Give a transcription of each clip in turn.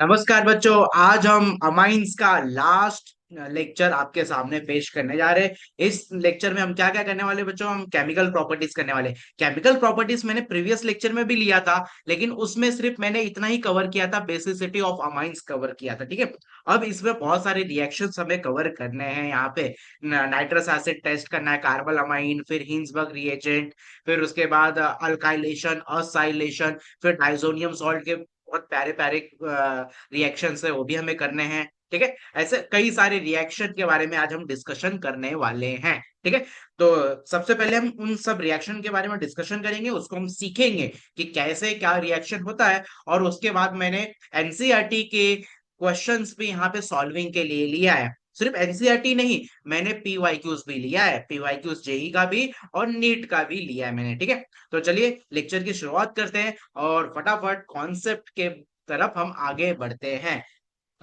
नमस्कार बच्चों। आज हम अमाइंस का लास्ट लेक्चर आपके सामने पेश करने जा रहे हैं। इस लेक्चर में हम क्या क्या करने वाले बच्चों, हम केमिकल प्रॉपर्टीज करने वाले। केमिकल प्रॉपर्टीज मैंने प्रीवियस लेक्चर में भी लिया था, लेकिन उसमें सिर्फ मैंने इतना ही कवर किया था, बेसिसिटी ऑफ अमाइंस कवर किया था। ठीक है, अब इसमें बहुत सारे रिएक्शंस हमें कवर करने हैं। यहाँ पे नाइट्रस एसिड टेस्ट करना है, कार्बल अमाइन, फिर हिंसबर्ग रिएजेंट, फिर उसके बाद अल्काइलेशन, असाइलेशन, फिर डाइजोनियम सॉल्ट के बहुत प्यारे प्यारे रिएक्शन है, वो भी हमें करने हैं। ठीक है, ऐसे कई सारे रिएक्शन के बारे में आज हम डिस्कशन करने वाले हैं। ठीक है, तो सबसे पहले हम उन सब रिएक्शन के बारे में डिस्कशन करेंगे, उसको हम सीखेंगे कि कैसे क्या रिएक्शन होता है। और उसके बाद मैंने एनसीईआरटी के क्वेश्चंस भी यहाँ पे सॉल्विंग के लिए लिया है। सिर्फ एनसीईआरटी नहीं, मैंने पीवाईक्यूज भी लिया है, पीवाईक्यूज जेई का भी और नीट का भी लिया है मैंने। ठीक है, तो चलिए लेक्चर की शुरुआत करते हैं और फटाफट कॉन्सेप्ट के तरफ हम आगे बढ़ते हैं।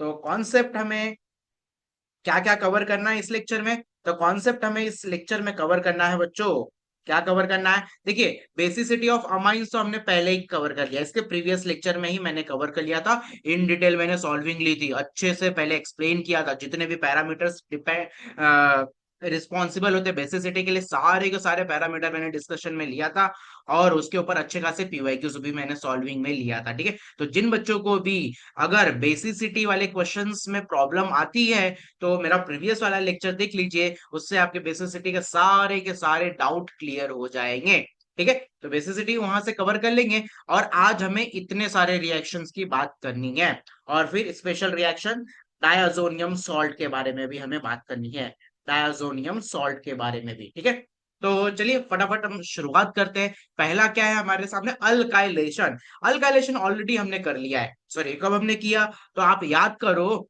तो कॉन्सेप्ट हमें क्या क्या कवर करना है इस लेक्चर में? तो कॉन्सेप्ट हमें इस लेक्चर में कवर करना है बच्चों। क्या कवर करना है? देखिए, बेसिसिटी ऑफ अमाइंस तो हमने पहले ही कवर कर लिया, इसके प्रीवियस लेक्चर में ही मैंने कवर कर लिया था। इन डिटेल मैंने सॉल्विंग ली थी, अच्छे से पहले एक्सप्लेन किया था, जितने भी पैरामीटर्स डिपेंड रिस्पॉन्सिबल होते बेसिसिटी के लिए, सारे के सारे पैरामीटर मैंने डिस्कशन में लिया था। और उसके ऊपर अच्छे खासे पीवाईक्यूज भी मैंने सॉल्विंग में लिया था। ठीक है, तो जिन बच्चों को भी अगर बेसिसिटी वाले क्वेश्चंस में प्रॉब्लम आती है, तो मेरा प्रीवियस वाला लेक्चर देख लीजिए, उससे आपके बेसिसिटी के सारे डाउट क्लियर हो जाएंगे। ठीक है, तो बेसिसिटी वहां से कवर कर लेंगे। और आज हमें इतने सारे रिएक्शंस की बात करनी है, और फिर स्पेशल रिएक्शन डायाजोनियम सॉल्ट के बारे में भी हमें बात करनी है, डायाजोनियम सॉल्ट के बारे में भी। ठीक है, तो चलिए फटाफट हम शुरुआत करते हैं। पहला क्या है हमारे सामने? अल्काइलेशन। अल्काइलेशन ऑलरेडी हमने कर लिया है, सॉरी कब हमने किया, तो आप याद करो।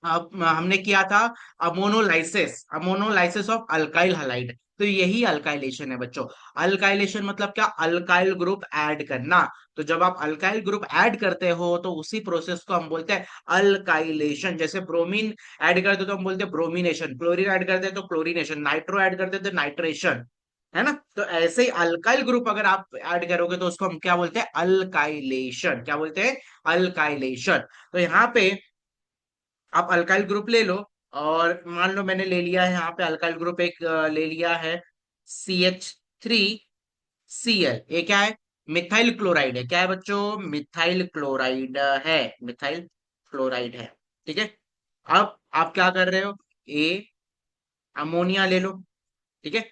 अब हमने किया था ammonolysis, ammonolysis of alkyl halide. तो यही अल्काइलेशन है बच्चों। अल्काइलेशन मतलब क्या? अल्काइल ग्रुप ऐड करना। तो जब आप अल्काइल ग्रुप ऐड करते हो तो उसी प्रोसेस को हम बोलते हैं अल्काइलेशन। जैसे ब्रोमीन ऐड करते हो तो हम बोलते हैं ब्रोमिनेशन, क्लोरीन ऐड करते हैं तो क्लोरीनेशन, नाइट्रो ऐड करते हैं तो नाइट्रेशन, है ना? तो ऐसे ही अल्काइल ग्रुप अगर आप ऐड करोगे तो उसको हम क्या बोलते हैं? अल्काइलेशन। क्या बोलते हैं? अल्काइलेशन। तो यहाँ पे आप अल्काइल ग्रुप ले लो, और मान लो मैंने ले लिया है यहाँ पे अल्काइल ग्रुप एक ले लिया है, CH3Cl। ये क्या है? मिथाइल क्लोराइड है। क्या है बच्चों? मिथाइल क्लोराइड है, मिथाइल क्लोराइड है। ठीक है, अब आप क्या कर रहे हो? ए अमोनिया ले लो। ठीक है,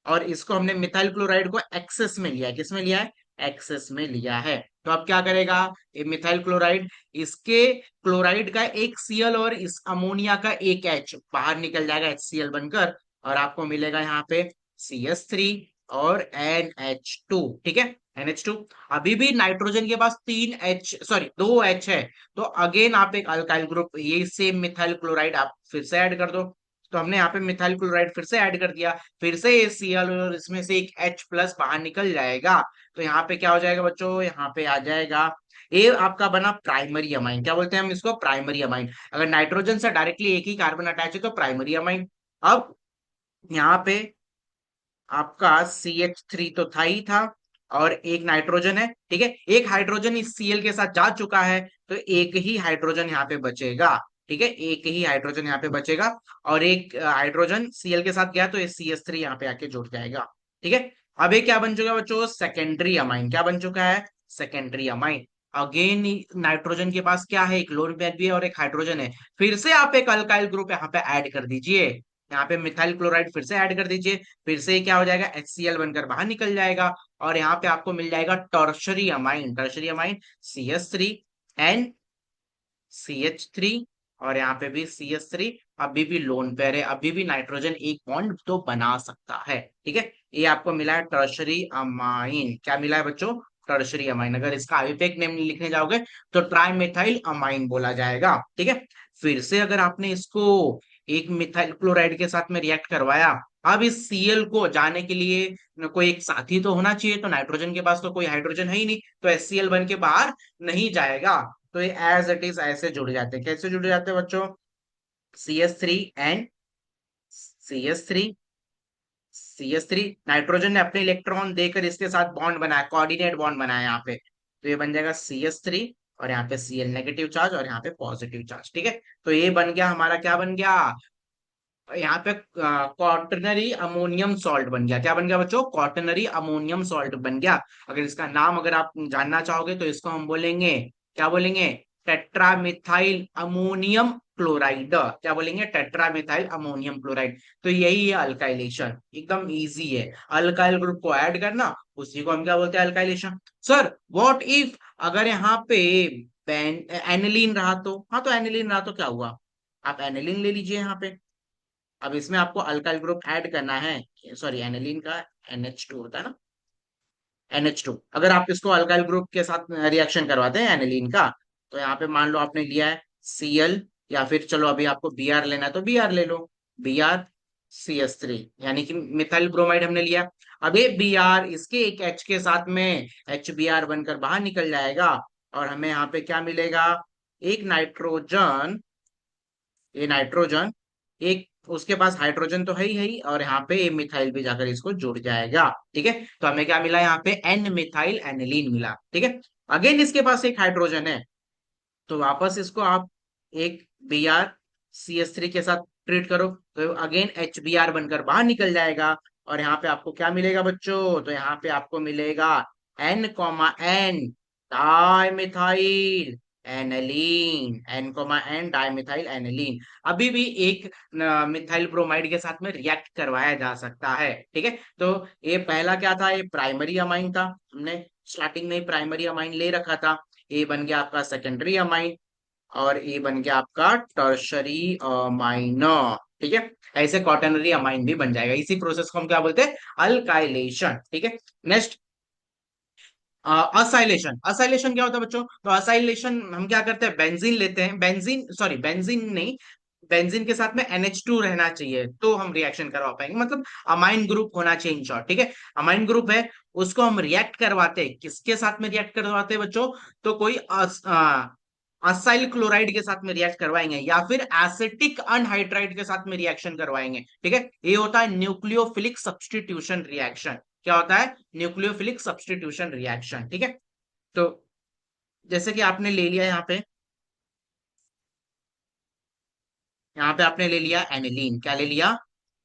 और इसको हमने मिथाइल क्लोराइड को एक्सेस में लिया है। किस में लिया है? एक्सेस में लिया है। तो अब क्या करेगा ये मिथाइल क्लोराइड? इसके क्लोराइड का एक Cl और इस अमोनिया का एक H बाहर निकल जाएगा, HCl बनकर, और आपको मिलेगा यहाँ पे CH3 और NH2। ठीक है, NH2। अभी भी नाइट्रोजन के पास तीन H, सॉरी दो H है। तो अगेन आप एक अल्काइल ग्रुप, ये सेम मिथाइल क्लोराइड आप फिर से ऐड कर दो। तो हमने यहाँ पे मिथाइल क्लोराइड फिर से ऐड कर दिया, फिर से ये Cl और इसमें से एक H प्लस बाहर निकल जाएगा। तो यहाँ पे क्या हो जाएगा बच्चों? यहाँ पे आ जाएगा ये आपका बना प्राइमरी अमाइन। क्या बोलते हैं हम इसको? Primary amine. अगर नाइट्रोजन से डायरेक्टली एक ही कार्बन अटैच है तो प्राइमरी अमाइन। अब यहाँ पे आपका CH3 तो था ही था, और एक नाइट्रोजन है। ठीक है, एक हाइड्रोजन इस Cl के साथ जा चुका है, तो एक ही हाइड्रोजन यहाँ पे बचेगा। ठीक है, एक ही हाइड्रोजन यहाँ पे बचेगा, और एक हाइड्रोजन Cl के साथ गया तो ये CH3 यहाँ पे आके जुड़ जाएगा। ठीक है, अब ये क्या बन चुका है बच्चों? Secondary amine. क्या बन चुका है? Secondary amine. अगेन नाइट्रोजन के पास क्या है? एक लोन पैर भी है और एक हाइड्रोजन है। फिर से आप एक अल्काइल ग्रुप यहाँ पे ऐड कर दीजिए, यहाँ पे मिथाइल क्लोराइड फिर से ऐड कर दीजिए। फिर से क्या हो जाएगा? HCl बनकर बाहर निकल जाएगा, और यहाँ पे आपको मिल जाएगा tertiary amine. Tertiary amine CH3 N CH3, और यहाँ पे भी CH3। अभी भी लोन पेयर है, अभी भी नाइट्रोजन एक बॉन्ड तो बना सकता है। ठीक है, ये आपको मिला है टर्शरी अमाइन। क्या मिला है बच्चों? Tertiary amine. अगर इसका आईयूपीएक नेम लिखने जाओगे तो ट्राइमेथाइल अमाइन बोला जाएगा। ठीक है, फिर से अगर आपने इसको एक मिथाइल क्लोराइड के साथ में रिएक्ट करवाया, अब इस Cl को जाने के लिए कोई एक साथी तो होना चाहिए, तो नाइट्रोजन के पास तो कोई हाइड्रोजन है ही नहीं, तो HCl बन के बाहर नहीं जाएगा। तो ये एज इट इज ऐसे जुड़ जाते हैं। कैसे जुड़ जाते हैं बच्चों? CH3 and CH3, CH3, nitrogen ने अपने इलेक्ट्रॉन देकर इसके साथ बॉन्ड बनाया, कोऑर्डिनेट बॉन्ड बनाया यहाँ पे, तो ये बन जाएगा CH3 और यहाँ पे Cl नेगेटिव चार्ज और यहाँ पे पॉजिटिव चार्ज। ठीक है, तो ये बन गया हमारा, क्या बन गया यहाँ पे, क्वाटरनरी अमोनियम सॉल्ट बन गया। क्या बन गया बच्चों? क्वाटरनरी अमोनियम सॉल्ट बन गया। अगर इसका नाम अगर आप जानना चाहोगे तो इसको हम बोलेंगे, क्या बोलेंगे? टेट्रामिथाइल अमोनियम क्लोराइड। क्या बोलेंगे? टेट्रामिथाइल अमोनियम क्लोराइड। तो यही है अल्काइलेशन, एकदम इजी है। अल्काइल ग्रुप को ऐड करना, उसी को हम क्या बोलते हैं? अल्काइलेशन। सर व्हाट इफ अगर यहाँ पे एनिलीन रहा तो? हाँ, तो एनिलीन रहा तो क्या हुआ? आप एनिलीन ले लीजिए यहाँ पे। अब इसमें आपको अल्काइल ग्रुप ऐड करना है, सॉरी एनिलीन का NH2 होता है ना, NH2। अगर आप इसको अल्काइल ग्रुप के साथ रिएक्शन करवाते हैं एनिलीन का, तो यहाँ पे मान लो आपने लिया है Cl, या फिर चलो अभी आपको Br लेना है तो Br ले लो, BrCH3, यानी कि मिथाइल ब्रोमाइड हमने लिया। अब ये Br इसके एक H के साथ में HBr बनकर बाहर निकल जाएगा, और हमें यहाँ पे क्या मिलेगा? एक नाइट्रोजन, ये नाइट्रोजन, एक उसके पास हाइड्रोजन तो है ही, और यहाँ पे मिथाइल भी जाकर इसको जुड़ जाएगा। ठीक है, तो हमें क्या मिला यहाँ पे? एन मिथाइल एनिलीन मिला। ठीक है, अगेन इसके पास एक हाइड्रोजन है, तो वापस इसको आप एक Br CH3 के साथ ट्रीट करो, तो अगेन HBr बनकर बाहर निकल जाएगा। और यहाँ पे आपको क्या मिलेगा बच्चों? तो यहाँ पे आपको मिलेगा N, di methyl aniline, N, di methyl aniline. अभी भी एक मिथाइल ब्रोमाइड के साथ में रिएक्ट करवाया जा सकता है। ठीक है, तो ये पहला क्या था? ये प्राइमरी अमाइन था, हमने स्टार्टिंग में ही प्राइमरी अमाइन ले रखा था। ए बन गया आपका सेकेंडरी अमाइन, और ए बन गया आपका टर्शरी अमाइन। ठीक है, ऐसे क्वाटरनरी अमाइन भी बन जाएगा। इसी प्रोसेस को हम क्या बोलते हैं? अल्काइलेशन। ठीक है, नेक्स्ट असाइलेशन। असाइलेशन क्या होता है बच्चों? तो असाइलेशन हम क्या करते हैं? बेंजीन लेते हैं, बेंजीन सॉरी बेंजीन नहीं, बेंजीन के साथ में NH2 रहना चाहिए तो हम रिएक्शन करवा पाएंगे, मतलब अमाइन ग्रुप होना चाहिए इन शॉर्ट। ठीक है, अमाइन ग्रुप है, उसको हम रिएक्ट करवाते हैं, किसके साथ में रिएक्ट करवाते हैं बच्चों? तो कोई असाइल क्लोराइड के साथ में रिएक्ट करवाएंगे, या फिर एसिटिक अनहाइड्राइड के साथ में रिएक्शन करवाएंगे। ठीक है, ये होता है न्यूक्लियोफिलिक सब्स्टिट्यूशन रिएक्शन। क्या होता है? Nucleophilic substitution reaction. ठीक है, तो जैसे कि आपने ले लिया यहाँ पे आपने ले लिया एनिलीन। क्या ले लिया?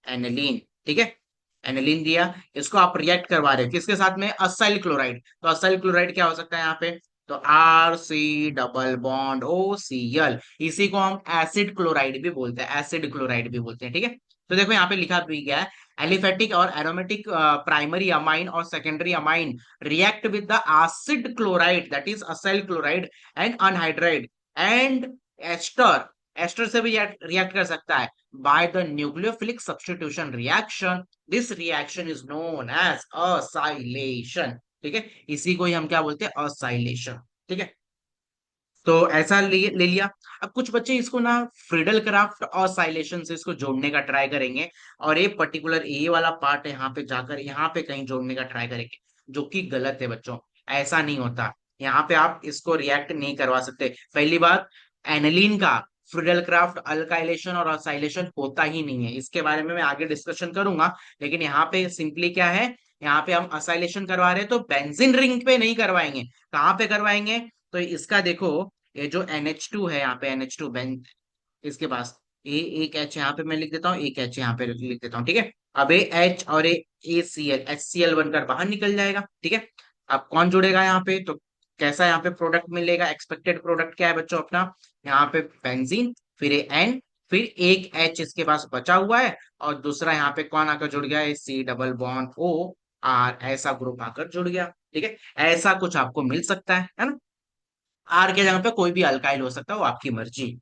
एनिलीन। ठीक है, एनिलीन दिया, इसको आप रिएक्ट करवा रहे हो किसके साथ में? Acyl chloride. तो असाइल क्लोराइड क्या हो सकता है यहाँ पे? तो RC डबल बॉन्ड OCl, इसी को हम एसिड क्लोराइड भी बोलते हैं, एसिड क्लोराइड भी बोलते हैं। ठीक है, तो देखो यहाँ पे लिखा भी गया है, एलिफेटिक और एरोमेटिक प्राइमरी अमाइन और secondary amine react with the acid chloride, that is acyl chloride and anhydride and ester, ester से भी रिएक्ट कर सकता है by the nucleophilic substitution reaction. This reaction is known as acylation. ठीक है, इसी को ही हम क्या बोलते हैं? acylation। ठीक है, तो ऐसा ले लिया। अब कुछ बच्चे इसको ना फ्रीडल क्राफ्ट और साइलेशन से इसको जोड़ने का ट्राई करेंगे, और ये पर्टिकुलर ये वाला पार्ट है यहाँ पे जाकर यहाँ पे कहीं जोड़ने का ट्राई करेंगे, जो कि गलत है बच्चों। ऐसा नहीं होता, यहाँ पे आप इसको रिएक्ट नहीं करवा सकते। पहली बात, एनिलीन का फ्रीडल क्राफ्ट, अल्काइलेशन और असाइलेशन होता ही नहीं है, इसके बारे में मैं आगे डिस्कशन करूंगा। लेकिन यहाँ पे सिंपली क्या है, यहाँ पे हम असाइलेशन करवा रहे हैं तो बेंजीन रिंग पे नहीं करवाएंगे, कहाँ पे करवाएंगे? तो इसका देखो, ये जो NH2 है, यहाँ पे NH2 बेंज, इसके पास एक H यहाँ पे मैं लिख देता हूँ, एक H यहाँ पे लिख देता हूँ। ठीक है, अब ये H और ये HCl बनकर बाहर निकल जाएगा। ठीक है, अब कौन जुड़ेगा यहाँ पे? तो कैसा यहाँ पे प्रोडक्ट मिलेगा? एक्सपेक्टेड प्रोडक्ट क्या है बच्चों अपना? यहाँ पे बेंजीन, फिर ये N, फिर एक H इसके पास बचा हुआ है, और दूसरा यहाँ पे कौन आकर जुड़ गया है? C double bond O R, ऐसा ग्रुप आकर जुड़ गया। ठीक है, ऐसा कुछ आपको मिल सकता है ना? आर के जगह पे कोई भी अल्काइल हो सकता है, वो आपकी मर्जी।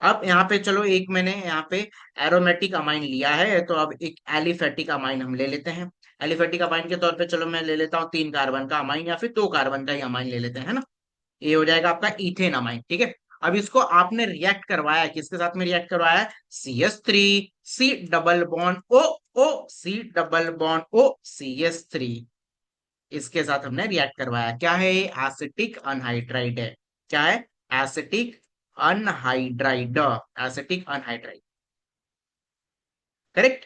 अब यहाँ पे चलो, एक मैंने यहाँ पे एरोमेटिक अमाइन लिया है, तो अब एक एलिफेटिक अमाइन हम ले लेते हैं। एलिफेटिक अमाइन के तौर पे चलो मैं ले लेता हूँ 3 कार्बन का अमाइन, या फिर 2 कार्बन का ही अमाइन ले लेते हैं, है ना? ये हो जाएगा आपका इथेन अमाइन। ठीक है, अब इसको आपने रिएक्ट करवाया, किसके साथ में रिएक्ट करवाया है? CH3, C double bond O, C double bond O, CH3, इसके साथ हमने रिएक्ट करवाया। क्या है ये? एसिटिक अनहाइड्राइड है। क्या है? Acetic anhydride, acetic anhydride. Correct.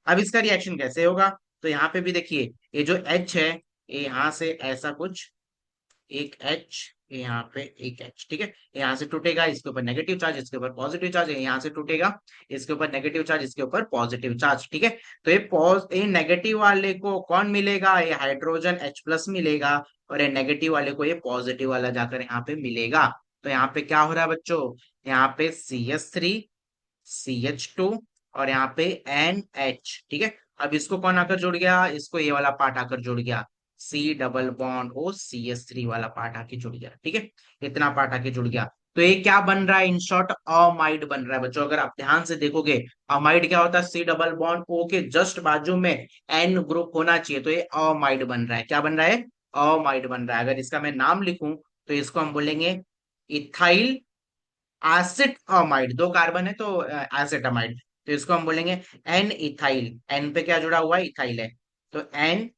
अब इसका रिएक्शन कैसे होगा? तो यहाँ पे भी देखिए, ये जो H है, ये यहाँ से ऐसा कुछ एक H यहाँ पे एक एच, ठीक है। यहाँ से टूटेगा, इसके ऊपर नेगेटिव चार्ज, इसके ऊपर पॉजिटिव चार्ज, यहाँ से टूटेगा, इसके ऊपर नेगेटिव चार्ज, इसके ऊपर पॉजिटिव चार्ज, ठीक है। तो ये नेगेटिव वाले को कौन मिलेगा, ये हाइड्रोजन H+ मिलेगा, और ये नेगेटिव वाले को ये पॉजिटिव वाला जाकर यहाँ पे मिलेगा। तो यहाँ पे क्या हो रहा है बच्चों, यहाँ पे CH3, CH2, और यहाँ पे NH, ठीक है। अब इसको कौन आकर जुड़ गया, इसको ये वाला पार्ट आकर जुड़ गया, C double bond O CH3 वाला पार्ट आके जुड़ गया, ठीक है। इतना पार्ट आके जुड़ गया। तो ये क्या बन रहा है, इन शॉर्ट अमाइड बन रहा है बच्चों। अगर आप ध्यान से देखोगे, अमाइड क्या होता है, C डबल बॉन्ड O के जस्ट बाजू में N ग्रुप होना चाहिए, तो ये अमाइड बन रहा है। क्या बन रहा है, अमाइड बन रहा है। अगर इसका मैं नाम लिखूं तो इसको हम बोलेंगे इथाइल एसिड अमाइड। दो कार्बन है तो एसिड अमाइड, तो इसको हम बोलेंगे एन इथाइल। एन पे क्या जुड़ा हुआ है, इथाइल है, तो N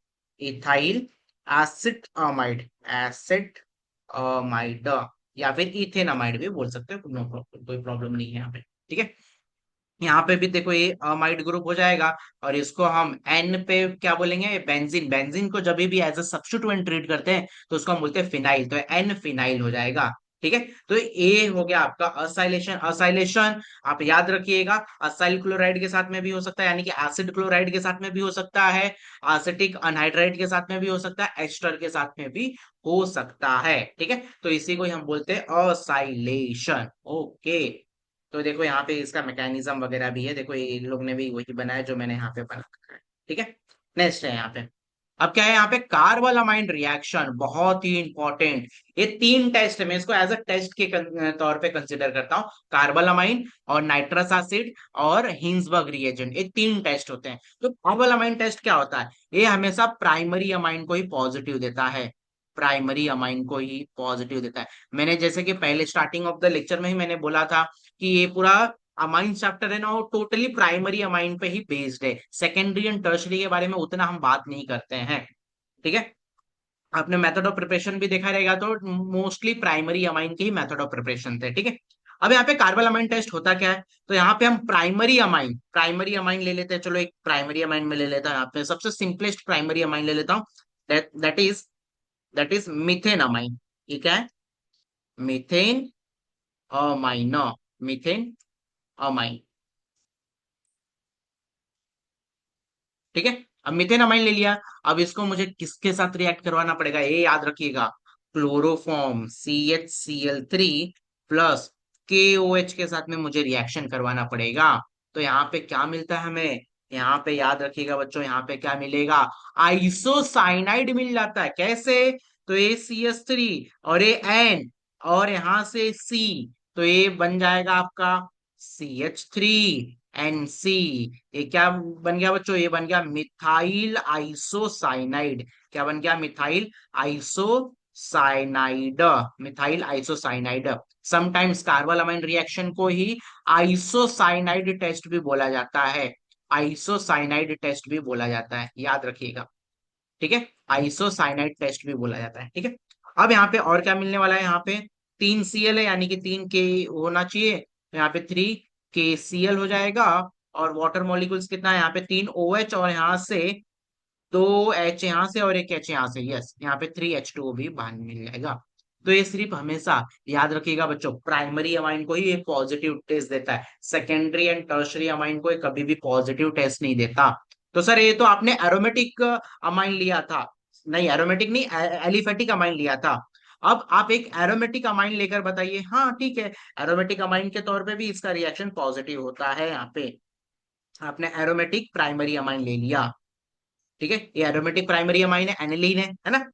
ethyl acid amide, acid amide, या फिर इथेन अमाइड भी बोल सकते हो, कोई प्रॉब्लम नहीं है यहाँ पे, ठीक है। यहाँ पे भी देखो ये अमाइड ग्रुप हो जाएगा, और इसको हम एन पे क्या बोलेंगे, बेंजीन। बेंजीन को जब भी एज अ सब्स्टिट्यूएंट ट्रीट करते हैं तो उसको हम बोलते हैं फिनाइल, तो एन फिनाइल हो जाएगा, ठीक है। तो ये हो गया आपका असाइलेशन। असाइलेशन आप याद रखिएगा, असाइल क्लोराइड के साथ में भी हो सकता है, यानी कि एसिड क्लोराइड के साथ में भी हो सकता है, एसिटिक अनहाइड्राइड के साथ में भी हो सकता है, एस्टर के साथ में भी हो सकता है, ठीक है। तो इसी को ही हम बोलते हैं असाइलेशन, ओके। तो देखो यहाँ पे इसका मैकेनिज्म वगैरह भी है, देखो ये इन लोग ने भी वही बनाया जो मैंने यहाँ पे बना रखा है, ठीक है। नेक्स्ट है यहाँ पे, अब क्या है यहाँ पे, कार्बोलामाइन रिएक्शन, बहुत ही इंपॉर्टेंट। ये तीन टेस्ट है, मैं इसको एज अ टेस्ट के तौर पे कंसिडर करता हूँ। कार्बोलामाइन और नाइट्रस एसिड और हिंसबर्ग रिएजेंट, ये तीन टेस्ट होते हैं। तो कार्बोलामाइन टेस्ट क्या होता है, ये हमेशा प्राइमरी अमाइन को ही पॉजिटिव देता है, प्राइमरी अमाइन को ही पॉजिटिव देता है। मैंने जैसे कि पहले स्टार्टिंग ऑफ द लेक्चर में ही मैंने बोला था कि ये पूरा अमाइन चैप्टर है ना, वो टोटली प्राइमरी अमाइन पे ही बेस्ड है। सेकेंडरी एंड टर्शरी के बारे में उतना हम बात नहीं करते हैं, ठीक है। आपने मेथड ऑफ प्रिपरेशन भी देखा रहेगा, तो मोस्टली प्राइमरी अमाइन के ही मेथड ऑफ प्रिपरेशन थे, ठीक है। अब यहाँ पे कार्बन अमाइन टेस्ट होता क्या है, तो यहाँ पे हम प्राइमरी अमाइन ले लेते हैं। चलो एक प्राइमरी अमाइन में ले लेता हूँ, यहाँ पे सबसे सिंपलेस्ट प्राइमरी अमाइन ले लेता हूँ, दैट इज मीथेन अमाइन, ठीक है। मीथेन अमाइन, मीथेन अमाइन, ठीक है। अब मीथेन अमाइन ले लिया, अब इसको मुझे किसके साथ रिएक्ट करवाना पड़ेगा, ये याद रखिएगा, क्लोरोफॉर्म CHCl3 प्लस KOH के साथ में मुझे रिएक्शन करवाना पड़ेगा। तो यहाँ पे क्या मिलता है हमें, यहाँ पे याद रखिएगा बच्चों, यहाँ पे क्या मिलेगा, आइसोसाइनाइड मिल जाता है। कैसे, तो ये CH3 और ये N और यहाँ से C, तो ये बन जाएगा आपका CH3NC। ये क्या बन गया बच्चों, ये बन गया मिथाइल आइसोसाइनाइड। क्या बन गया, methyl isocyanide, methyl isocyanide. Sometimes carbylamine reaction को ही आइसोसाइनाइड टेस्ट भी बोला जाता है, आइसोसाइनाइड टेस्ट भी बोला जाता है, याद रखिएगा, ठीक है। आइसोसाइनाइड टेस्ट भी बोला जाता है, ठीक है। अब यहाँ पे और क्या मिलने वाला है, यहाँ पे 3Cl है, यानी कि 3K होना चाहिए, तो यहाँ पे 3KCl हो जाएगा। और वाटर मॉलिक्यूल्स कितना है, यहाँ पे 3OH, और यहाँ से 2H यहाँ से और एक H यहाँ से, यस, यहाँ पे 3H2O भी बाहर मिल जाएगा। तो ये सिर्फ हमेशा याद रखिएगा बच्चों, प्राइमरी अमाइन को ही ये पॉजिटिव टेस्ट देता है, सेकेंडरी एंड टर्शरी अमाइन को ये कभी भी पॉजिटिव टेस्ट नहीं देता। तो सर ये तो आपने एरोमेटिक अमाइन लिया था, नहीं एरोमेटिक नहीं, एलिफेटिक अमाइन लिया था। अब आप एक एरोमेटिक अमाइन लेकर बताइए, हाँ ठीक है, एरोमेटिक अमाइन के तौर पे भी इसका रिएक्शन पॉजिटिव होता है। यहाँ पे आपने एरोमेटिक प्राइमरी अमाइन ले लिया, ठीक है। ये एरोमेटिक प्राइमरी अमाइन है, एनिलीन है ना,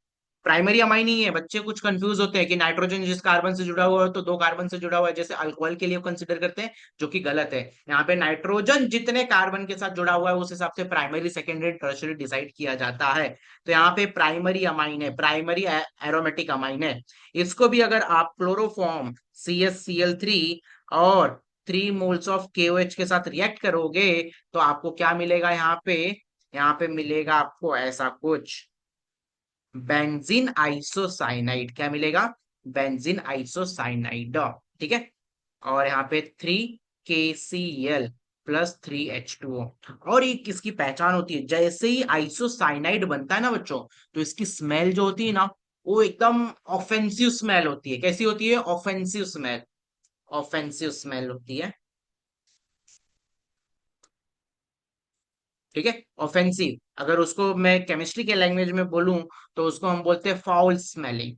प्राइमरी अमाइन ही है। बच्चे कुछ कंफ्यूज होते हैं कि नाइट्रोजन जिस कार्बन से जुड़ा हुआ है तो दो कार्बन से जुड़ा हुआ है, जैसे अल्कोहल के लिए कंसिडर करते हैं, जो कि गलत है। यहाँ पे नाइट्रोजन जितने कार्बन के साथ जुड़ा हुआ है उस हिसाब से प्राइमरी सेकेंडरी टर्शरी डिसाइड किया जाता है। तो यहाँ पे प्राइमरी अमाइन है, प्राइमरी एरोमेटिक अमाइन है। इसको भी अगर आप क्लोरोफॉर्म CHCl3 और 3 मोल्स ऑफ KOH के साथ रिएक्ट करोगे तो आपको क्या मिलेगा, यहाँ पे मिलेगा आपको ऐसा कुछ, बेंजीन आइसोसाइनाइड। क्या मिलेगा, बेंजीन आइसोसाइनाइड, ठीक है। और यहाँ पे 3KCl प्लस 3H2O। और ये किसकी पहचान होती है, जैसे ही आइसोसाइनाइड बनता है ना बच्चों, तो इसकी स्मेल जो होती है ना, वो एकदम ऑफेंसिव स्मेल होती है। कैसी होती है? Offensive smell. ऑफेंसिव स्मेल होती है। ठीक है, ऑफेंसिव। अगर उसको मैं केमिस्ट्री के लैंग्वेज में बोलूं तो उसको हम बोलते हैं फाउल स्मेलिंग।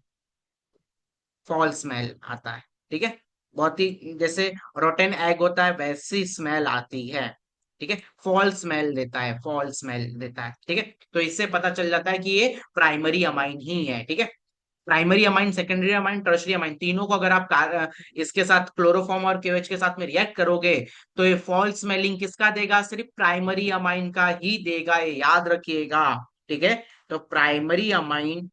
फॉल स्मेल आता है। ठीक है, बहुत ही जैसे रोटेन एग होता है वैसी स्मेल आती है। ठीक है, फॉल स्मेल देता है, फॉल स्मेल देता है। ठीक है, तो इससे पता चल जाता है कि ये प्राइमरी अमाइन ही है। ठीक है, primary amine, secondary amine, tertiary amine, तीनों को अगर आप इसके साथ क्लोरोफॉर्म और केओएच के साथ में रिएक्ट करोगे तो ये फॉल स्मेलिंग किसका देगा? सिर्फ प्राइमरी अमाइन का ही देगा, ये याद रखिएगा। ठीक है, तो primary amine,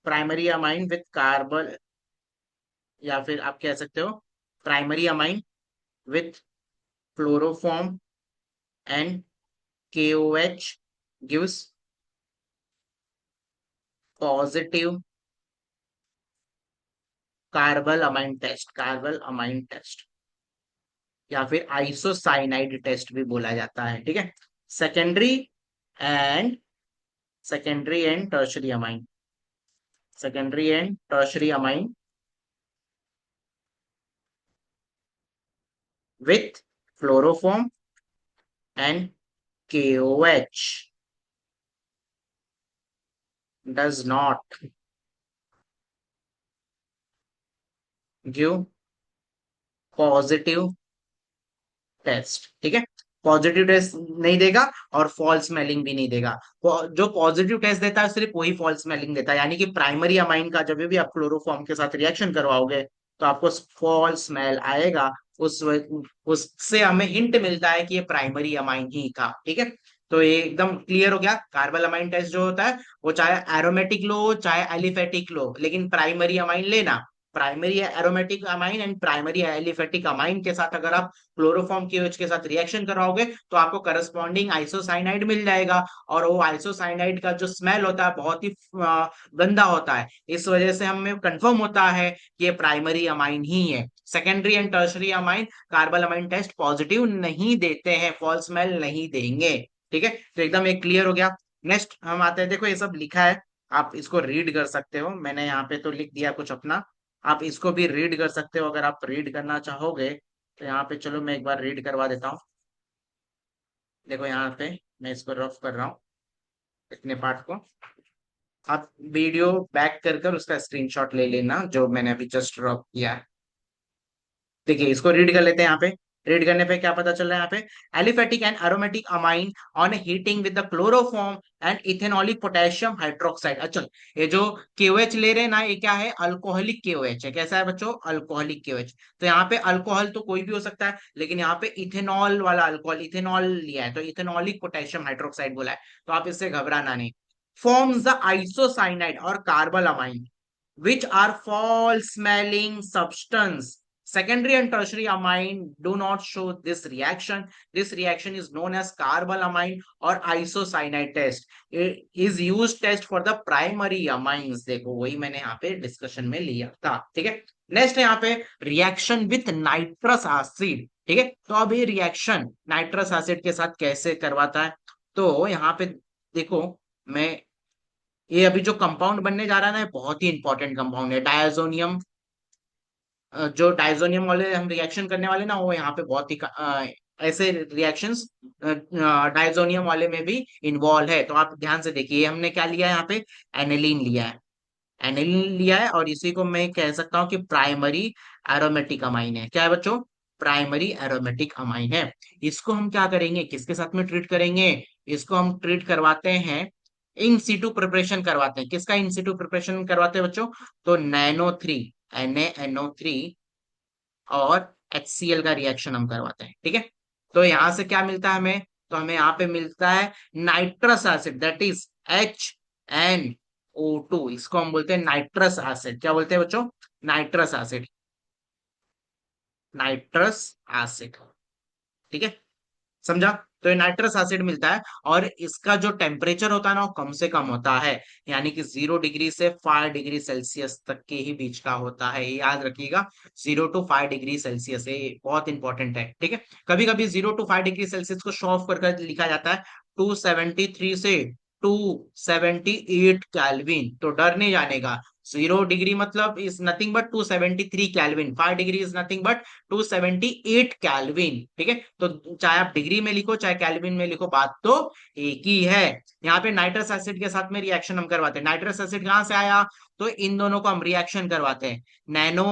primary amine with carbon, या फिर आप कह सकते हो primary amine with chloroform and KOH gives positive carbylamine test, carbylamine test, या फिर आइसोसाइनाइड टेस्ट भी बोला जाता है। ठीक है, secondary and, secondary and tertiary amine, secondary and tertiary amine with chloroform and KOH does not give positive test. ठीक है, पॉजिटिव टेस्ट नहीं देगा और फॉल्स स्मेलिंग भी नहीं देगा। जो पॉजिटिव टेस्ट देता है सिर्फ वही फॉल्स स्मेलिंग देता है, यानी कि प्राइमरी अमाइन का जब भी आप क्लोरोफॉर्म के साथ रिएक्शन करवाओगे तो आपको फॉल्स स्मेल आएगा। उस उससे हमें हिंट मिलता है कि ये प्राइमरी अमाइन ही था। ठीक है, तो ये एकदम क्लियर हो गया। कार्बल अमाइन टेस्ट जो होता है वो चाहे एरोमेटिक लो चाहे एलिफेटिक लो, लेकिन प्राइमरी अमाइन लेना। Primary aromatic amine and primary aliphatic amine के साथ अगर आप क्लोरोफॉर्म KOH के साथ रिएक्शन कराओगे तो आपको करस्पॉन्डिंग आइसोसाइनाइड मिल जाएगा। और वो आइसोसाइनाइड का जो स्मेल होता है बहुत ही गंदा होता है। इस वजह से हमें कंफर्म होता है कि ये प्राइमरी अमाइन ही है। Secondary and tertiary amine carbylamine test positive नहीं देते हैं, फॉल्स स्मेल नहीं देंगे। ठीक है, तो एकदम एक क्लियर हो गया। नेक्स्ट हम आते हैं, देखो ये सब लिखा है, आप इसको रीड कर सकते हो। मैंने यहाँ पे तो लिख दिया कुछ अपना, आप इसको भी रीड कर सकते हो अगर आप रीड करना चाहोगे। तो यहाँ पे चलो मैं एक बार रीड करवा देता हूँ। देखो यहाँ पे मैं इसको रफ कर रहा हूँ, इतने पार्ट को। आप वीडियो बैक कर कर उसका स्क्रीनशॉट ले लेना जो मैंने अभी जस्ट रफ किया है। देखिए इसको रीड कर लेते हैं। यहाँ पे रीड करने पे क्या पता चल रहा है? यहाँ पे aliphatic and aromatic amine on heating with the chloroform and ethanolic potassium hydroxide. अच्छा, ये जो KOH ले रहे हैं ना, ये क्या है? अल्कोहलिक KOH है। कैसा है बच्चों? Alcoholic KOH। तो यहाँ पे अल्कोहल तो कोई भी हो सकता है, लेकिन यहाँ पे इथेनॉल वाला अल्कोहल, इथेनॉल लिया है तो इथेनॉलिक पोटेशियम हाइड्रोक्साइड बोला है। तो आप इससे घबराना नहीं। फॉर्म्स द आइसोसाइनाइड और carpal amine which are false smelling substance. Secondary and tertiary amine do not show this reaction. This reaction is known as carbalamine or isocyanide test. It is used test for the primary amines. देखो वही मैंने यहाँ पे discussion में लिया था। ठीक है, नेक्स्ट है यहाँ पे रिएक्शन विथ नाइट्रस एसिड। ठीक है, तो अब ये रिएक्शन नाइट्रस एसिड के साथ कैसे करवाता है? तो यहाँ पे देखो, मैं ये अभी जो कंपाउंड बनने जा रहा है ना, ये बहुत ही इंपॉर्टेंट कंपाउंड है, डायजोनियम। जो डायजोनियम वाले हम रिएक्शन करने वाले ना, वो यहाँ पे बहुत ही ऐसे रिएक्शंस डायजोनियम वाले में भी इन्वॉल्व है। तो आप ध्यान से देखिए, हमने क्या लिया है यहाँ पे? एनिलीन लिया है। एनिलीन लिया है और इसी को मैं कह सकता हूँ कि प्राइमरी एरोमेटिक अमाइन है। क्या है बच्चों? प्राइमरी एरोमेटिक अमाइन है। इसको हम क्या करेंगे, किसके साथ में ट्रीट करेंगे? इसको हम ट्रीट करवाते हैं, इन सीटू प्रिपरेशन करवाते हैं। किसका इन सीटू प्रिपरेशन करवाते हैं बच्चों? तो NaNO3, NaNO3 और HCl का रिएक्शन हम करवाते हैं। ठीक है, तो यहां से क्या मिलता है हमें? तो हमें यहाँ पे मिलता है nitrous acid, that is HNO2। इसको हम बोलते हैं नाइट्रस एसिड। क्या बोलते हैं बच्चों? Nitrous acid, nitrous acid. ठीक है, समझा? तो ये नाइट्रस एसिड मिलता है और इसका जो टेम्परेचर होता है ना, वो कम से कम होता है, यानी कि 0 डिग्री से 5 डिग्री सेल्सियस तक के ही बीच का होता है। ये याद रखिएगा, 0 to 5 डिग्री सेल्सियस, ये बहुत इंपॉर्टेंट है। ठीक है, कभी कभी 0 to 5 डिग्री सेल्सियस को शो ऑफ कर लिखा जाता है, 273 से 278 केल्विन, तो डर नहीं जाने का। 0 डिग्री मतलब is nothing but 273 kelvin, 5 degree is nothing but 278 kelvin, ठीक है। तो चाहे आप डिग्री में लिखो चाहे केल्विन में लिखो, बात तो एक ही है। यहाँ पे नाइट्रस एसिड के साथ में रिएक्शन हम करवाते हैं। नाइट्रस एसिड कहाँ से आया, तो इन दोनों को हम रिएक्शन करवाते हैं, नैनो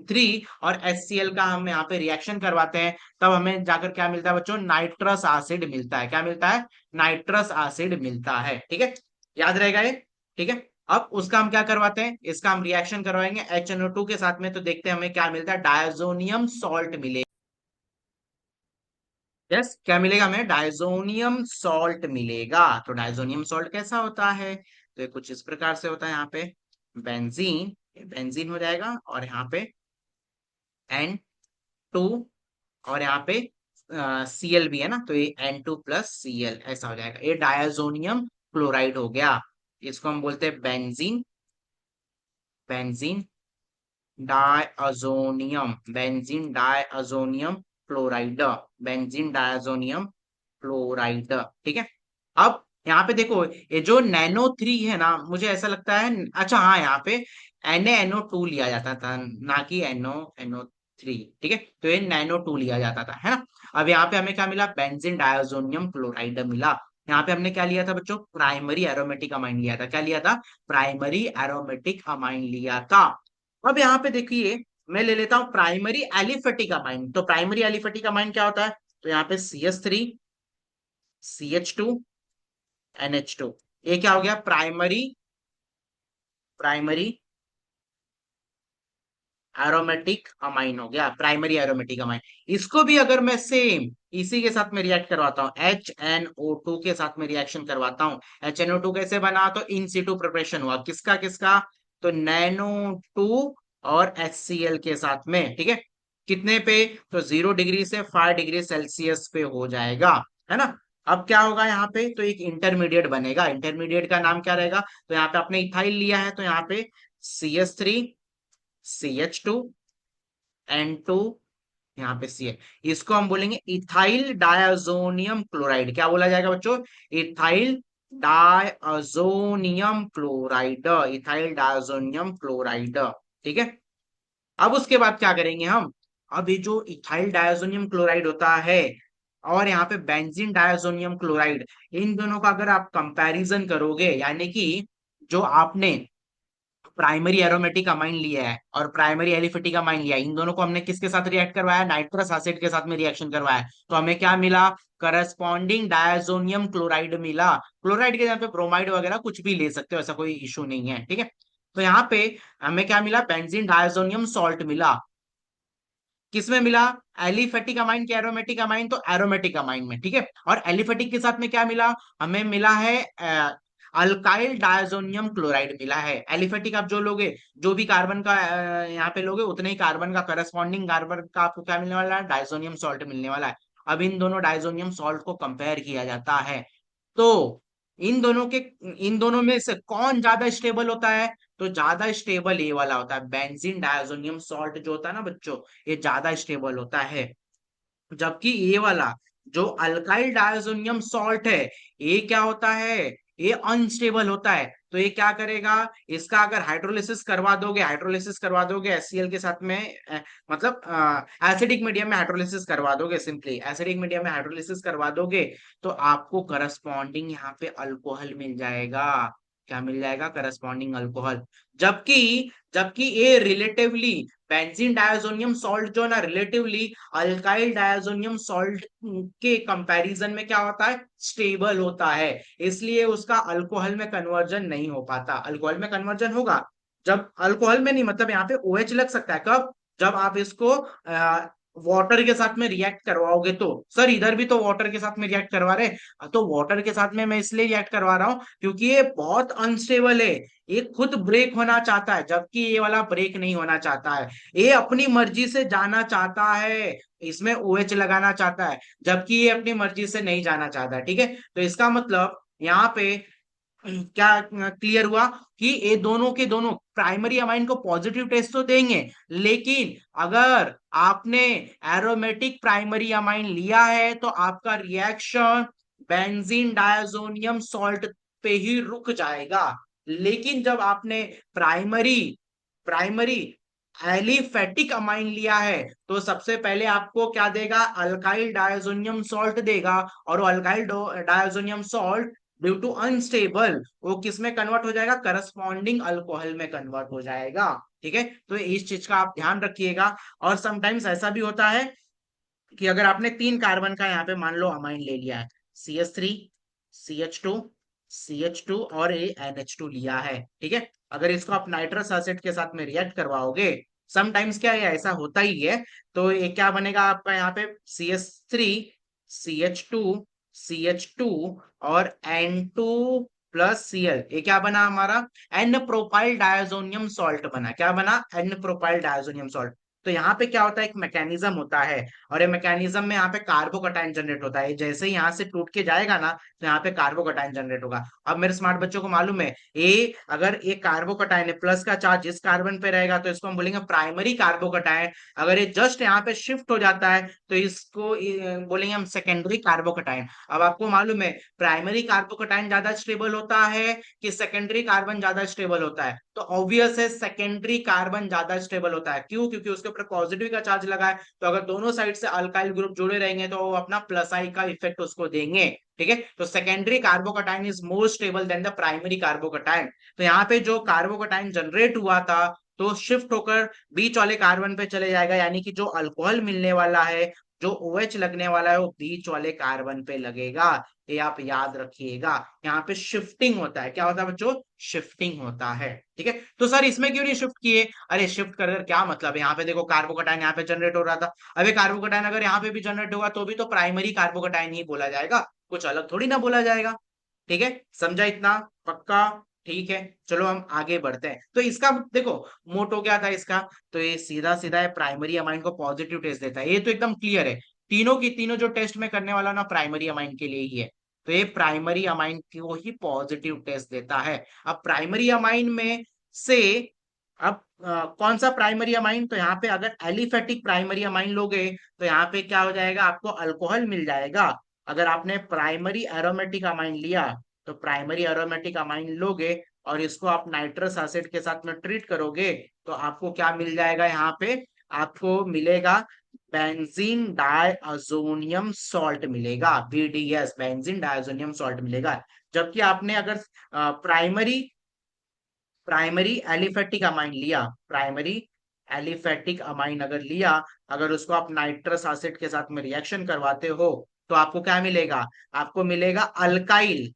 3 और HCl का हम यहाँ पे रिएक्शन करवाते हैं, तब हमें जाकर क्या मिलता है बच्चों, नाइट्रस एसिड मिलता है। क्या मिलता है, नाइट्रस एसिड मिलता है, ठीक है, याद रहेगा ये, ठीक है। अब उसका हम क्या करवाते हैं, इसका हम रिएक्शन करवाएंगे HNO2 के साथ में, तो देखते हैं हमें क्या मिलता है, डायजोनियम सॉल्ट मिलेगा। यस, क्या मिलेगा हमें, डायजोनियम सॉल्ट मिलेगा। तो डायजोनियम सॉल्ट कैसा होता है, तो ये कुछ इस प्रकार से होता है। यहाँ पे बेंजीन, बेंजीन हो जाएगा, और यहाँ पे N2, और यहाँ पे Cl भी है ना, तो ये N2 + Cl ऐसा हो जाएगा। ये डायजोनियम क्लोराइड हो गया, इसको हम बोलते हैं benzene, benzene diazonium, benzene diazonium chloride, benzene diazonium chloride, ठीक है। अब यहाँ पे देखो, ये जो नैनो 3 है ना, मुझे ऐसा लगता है, अच्छा हाँ, यहाँ पे NaNO2 लिया जाता था, ना कि NO3, ठीक है, तो ये नैनो 2 लिया जाता था, है ना। अब यहाँ पे हमें क्या मिला, बेंजीन डायअजोनियम क्लोराइड मिला। यहाँ पे हमने क्या लिया था बच्चों, प्राइमरी एरोमेटिक अमाइन लिया था। क्या लिया था, प्राइमरी एरोमेटिक अमाइन लिया था। अब यहाँ पे देखिए, मैं ले लेता हूँ प्राइमरी एलिफेटिक अमाइन। तो प्राइमरी एलिफेटिक अमाइन क्या होता है, तो यहाँ पे CH3 CH2 NH2, ये क्या हो गया, प्राइमरी, प्राइमरी एरोमेटिक अमाइन हो गया, प्राइमरी एरोमेटिक अमाइन। इसको भी अगर मैं सेम इसी के साथ में रिएक्ट करवाता हूँ, HNO2 के साथ में रिएक्शन करवाता हूँ, HNO2 कैसे बना, तो इन सिटू प्रिपरेशन हुआ, किसका किसका, तो नैनो 2 और HCl के साथ में, ठीक है। कितने पे, तो 0 डिग्री से 5 डिग्री सेल्सियस पे हो जाएगा, है ना। अब क्या होगा यहाँ पे, तो एक इंटरमीडिएट बनेगा, इंटरमीडिएट का नाम क्या रहेगा, तो यहाँ पे आपने इथाइल लिया है, तो यहाँ पे CH3 CH2 N2, यहाँ पे Cl, इसको हम बोलेंगे इथाइल डायजोनियम क्लोराइड। क्या बोला जाएगा बच्चों, ethyl diazonium chloride, ethyl diazonium chloride, ठीक है। अब उसके बाद क्या करेंगे हम, अब ये जो इथाइल डायजोनियम क्लोराइड होता है और यहाँ पे बेंजीन डायजोनियम क्लोराइड, इन दोनों का अगर आप कंपैरिजन करोगे, यानी कि जो आपने प्राइमरी एरोमेटिक अमाइन लिया है और प्राइमरी एलिफेटिक अमाइन लिया है, इन दोनों को हमने किसके साथ रिएक्ट करवाया, नाइट्रस एसिड के साथ में रिएक्शन करवाया, तो हमें क्या मिला, करस्पॉन्डिंग डायजोनियम क्लोराइड मिला। क्लोराइड के जगह पे ब्रोमाइड वगैरह कुछ भी ले सकते हो, ऐसा कोई इशू नहीं है, ठीक है। तो यहाँ पे हमें क्या मिला, बेंजीन डायजोनियम सॉल्ट मिला। किसमें मिला, एलिफेटिक अमाइन के एरोमेटिक अमाइन, तो एरोमेटिक अमाइन में, ठीक है। और एलिफेटिक के साथ में क्या मिला, हमें मिला है अल्काइल डायजोनियम क्लोराइड मिला है। एलिफेटिक आप जो लोगे, जो भी कार्बन का यहाँ पे लोगे, उतने ही कार्बन का, करस्पॉन्डिंग कार्बन का आपको क्या मिलने वाला है, डायजोनियम सॉल्ट मिलने वाला है। अब इन दोनों डायजोनियम सॉल्ट को कंपेयर किया जाता है, तो इन दोनों के, इन दोनों में से कौन ज्यादा स्टेबल होता है, तो ज्यादा स्टेबल ये वाला होता है, बेंजीन डायजोनियम सॉल्ट जो होता है ना बच्चों, ये ज्यादा स्टेबल होता है। जबकि ये वाला जो अल्काइल डायजोनियम सॉल्ट है, ये क्या होता है, ये अनस्टेबल होता है। तो ये क्या करेगा, इसका अगर हाइड्रोलिसिस करवा दोगे, हाइड्रोलिसिस करवा दोगे HCl के साथ में, मतलब एसिडिक मीडियम में हाइड्रोलिसिस करवा दोगे, सिंपली एसिडिक मीडियम में हाइड्रोलिसिस करवा दोगे, तो आपको करस्पॉन्डिंग यहाँ पे अल्कोहल मिल जाएगा। क्या मिल जाएगा, करस्पॉन्डिंग अल्कोहल। जबकि जबकि ये रिलेटिवली, बेंजीन डायजोनियम सॉल्ट जो है ना, रिलेटिवली अल्काइल डायजोनियम सॉल्ट के कंपैरिजन में क्या होता है, स्टेबल होता है, इसलिए उसका अल्कोहल में कन्वर्जन नहीं हो पाता। अल्कोहल में कन्वर्जन होगा, जब अल्कोहल में नहीं, मतलब यहाँ पे OH लग सकता है, कब, जब आप इसको वाटर के साथ में रिएक्ट करवाओगे, तो सर इधर भी तो वाटर के साथ में रिएक्ट करवा रहे हैं, तो वाटर के साथ में मैं इसलिए रिएक्ट करवा रहा हूं क्योंकि ये बहुत अनस्टेबल है, ये खुद ब्रेक होना चाहता है, जबकि ये वाला ब्रेक नहीं होना चाहता है, ये अपनी मर्जी से जाना चाहता है, इसमें OH लगाना चाहता है, जबकि ये अपनी मर्जी से नहीं जाना चाहता है, ठीक है। तो इसका मतलब यहाँ पे क्या क्लियर हुआ, कि ये दोनों के दोनों प्राइमरी अमाइन को पॉजिटिव टेस्ट तो देंगे, लेकिन अगर आपने एरोमेटिक प्राइमरी अमाइन लिया है तो आपका रिएक्शन बेंजीन डायजोनियम सॉल्ट पे ही रुक जाएगा। लेकिन जब आपने प्राइमरी प्राइमरी एलिफेटिक अमाइन लिया है तो सबसे पहले आपको क्या देगा, अल्काइल डायजोनियम सॉल्ट देगा। और वो alkyl diazonium salt due to unstable वो किस में कन्वर्ट हो जाएगा, करस्पॉन्डिंग अल्कोहल में कन्वर्ट हो जाएगा। ठीक है, तो इस चीज का आप ध्यान रखिएगा। और समटाइम्स ऐसा भी होता है कि अगर आपने 3 कार्बन का यहाँ पे मान लो अमाइन ले लिया है, CH3, CH2, CH2 और NH2 लिया है। ठीक है, अगर इसको आप नाइट्रस एसिड के साथ में रिएक्ट करवाओगे, समटाइम्स क्या है ऐसा होता ही है, तो ये क्या बनेगा आपका यहाँ पे, CH3, CH2, CH2 और N2 + Cl, ये क्या बना हमारा, एन प्रोपाइल डायजोनियम सॉल्ट बना। क्या बना, एन प्रोपाइल डायजोनियम सॉल्ट। तो यहाँ पे क्या होता है, एक मैकेनिज्म होता है, और ये मैकेनिज्म में यहाँ पे कार्बोकटाइन जनरेट होता है। जैसे ही यहाँ से टूट के जाएगा ना, तो यहाँ पे कार्बोकटाइन जनरेट होगा। अब मेरे स्मार्ट बच्चों को मालूम है, ये अगर ये कार्बोकटाइन है, प्लस का चार्ज इस कार्बन पे रहेगा तो इसको हम बोलेंगे प्राइमरी कार्बोकटाइन। अगर ये जस्ट यहाँ पे शिफ्ट हो जाता है तो इसको बोलेंगे हम सेकेंडरी कार्बोकटाइन। अब आपको मालूम है प्राइमरी कार्बोकटाइन ज्यादा स्टेबल होता है कि सेकेंडरी कार्बन ज्यादा स्टेबल होता है, तो ऑब्वियस है सेकेंडरी कार्बन ज्यादा स्टेबल होता है। क्यों, क्योंकि उसके ऊपर पॉजिटिव का चार्ज लगा है, तो अगर दोनों साइड से अल्काइल ग्रुप जुड़े रहेंगे तो वो अपना प्लस आई का इफेक्ट उसको देंगे। ठीक है, तो secondary कार्बोकटाइन is more stable then the primary कार्बोकटाइन। तो यहाँ पे जो कार्बोकटाइन जनरेट हुआ था तो शिफ्ट होकर बीच वाले कार्बन पे चले जाएगा, यानी कि जो अल्कोहल मिलने वाला है, जो OH लगने वाला है, वो बीच वाले कार्बन पे लगेगा। ये आप याद रखिएगा, यहाँ पे शिफ्टिंग होता है। क्या होता है बच्चों, शिफ्टिंग होता है। ठीक है, तो सर इसमें क्यों नहीं शिफ्ट किए, अरे शिफ्ट कर कर क्या मतलब है, यहाँ पे देखो कार्बोकटाइन यहाँ पे जनरेट हो रहा था। अबे कार्बोकटाइन अगर यहाँ पे भी जनरेट होगा तो भी तो प्राइमरी कार्बोकटाइन ही बोला जाएगा, कुछ अलग थोड़ी ना बोला जाएगा। ठीक है, समझा इतना, पक्का। ठीक है, चलो हम आगे बढ़ते हैं। तो इसका देखो मोटो क्या था इसका, तो ये सीधा सीधा है, प्राइमरी अमाइन को पॉजिटिव टेस्ट देता है, ये तो एकदम क्लियर है। तीनों की तीनों जो टेस्ट में करने वाला ना प्राइमरी अमाइन के लिए ही है, तो ये प्राइमरी अमाइन को ही पॉजिटिव टेस्ट देता है। अब प्राइमरी अमाइन में से अब कौन सा प्राइमरी अमाइन, तो यहाँ पे अगर एलिफेटिक प्राइमरी अमाइन लोगे तो यहाँ पे क्या हो जाएगा, आपको अल्कोहल मिल जाएगा। अगर आपने प्राइमरी एरोमेटिक अमाइन लिया तो प्राइमरी एरोमेटिक अमाइन लोगे और इसको आप नाइट्रस एसिड के साथ में ट्रीट करोगे तो आपको क्या मिल जाएगा, यहाँ पे आपको मिलेगा बेंजीन डायजोनियम सॉल्ट मिलेगा, BDS, बेंजीन डायजोनियम सॉल्ट मिलेगा। जबकि आपने अगर प्राइमरी प्राइमरी एलिफेटिक अमाइन लिया, प्राइमरी एलिफेटिक अमाइन अगर लिया, अगर उसको आप नाइट्रस एसिड के साथ में रिएक्शन करवाते हो तो आपको क्या मिलेगा, आपको मिलेगा अल्काइल।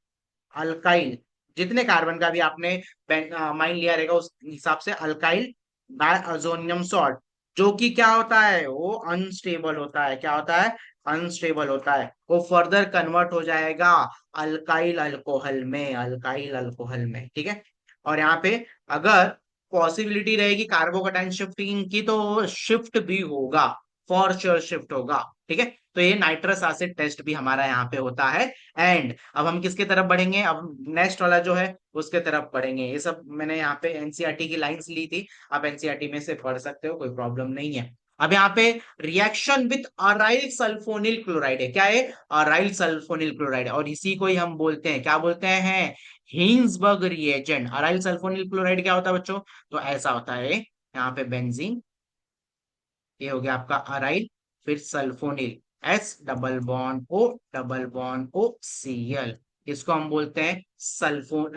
अल्काइल जितने कार्बन का भी आपने अमाइन लिया रहेगा उस हिसाब से अल्काइल डायजोनियम सॉल्ट, जो कि क्या होता है, वो अनस्टेबल होता है। क्या होता है, अनस्टेबल होता है। वो फर्दर कन्वर्ट हो जाएगा अल्काइल अल्कोहल में, अल्काइल अल्कोहल में। ठीक है, और यहाँ पे अगर पॉसिबिलिटी रहेगी कार्बोकटाइन शिफ्टिंग की तो शिफ्ट भी होगा, फॉर श्योर शिफ्ट होगा। ठीक है, तो ये नाइट्रस एसिड टेस्ट भी हमारा यहाँ पे होता है। एंड अब हम किसके तरफ बढ़ेंगे, अब नेक्स्ट वाला जो है उसके तरफ बढ़ेंगे। ये सब मैंने यहाँ पे एनसीईआरटी की लाइंस ली थी, आप एनसीईआरटी में से पढ़ सकते हो, कोई प्रॉब्लम नहीं है। अब यहाँ पे reaction with aryl sulphonyl chloride है, क्या है, अराइल सल्फोनिल क्लोराइड, और इसी को ही हम बोलते हैं, क्या बोलते हैं, Hinsberg reagent. Aryl sulphonyl chloride क्या होता है बच्चों, तो ऐसा होता है, यहाँ पे बेंजीन, ये हो गया आपका अराइल, फिर sulphonyl, S double bond O, इसको हम बोलते हैं सल्फोन,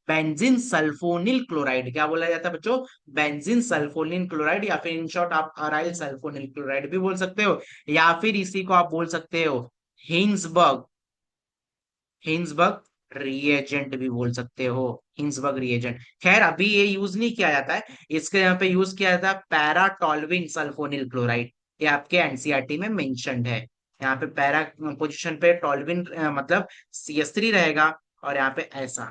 बेंजीन सल्फोनिल क्लोराइड। क्या बोला जाता है बच्चों, बेंजीन सल्फोनिल क्लोराइड, या फिर इन शॉर्ट आप अराइल सल्फोनिल क्लोराइड भी बोल सकते हो, या फिर इसी को आप बोल सकते हो हिंसबर्ग, हिंसबर्ग रिएजेंट भी बोल सकते हो, हिंसबर्ग रिएजेंट। खैर अभी ये यूज नहीं किया जाता है, इसके यहाँ पे यूज किया जाता है पैराटोल्विन सल्फोनिल क्लोराइड, ये आपके एनसीईआरटी में मेंशन्ड है। यहाँ पे पैरा पोजीशन पे टोल्विन मतलब CH3 रहेगा, और यहाँ पे ऐसा,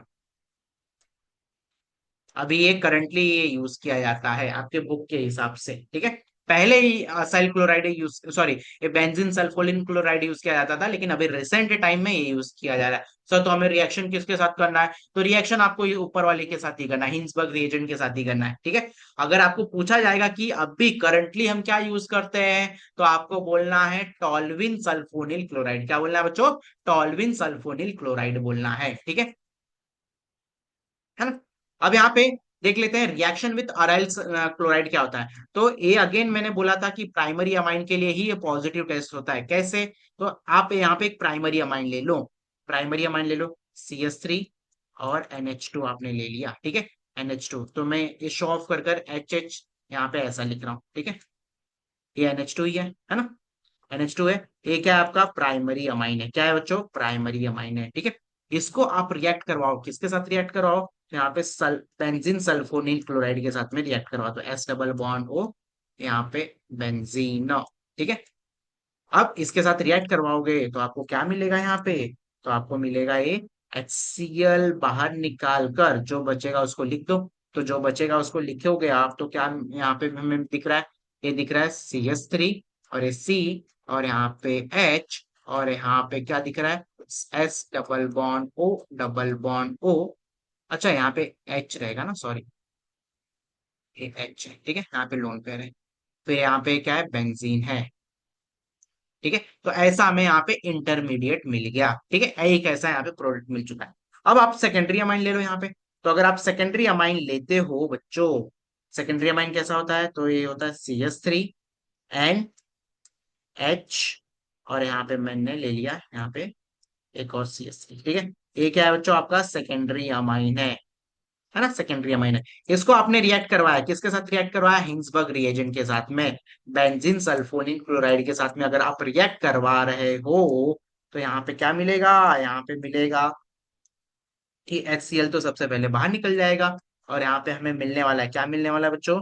अभी ये करंटली ये यूज किया जाता है आपके बुक के हिसाब से। ठीक है, पहले ही सेल क्लोराइड यूज, सॉरी, ये बेंजीन सल्फोनिल क्लोराइड यूज किया जाता था, लेकिन अभी रिसेंट टाइम में ये यूज किया जा रहा है। सर तो हमें रिएक्शन किसके साथ करना है? तो रिएक्शन आपको ये ऊपर वाले के साथ ही करना है, हिंसबर्ग रिएजेंट के साथ ही करना है, ठीक है। अगर आपको पूछा जाएगा कि अभी करंटली हम क्या यूज करते हैं, तो आपको बोलना है टॉल्विन सल्फोनिल क्लोराइड। क्या बोलना है बच्चों? टॉल्विन सल्फोनिल क्लोराइड बोलना है, ठीक है ना। अब यहाँ पे देख लेते हैं रिएक्शन विद अराइल क्लोराइड क्या होता है। तो ये अगेन मैंने बोला था कि प्राइमरी अमाइन के लिए ही ये पॉजिटिव टेस्ट होता है। कैसे? तो आप यहाँ पे एक प्राइमरी अमाइन ले लो, प्राइमरी अमाइन ले लो, CH3 और NH2 आपने ले लिया, ठीक है। NH2 तो मैं ये शो ऑफ कर कर HH यहाँ पे ऐसा लिख रहा हूँ, ठीक है। ये NH2 ही है ना। NH2 है। ये क्या है? आपका प्राइमरी अमाइन है। क्या है बच्चों? प्राइमरी अमाइन है, ठीक है। इसको आप रिएक्ट करवाओ, किसके साथ रिएक्ट करवाओ? तो यहाँ पे बेंजीन सल्फोनिल क्लोराइड के साथ में रिएक्ट करवाओ, तो S डबल बॉन्ड O, यहाँ पे बेंजीन, ठीक है। अब इसके साथ रिएक्ट करवाओगे तो आपको क्या मिलेगा यहाँ पे? तो आपको मिलेगा ये HCl, बाहर निकाल कर जो बचेगा उसको लिख दो। तो जो बचेगा उसको लिखोगे आप, तो क्या यहाँ पे हमें दिख रहा है? ये दिख रहा है CH3, और ये C, और यहाँ पे H, और यहाँ पे क्या दिख रहा है? S double bond O, double bond O। अच्छा यहाँ पे H रहेगा ना, सॉरी, ये H है, ठीक है। यहाँ पे लोन पेयर है। फिर यहाँ पे क्या है? बेंजीन है, ठीक है। तो ऐसा हमें यहाँ पे इंटरमीडिएट मिल गया, ठीक है। एक ऐसा यहाँ पे प्रोडक्ट मिल चुका है। अब आप सेकेंडरी अमाइन ले लो यहाँ पे। तो अगर आप सेकेंडरी अमाइन लेते हो बच्चों, सेकेंडरी अमाइन कैसा होता है? तो ये होता है CH3 NH, और यहाँ पे मैंने ले लिया यहाँ पे एक और CH3, ठीक है। ये क्या है बच्चों? आपका सेकेंडरी अमाइन है ना, सेकेंडरी अमाइन है। इसको आपने रिएक्ट करवाया, किसके साथ रिएक्ट करवाया? हिंसबर्ग रिएजेंट के साथ में, बेंजीन सल्फोनिल क्लोराइड के साथ में अगर आप रिएक्ट करवा रहे हो, तो यहाँ पे क्या मिलेगा? यहाँ पे मिलेगा कि HCl तो सबसे पहले बाहर निकल जाएगा, और यहाँ पे हमें मिलने वाला है, क्या मिलने वाला है बच्चों?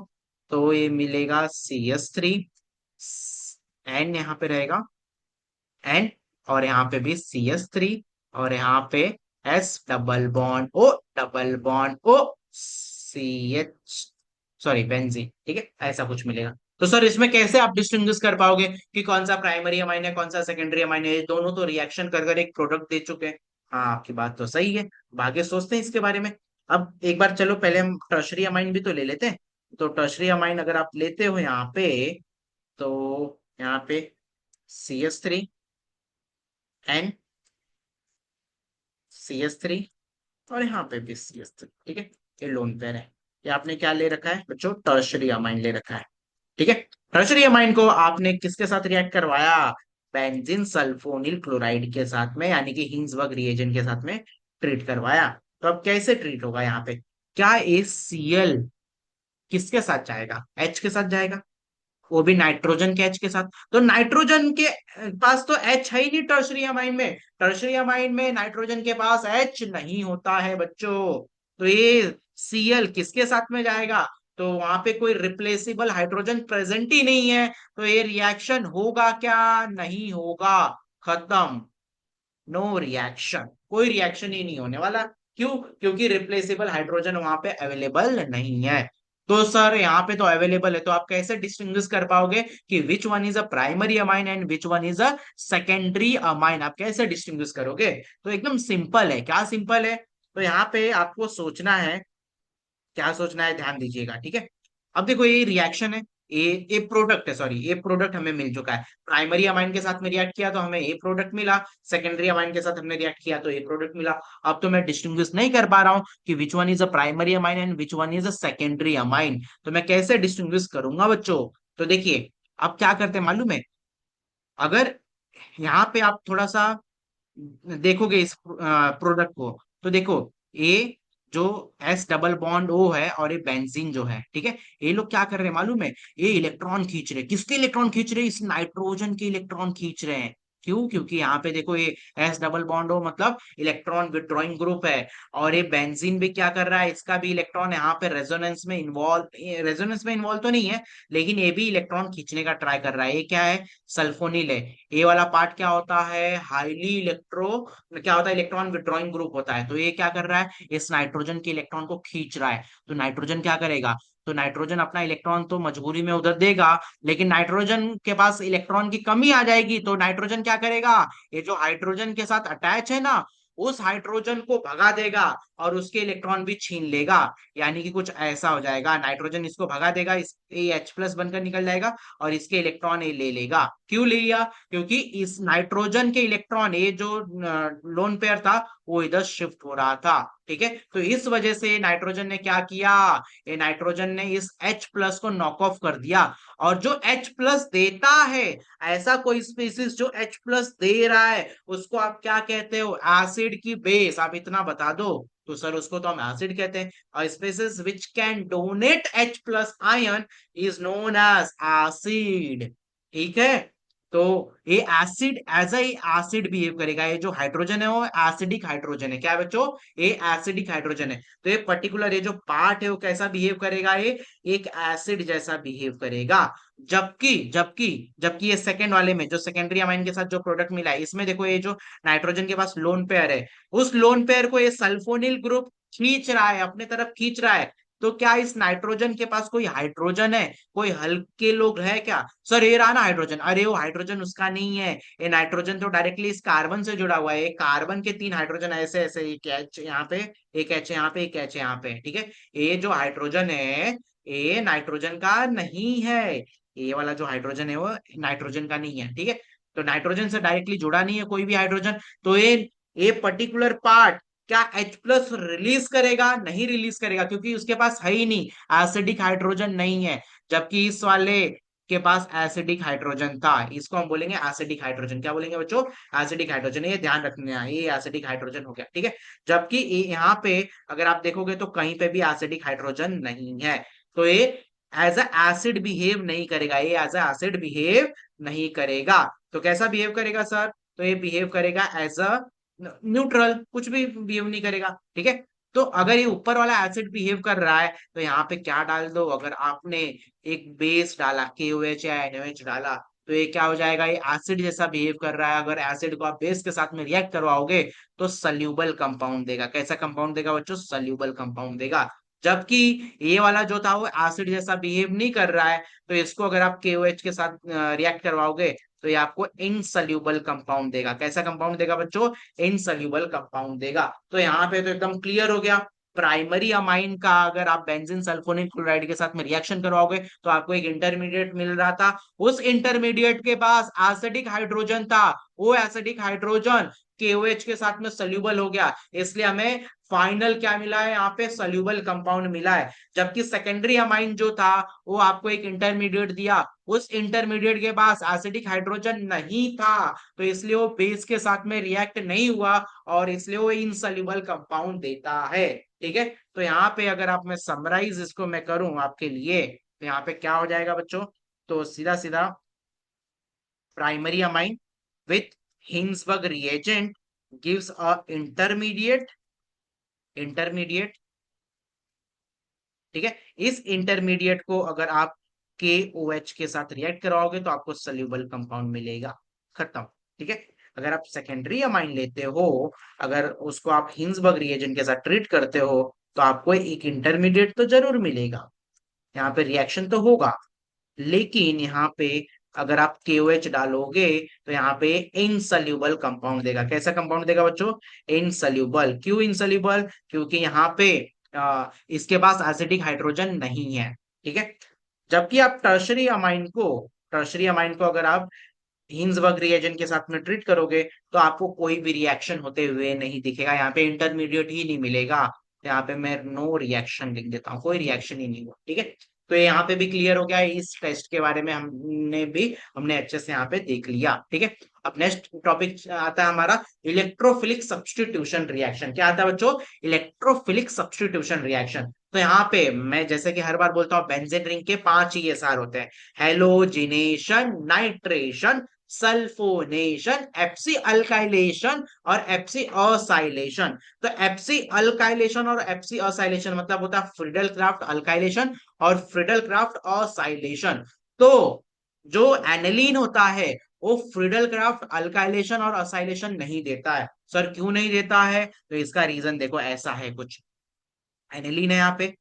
तो ये मिलेगा CH3, N यहाँ पे रहेगा, N, और यहाँ पे भी CH3, और यहाँ पे S double bond O, double bond O, CH, sorry, benzene, ठीक है। ऐसा कुछ मिलेगा। तो सर इसमें कैसे आप डिस्टिंग्विश कर पाओगे कि कौन सा प्राइमरी अमाइन है, कौन सा सेकेंडरी अमाइन है? ये दोनों तो रिएक्शन कर कर एक प्रोडक्ट दे चुके हैं। हाँ, आपकी बात तो सही है। अब आगे सोचते हैं इसके बारे में। अब एक बार चलो पहले हम टर्शरी अमाइन भी तो ले लेते हैं। तो टर्शरी अमाइन अगर आप लेते हो यहाँ पे, तो यहाँ पे CH3 N, CH3, और यहाँ पे भी CH3, ठीक है। ये लोन पेयर है। ये आपने क्या ले रखा है बच्चों? टर्शरी अमाइन ले रखा है, ठीक है। टर्शरी अमाइन को आपने किसके साथ रिएक्ट करवाया? बेंजीन सल्फोनिल क्लोराइड के साथ में, यानी कि हिंसबर्ग रिएजेंट के साथ में ट्रीट करवाया। तो अब कैसे ट्रीट होगा यहाँ पे? क्या ACl किसके साथ जाएगा? H के साथ जाएगा, वो भी नाइट्रोजन के H के साथ। तो नाइट्रोजन के पास तो H है ही नहीं टर्शरी अमाइन में। टर्शरी अमाइन में नाइट्रोजन के पास H नहीं होता है बच्चों। तो ये Cl किसके साथ में जाएगा? तो वहां पे कोई रिप्लेसेबल हाइड्रोजन प्रेजेंट ही नहीं है। तो ये रिएक्शन होगा क्या? नहीं होगा, खत्म, नो रिएक्शन, कोई रिएक्शन ही नहीं होने वाला। क्यों? क्योंकि रिप्लेसेबल हाइड्रोजन वहां पे अवेलेबल नहीं है। तो सर यहाँ पे तो अवेलेबल है, तो आप कैसे डिस्टिंग्विश कर पाओगे कि which one is a primary amine and which one is a secondary amine? आप कैसे डिस्टिंग्विश करोगे? तो एकदम सिंपल है। क्या सिंपल है? तो यहाँ पे आपको सोचना है, क्या सोचना है, ध्यान दीजिएगा, ठीक है। अब देखो ये रिएक्शन है, ए प्रोडक्ट है, सॉरी, ए प्रोडक्ट हमें मिल चुका है। प्राइमरी अमाइन के साथ में रिएक्ट किया तो हमें ए प्रोडक्ट मिला, सेकेंडरी अमाइन के साथ हमने रिएक्ट किया तो ए प्रोडक्ट मिला। अब तो मैं डिस्टिंग्विश नहीं कर पा रहा हूँ कि which one is a primary amine and which one is a secondary amine. तो मैं कैसे डिस्टिंग्विश करूंगा बच्चों? तो देखिए, अब क्या करते हैं मालूम है? अगर यहाँ पे आप थोड़ा सा देखोगे इस प्रोडक्ट को, तो देखो, ये जो S डबल बॉन्ड O है और ये बेंजीन जो है, ठीक है, ये लोग क्या कर रहे हैं मालूम है? ये इलेक्ट्रॉन खींच रहे हैं। किसके इलेक्ट्रॉन खींच रहे हैं? इस नाइट्रोजन के इलेक्ट्रॉन खींच रहे हैं। क्यों? क्योंकि यहाँ पे देखो, ये S डबल बॉन्ड O मतलब इलेक्ट्रॉन विड्रॉइंग ग्रुप है, और ये बेंजीन भी क्या कर रहा है? इसका भी इलेक्ट्रॉन यहाँ पे रेजोनेंस में इन्वॉल्व तो नहीं है, लेकिन ये भी इलेक्ट्रॉन खींचने का ट्राई कर रहा है। ये क्या है? सल्फोनिल है। ये वाला पार्ट क्या होता है? हाईली इलेक्ट्रो, क्या होता है? इलेक्ट्रॉन विड्रॉइंग ग्रुप होता है। तो ये क्या कर रहा है? इस नाइट्रोजन के इलेक्ट्रॉन को खींच रहा है। तो नाइट्रोजन क्या करेगा? तो नाइट्रोजन अपना इलेक्ट्रॉन तो मजबूरी में उधर देगा, लेकिन नाइट्रोजन के पास इलेक्ट्रॉन की कमी आ जाएगी, तो नाइट्रोजन क्या करेगा, ये जो हाइड्रोजन के साथ अटैच है ना, उस हाइड्रोजन को भगा देगा और उसके इलेक्ट्रॉन भी छीन लेगा। यानी कि कुछ ऐसा हो जाएगा, नाइट्रोजन इसको भगा देगा, इस H+ बनकर निकल जाएगा और इसके इलेक्ट्रॉन ये ले लेगा। क्यों ले लिया, क्योंकि इस नाइट्रोजन के इलेक्ट्रॉन, ये जो लोन पेयर था, वो इधर शिफ्ट हो रहा था। ठीक है, तो इस वजह से नाइट्रोजन ने क्या किया, ये नाइट्रोजन ने इस H+ को नॉक ऑफ कर दिया। और जो H+ देता है, ऐसा कोई स्पीसीज जो H+ दे रहा है, उसको आप क्या कहते हो, एसिड की बेस, आप इतना बता दो तो सर उसको तो हम एसिड कहते हैं। और species which can donate H+ ion is known as acid. ठीक है, तो ये acid as a acid behave करेगा, ये जो हाइड्रोजन है वो एसिडिक हाइड्रोजन है। क्या है बच्चों, ये एसिडिक हाइड्रोजन है। तो ये पर्टिकुलर ये जो पार्ट है वो कैसा बिहेव करेगा, ये एक एसिड जैसा बिहेव करेगा। जबकि जबकि जबकि ये सेकंड वाले में जो सेकेंडरी अमाइन के साथ जो प्रोडक्ट मिला है, इसमें देखो ये जो नाइट्रोजन के पास लोन पेयर है, उस लोन पेयर को ये सल्फोनिल ग्रुप खींच रहा है, अपने तरफ खींच रहा है। तो क्या इस नाइट्रोजन के पास कोई हाइड्रोजन है, कोई हल्के लोग है क्या, सर ये रहा ना हाइड्रोजन, अरे वो हाइड्रोजन उसका नहीं है, ये नाइट्रोजन तो डायरेक्टली इस कार्बन से जुड़ा हुआ है। कार्बन के 3 हाइड्रोजन ऐसे ऐसे, एक एच यहाँ पे, एक एच यहाँ पे, एक एच यहाँ पे। ठीक है, ये जो हाइड्रोजन है, ये नाइट्रोजन का नहीं है, ये वाला जो हाइड्रोजन है वो नाइट्रोजन का नहीं है। ठीक है, तो नाइट्रोजन से डायरेक्टली जुड़ा नहीं है कोई भी हाइड्रोजन। तो ये पर्टिकुलर पार्ट क्या H+ रिलीज करेगा, नहीं रिलीज करेगा, क्योंकि उसके पास है ही नहीं, एसिडिक हाइड्रोजन नहीं है। जबकि इस वाले के पास एसिडिक हाइड्रोजन था, इसको हम बोलेंगे एसिडिक हाइड्रोजन। क्या बोलेंगे बच्चों, एसिडिक हाइड्रोजन। ये ध्यान रखना है, ये एसिडिक हाइड्रोजन हो गया। ठीक है, जबकि यहाँ पे अगर आप देखोगे तो कहीं पे भी एसिडिक हाइड्रोजन नहीं है। तो ये एज अ एसिड बिहेव नहीं करेगा, ये एज अ एसिड बिहेव नहीं करेगा। तो कैसा बिहेव करेगा सर, तो ये बिहेव करेगा एज अ न्यूट्रल, कुछ भी बिहेव नहीं करेगा। ठीक है, तो अगर ये ऊपर वाला एसिड बिहेव कर रहा है, तो यहाँ पे क्या डाल दो, अगर आपने एक बेस डाला, KOH या NOH डाला, तो ये क्या हो जाएगा, ये एसिड जैसा बिहेव कर रहा है। अगर एसिड को आप बेस के साथ में रिएक्ट करवाओगे तो सल्यूबल कंपाउंड देगा। कैसा कंपाउंड देगा बच्चों, सल्यूबल कंपाउंड देगा। जबकि ये वाला जो था वो एसिड जैसा बिहेव नहीं कर रहा है, तो इसको अगर आप KOH के साथ रिएक्ट करवाओगे तो ये आपको इनसल्यूबल कंपाउंड देगा। कैसा कंपाउंड देगा बच्चों, इनसल्यूबल कंपाउंड देगा। तो यहाँ पे तो एकदम क्लियर हो गया, प्राइमरी अमाइन का अगर आप बेंजीन सल्फोनिल क्लोराइड के साथ में रिएक्शन करवाओगे तो आपको एक इंटरमीडिएट मिल रहा था, उस इंटरमीडिएट के पास एसिडिक हाइड्रोजन था, वो एसिडिक हाइड्रोजन KOH के साथ में सल्यूबल हो गया, इसलिए हमें फाइनल क्या मिला है, यहाँ पे सल्यूबल कंपाउंड मिला है। जबकि सेकेंडरी अमाइन जो था वो आपको एक इंटरमीडिएट दिया, उस इंटरमीडिएट के पास एसिडिक हाइड्रोजन नहीं था, तो इसलिए वो बेस के साथ में रिएक्ट नहीं हुआ और इसलिए वो इनसॉल्युबल कंपाउंड देता है। ठीक है, तो यहाँ पे अगर आप मैं समराइज इसको मैं करूं आपके लिए, तो यहाँ पे क्या हो जाएगा बच्चों, तो सीधा सीधा primary amine with Hinsberg reagent gives a intermediate. ठीक है, इस इंटरमीडिएट को अगर आप KOH के साथ रिएक्ट कराओगे तो आपको सल्यूबल कंपाउंड मिलेगा, खत्म। ठीक है, अगर आप सेकेंडरी अमाइन लेते हो, अगर उसको आप हिंसबर्ग रिएजेंट के साथ ट्रीट करते हो, तो आपको एक इंटरमीडिएट तो जरूर मिलेगा, यहाँ पे रिएक्शन तो होगा, लेकिन यहाँ पे अगर आप KOH डालोगे तो यहाँ पे इनसल्यूबल कंपाउंड देगा। कैसा कंपाउंड देगा बच्चों, इनसल्यूबल। क्यों इनसल्यूबल, क्योंकि यहाँ पे इसके पास एसिडिक हाइड्रोजन नहीं है। ठीक है, जबकि आप टर्शरी अमाइन को अगर आप हिंसबर्ग रिएजेंट के साथ में ट्रीट करोगे तो आपको कोई भी रिएक्शन होते हुए नहीं दिखेगा, यहाँ पे इंटरमीडिएट ही नहीं मिलेगा। यहाँ पे मैं नो रिएक्शन लिख देता हूँ, कोई रिएक्शन ही नहीं हुआ। ठीक है, तो यहाँ पे भी क्लियर हो गया, इस टेस्ट के बारे में हमने अच्छे से यहाँ पे देख लिया। ठीक है, अब नेक्स्ट टॉपिक आता है हमारा इलेक्ट्रोफिलिक सब्स्टिट्यूशन रिएक्शन। क्या आता है बच्चों, इलेक्ट्रोफिलिक सब्स्टिट्यूशन रिएक्शन। तो यहाँ पे मैं जैसे कि हर बार बोलता हूँ, बेंजीन रिंग के 5 ESR होते हैं, हेलोजिनेशन, नाइट्रेशन, सल्फोनेशन, एप्सी अल्काइलेशन और एप्सी असाइलेशन। तो एप्सी अल्काइलेशन और एप्सी असाइलेशन मतलब होता है फ्रीडल क्राफ्ट अल्काइलेशन और फ्रीडल क्राफ्ट असाइलेशन। तो जो एनिलीन होता है वो फ्रीडल क्राफ्ट अल्काइलेशन और असाइलेशन नहीं देता है। सर क्यों नहीं देता है, तो इसका रीजन देखो ऐसा है कुछ, एनिलीन है यहाँ पे,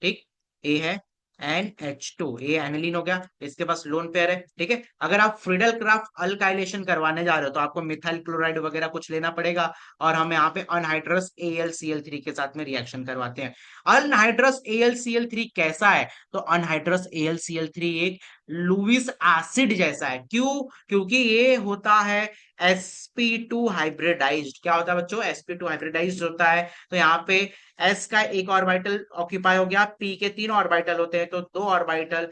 ठीक, ए है NH2, ये एनिलीन हो गया, इसके पास लोन पेयर है। ठीक है, अगर आप फ्रीडल क्राफ्ट अल्काइलेशन करवाने जा रहे हो तो आपको मिथाइल क्लोराइड वगैरह कुछ लेना पड़ेगा, और हम यहाँ पे अनहाइड्रस AlCl3 के साथ में रिएक्शन करवाते हैं। अनहाइड्रस AlCl3 कैसा है? तो अनहाइड्रस AlCl3 एक लुईस एसिड जैसा है। क्यों? क्योंकि ये होता है sp2 हाइब्रिडाइज्ड। क्या होता है बच्चों? sp2 हाइब्रिडाइज्ड होता है। तो यहाँ पे s का एक ऑर्बिटल ऑक्यूपाई हो गया, p के 3 ऑर्बिटल होते हैं, तो 2 ऑर्बिटल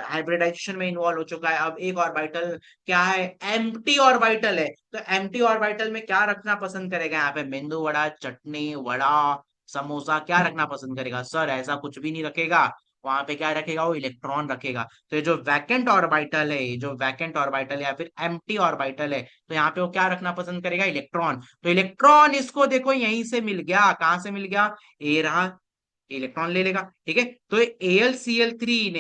हाइब्रिडाइजेशन में इन्वॉल्व हो चुका है। अब एक ऑर्बिटल क्या है? एम्प्टी ऑर्बिटल है। तो एम्प्टी ऑर्बिटल में क्या रखना पसंद करेगा? यहाँ पे मेंदू वड़ा, चटनी, वड़ा, समोसा क्या रखना पसंद करेगा? सर ऐसा कुछ भी नहीं रखेगा, वहां पे क्या रखेगा? वो इलेक्ट्रॉन रखेगा। तो ये जो वैकेंट ऑर्बिटल है, ये जो वैकेंट ऑर्बिटल या फिर एम्प्टी ऑर्बिटल है, तो यहाँ पे वो क्या रखना पसंद करेगा? इलेक्ट्रॉन। तो इलेक्ट्रॉन इसको देखो यहीं से मिल गया। कहां से मिल गया? ए रहा, इलेक्ट्रॉन ले लेगा। ठीक है, तो AlCl3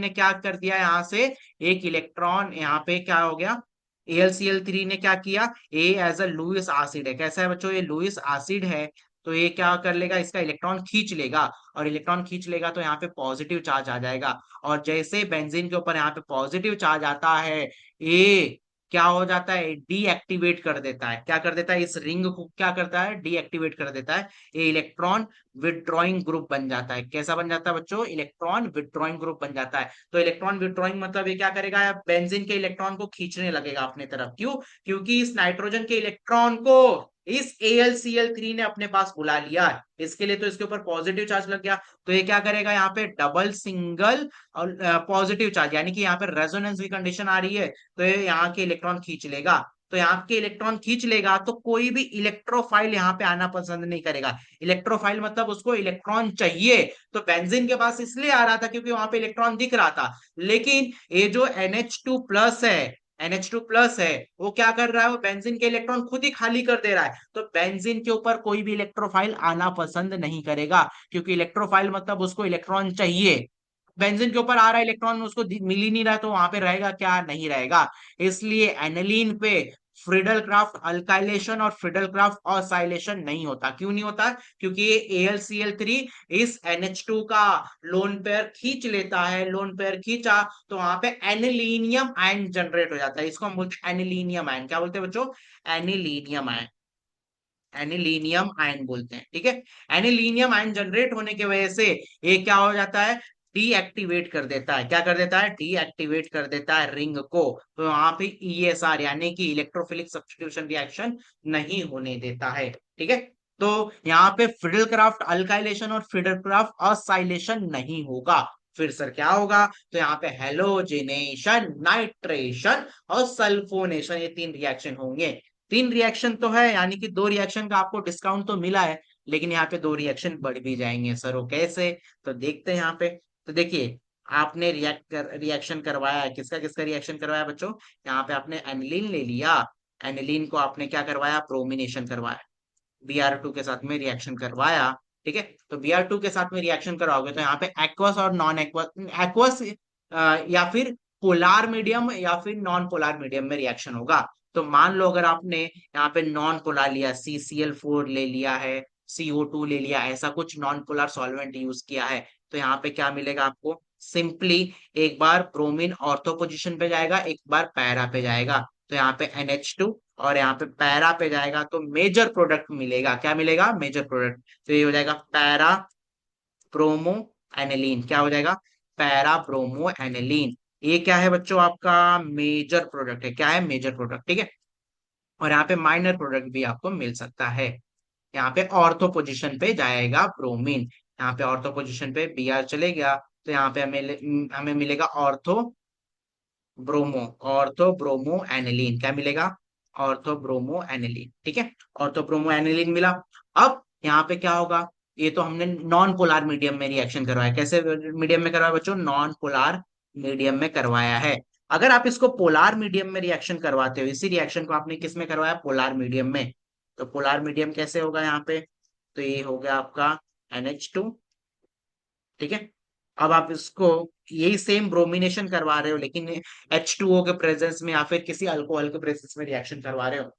ने क्या कर दिया? यहाँ से एक इलेक्ट्रॉन, यहाँ पे क्या हो गया? AlCl3 ने क्या किया? ए एज अ लुईस एसिड है। कैसा है बच्चों? ये लुईस एसिड है। तो ये क्या कर लेगा? इसका इलेक्ट्रॉन खींच लेगा, और इलेक्ट्रॉन खींच लेगा तो यहाँ पे पॉजिटिव चार्ज आ जाएगा। और जैसे बेंजीन के ऊपर यहाँ पे पॉजिटिव चार्ज आता है, ए क्या हो जाता है? डीएक्टिवेट कर देता है। क्या कर देता है? इस रिंग को क्या करता है? डीएक्टिवेट कर देता है। ये इलेक्ट्रॉन विड्रॉइंग ग्रुप बन जाता है। कैसा बन जाता है बच्चों? इलेक्ट्रॉन विड्रॉइंग ग्रुप बन जाता है। तो इलेक्ट्रॉन विड्रॉइंग मतलब ये क्या करेगा? बेंजीन के इलेक्ट्रॉन को खींचने लगेगा अपने तरफ। क्यों? क्योंकि इस नाइट्रोजन के इलेक्ट्रॉन को इस AlCl3 ने अपने पास बुला लिया है। इसके लिए तो इसके ऊपर पॉजिटिव चार्ज लग गया। तो ये क्या करेगा? यहाँ पे डबल सिंगल और पॉजिटिव चार्ज, यानी कि यहाँ पे रेजोनेंस की कंडीशन आ रही है, तो ये यहाँ के इलेक्ट्रॉन खींच लेगा। तो यहाँ के इलेक्ट्रॉन खींच लेगा तो कोई भी इलेक्ट्रोफाइल यहाँ पे आना पसंद नहीं करेगा। इलेक्ट्रोफाइल मतलब उसको इलेक्ट्रॉन चाहिए। तो बेंजीन के पास इसलिए आ रहा था क्योंकि वहां पे इलेक्ट्रॉन दिख रहा था। लेकिन ये जो NH2+ है, NH2+ है, वो क्या कर रहा है? वो बेंजीन के इलेक्ट्रॉन खुद ही खाली कर दे रहा है। तो बेंजीन के ऊपर कोई भी इलेक्ट्रोफाइल आना पसंद नहीं करेगा, क्योंकि इलेक्ट्रोफाइल मतलब उसको इलेक्ट्रॉन चाहिए। बेंजीन के ऊपर आ रहा है इलेक्ट्रॉन, उसको मिल ही नहीं रहा, तो वहां पे रहेगा क्या? नहीं रहेगा। इसलिए एनिलीन पे फ्रीडल क्राफ्ट अल्काइलेशन और फ्रीडल क्राफ्ट ऑसाइलेशन नहीं होता। क्यों नहीं होता? क्योंकि ये AlCl3 इस NH2 का लोन पेयर खींच लेता है। लोन पेयर खींचा तो वहां पे एनिलीनियम आयन जनरेट हो जाता है। इसको हम बोलते हैं एनिलीनियम आयन। क्या बोलते हैं बच्चों? Anilinium ion. एनिलीनियम आयन बोलते हैं। ठीक है, एनिलीनियम आयन जनरेट होने की वजह से ये क्या हो जाता है? डीएक्टिवेट कर देता है। क्या कर देता है? डीएक्टिवेट कर देता है रिंग को। तो वहां पे ESR यानी कि इलेक्ट्रोफिलिक सब्स्टिट्यूशन रिएक्शन नहीं होने देता है। ठीक है, तो यहाँ पे फ्रीडलक्राफ्ट अल्काइलेशन और फ्रीडलक्राफ्ट असाइलेशन नहीं होगा। फिर सर क्या होगा? तो यहाँ पे हेलोजिनेशन, नाइट्रेशन और सल्फोनेशन, ये 3 रिएक्शन होंगे। 3 रिएक्शन तो है, यानी कि 2 रिएक्शन का आपको डिस्काउंट तो मिला है, लेकिन यहाँ पे 2 रिएक्शन बढ़ भी जाएंगे। सर वो कैसे? तो देखते हैं यहाँ पे। तो देखिए, आपने रिएक्शन करवाया है, किसका किसका रिएक्शन करवाया बच्चों? यहाँ पे आपने एनिलीन ले लिया। एनिलीन को आपने क्या करवाया? प्रोमिनेशन करवाया। Br2 के साथ में रिएक्शन करवाया। ठीक है, तो Br2 के साथ में रिएक्शन कराओगे तो यहाँ पे एक्वस और नॉन एक्वस, एक्वस या फिर पोलार मीडियम या फिर नॉन पोलार मीडियम में रिएक्शन होगा। तो मान लो अगर आपने यहाँ पे नॉन पोलार लिया, CCl4 ले लिया है, CO2 ले लिया, ऐसा कुछ नॉन पोलार सॉल्वेंट यूज किया है, तो यहाँ पे क्या मिलेगा आपको? सिंपली एक बार ब्रोमीन ऑर्थो पोजिशन पे जाएगा, एक बार पैरा पे जाएगा। तो यहाँ पे NH2 और यहाँ पे पैरा पे जाएगा तो मेजर प्रोडक्ट मिलेगा। क्या मिलेगा? Major product. तो ये हो जाएगा पैरा ब्रोमो एनिलीन। क्या हो जाएगा? Para bromo aniline. ये क्या है बच्चों? आपका मेजर प्रोडक्ट है। क्या है? Major product. ठीक है, और यहाँ पे माइनर प्रोडक्ट भी आपको मिल सकता है। यहाँ पे ऑर्थो पोजिशन पे जाएगा ब्रोमीन। यहाँ पे ऑर्थो पोजिशन पे Br चले गया, तो यहाँ पे हमें हमें मिलेगा ortho bromo, ortho bromo aniline. क्या मिलेगा? Ortho bromo aniline. ठीक है, ऑर्थो ब्रोमो एनिलीन मिला। अब यहाँ पे क्या होगा? ये तो हमने नॉन पोलार मीडियम में रिएक्शन करवाया। कैसे मीडियम में करवाया बच्चों? नॉन पोलार मीडियम में करवाया है। अगर आप इसको पोलार मीडियम में रिएक्शन करवाते हो, इसी रिएक्शन को आपने किस में करवाया? पोलार मीडियम में। तो पोलार मीडियम कैसे होगा यहाँ पे? तो ये हो गया आपका NH2। ठीक है, अब आप इसको यही सेम ब्रोमिनेशन करवा रहे हो, लेकिन H2O के प्रेजेंस में या फिर किसी अल्कोहल के प्रेजेंस में रिएक्शन करवा रहे हो,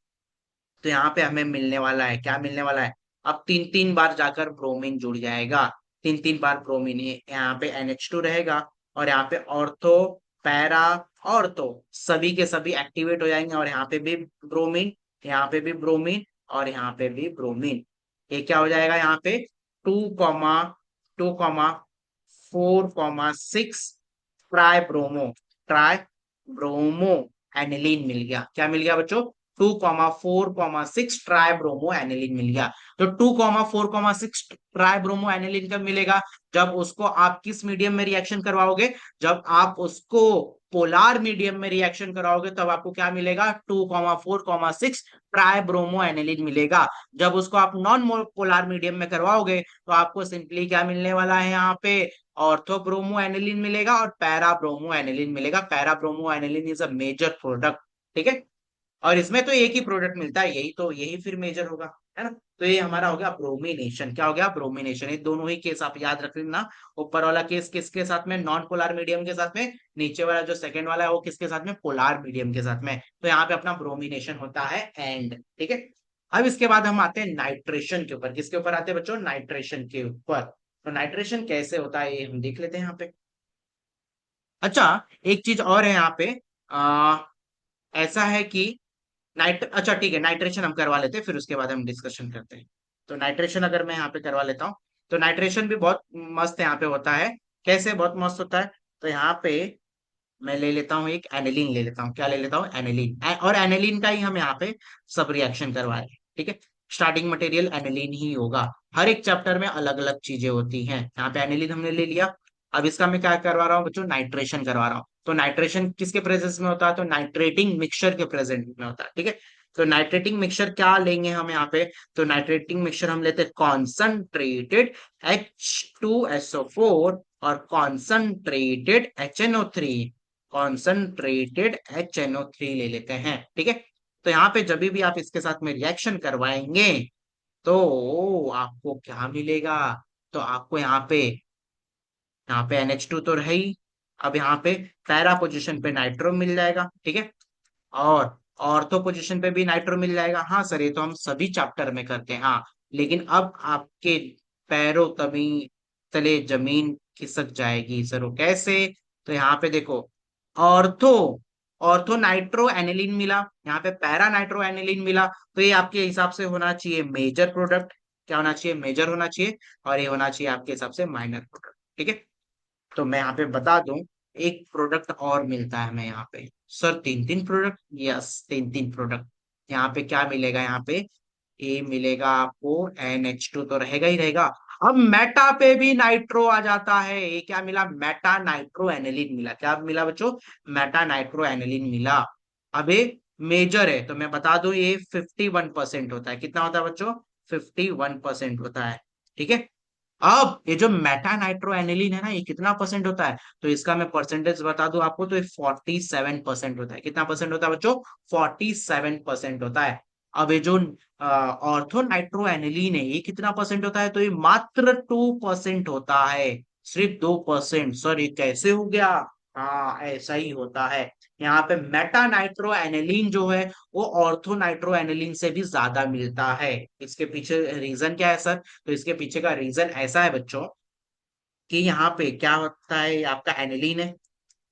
तो यहाँ पे हमें मिलने वाला है, क्या मिलने वाला है? अब 3 3 बार जाकर ब्रोमीन जुड़ जाएगा। तीन तीन बार ब्रोमीन, यहाँ पे NH2 रहेगा, और यहाँ पे ऑर्थो, पैरा, ऑर्थो सभी के सभी एक्टिवेट हो जाएंगे, और यहाँ पे भी ब्रोमीन, यहाँ पे भी ब्रोमीन, और यहाँ पे भी ब्रोमीन। ये क्या हो जाएगा यहाँ पे 2,2,4,6 tribromo, tribromo aniline मिल गया। क्या मिल गया बच्चों? 2,4,6 ट्राई ब्रोमो एनिलीन मिल गया। तो 2,4,6 ट्राई ब्रोमो एनिलीन कब मिलेगा? जब उसको आप किस मीडियम में रिएक्शन करवाओगे? जब आप उसको पोलार मीडियम में रिएक्शन कराओगे तब आपको क्या मिलेगा? 2,4,6 ट्राई ब्रोमो एनिलीन मिलेगा। जब उसको आप नॉन पोलार मीडियम में करवाओगे तो आपको सिंपली क्या मिलने वाला है यहाँ पे? ऑर्थो ब्रोमो एनिलीन मिलेगा और पैरा ब्रोमो एनिलीन मिलेगा। Para bromo aniline is a major product, ठीक है। और इसमें तो एक ही प्रोडक्ट मिलता है, यही तो, यही फिर मेजर होगा, है ना। तो ये हमारा हो गया ब्रोमिनेशन। क्या हो गया? ब्रोमिनेशन। ये दोनों ही केस आप याद रख लेना। ऊपर वाला केस किसके साथ में? नॉन पोलार मीडियम के साथ में। नीचे वाला जो सेकंड वाला है वो किसके साथ में? पोलार मीडियम के साथ में। तो यहाँ पे अपना ब्रोमिनेशन होता है एंड, ठीक है। अब इसके बाद हम आते हैं नाइट्रेशन के ऊपर। किसके ऊपर आते हैं बच्चों? नाइट्रेशन के ऊपर। तो नाइट्रेशन कैसे होता है ये हम देख लेते हैं यहाँ पे। अच्छा, एक चीज और है यहाँ पे। आ, ऐसा है कि अच्छा ठीक है, नाइट्रेशन हम करवा लेते हैं, फिर उसके बाद हम डिस्कशन करते हैं। तो नाइट्रेशन अगर मैं यहाँ पे करवा लेता हूँ, तो नाइट्रेशन भी बहुत मस्त यहाँ पे होता है। कैसे बहुत मस्त होता है? तो यहाँ पे मैं ले लेता हूँ, एक एनिलीन ले लेता हूँ। क्या ले लेता हूँ? एनिलीन। और एनिलीन का ही हम यहाँ पे सब रिएक्शन करवाए, ठीक है। स्टार्टिंग मटेरियल एनिलीन ही होगा। हर एक चैप्टर में अलग अलग चीजें होती हैं। यहाँ पे एनिलीन हमने ले लिया। अब इसका मैं क्या करवा रहा हूँ बच्चों? नाइट्रेशन करवा रहा हूँ। तो नाइट्रेशन किसके प्रेजेंस में होता है? तो नाइट्रेटिंग मिक्सचर के प्रेजेंट में होता है, ठीक है। तो नाइट्रेटिंग मिक्सचर क्या लेंगे हम यहाँ पे? तो नाइट्रेटिंग मिक्सचर हम लेते हैं कॉन्सनट्रेटेड H2SO4 और कॉन्सनट्रेटेड HNO3। कॉन्सनट्रेटेड HNO3 ले लेते हैं, ठीक है। तो यहाँ पे जब भी आप इसके साथ में रिएक्शन करवाएंगे तो आपको क्या मिलेगा? तो आपको यहाँ पे NH2 तो रहे ही। अब यहाँ पे पैरा पोजीशन पे नाइट्रो मिल जाएगा, ठीक है। और ऑर्थो पोजीशन पे भी नाइट्रो मिल जाएगा। हाँ सर, ये तो हम सभी चैप्टर में करते हैं, हाँ। लेकिन अब आपके पैरों तभी तले जमीन खिसक जाएगी सर, वो कैसे? तो यहाँ पे देखो, ऑर्थो ऑर्थो नाइट्रो एनिलीन मिला, यहाँ पे पैरा नाइट्रो एनिलीन मिला। तो ये आपके हिसाब से होना चाहिए मेजर प्रोडक्ट। क्या होना चाहिए? मेजर होना चाहिए। और ये होना चाहिए आपके हिसाब से माइनर प्रोडक्ट, ठीक है। तो मैं यहाँ पे बता दूं, एक प्रोडक्ट और मिलता है हमें यहाँ पे। सर तीन तीन प्रोडक्ट? यस, तीन तीन प्रोडक्ट। यहाँ पे क्या मिलेगा? यहाँ पे ए मिलेगा आपको, NH2 तो रहेगा ही रहेगा। अब मेटा पे भी नाइट्रो आ जाता है। ये क्या मिला? मेटा नाइट्रो एनिलीन मिला। क्या मिला बच्चों? मेटा नाइट्रो एनिलीन मिला। अब ये मेजर है तो मैं बता दूं, ये 51% होता है। कितना होता है बच्चों? 51% होता है, ठीक है। अब ये जो मेटा नाइट्रो एनिलीन है ना, ये कितना परसेंट होता है? तो इसका मैं परसेंटेज बता दूं आपको, तो ये 47% होता है। कितना परसेंट होता है बच्चों? 47% होता है। अब ये जो ऑर्थो नाइट्रो एनिलीन है, ये कितना परसेंट होता है? तो ये मात्र 2% होता है। सिर्फ 2%। सर ये कैसे हो गया? हाँ, ऐसा ही होता है। यहाँ पे मेटा नाइट्रो एनिलीन जो है वो ऑर्थो नाइट्रो एनिलीन से भी ज्यादा मिलता है। इसके पीछे रीजन क्या है सर? तो इसके पीछे का रीजन ऐसा है बच्चों कि यहाँ पे क्या होता है, ये आपका एनिलीन है,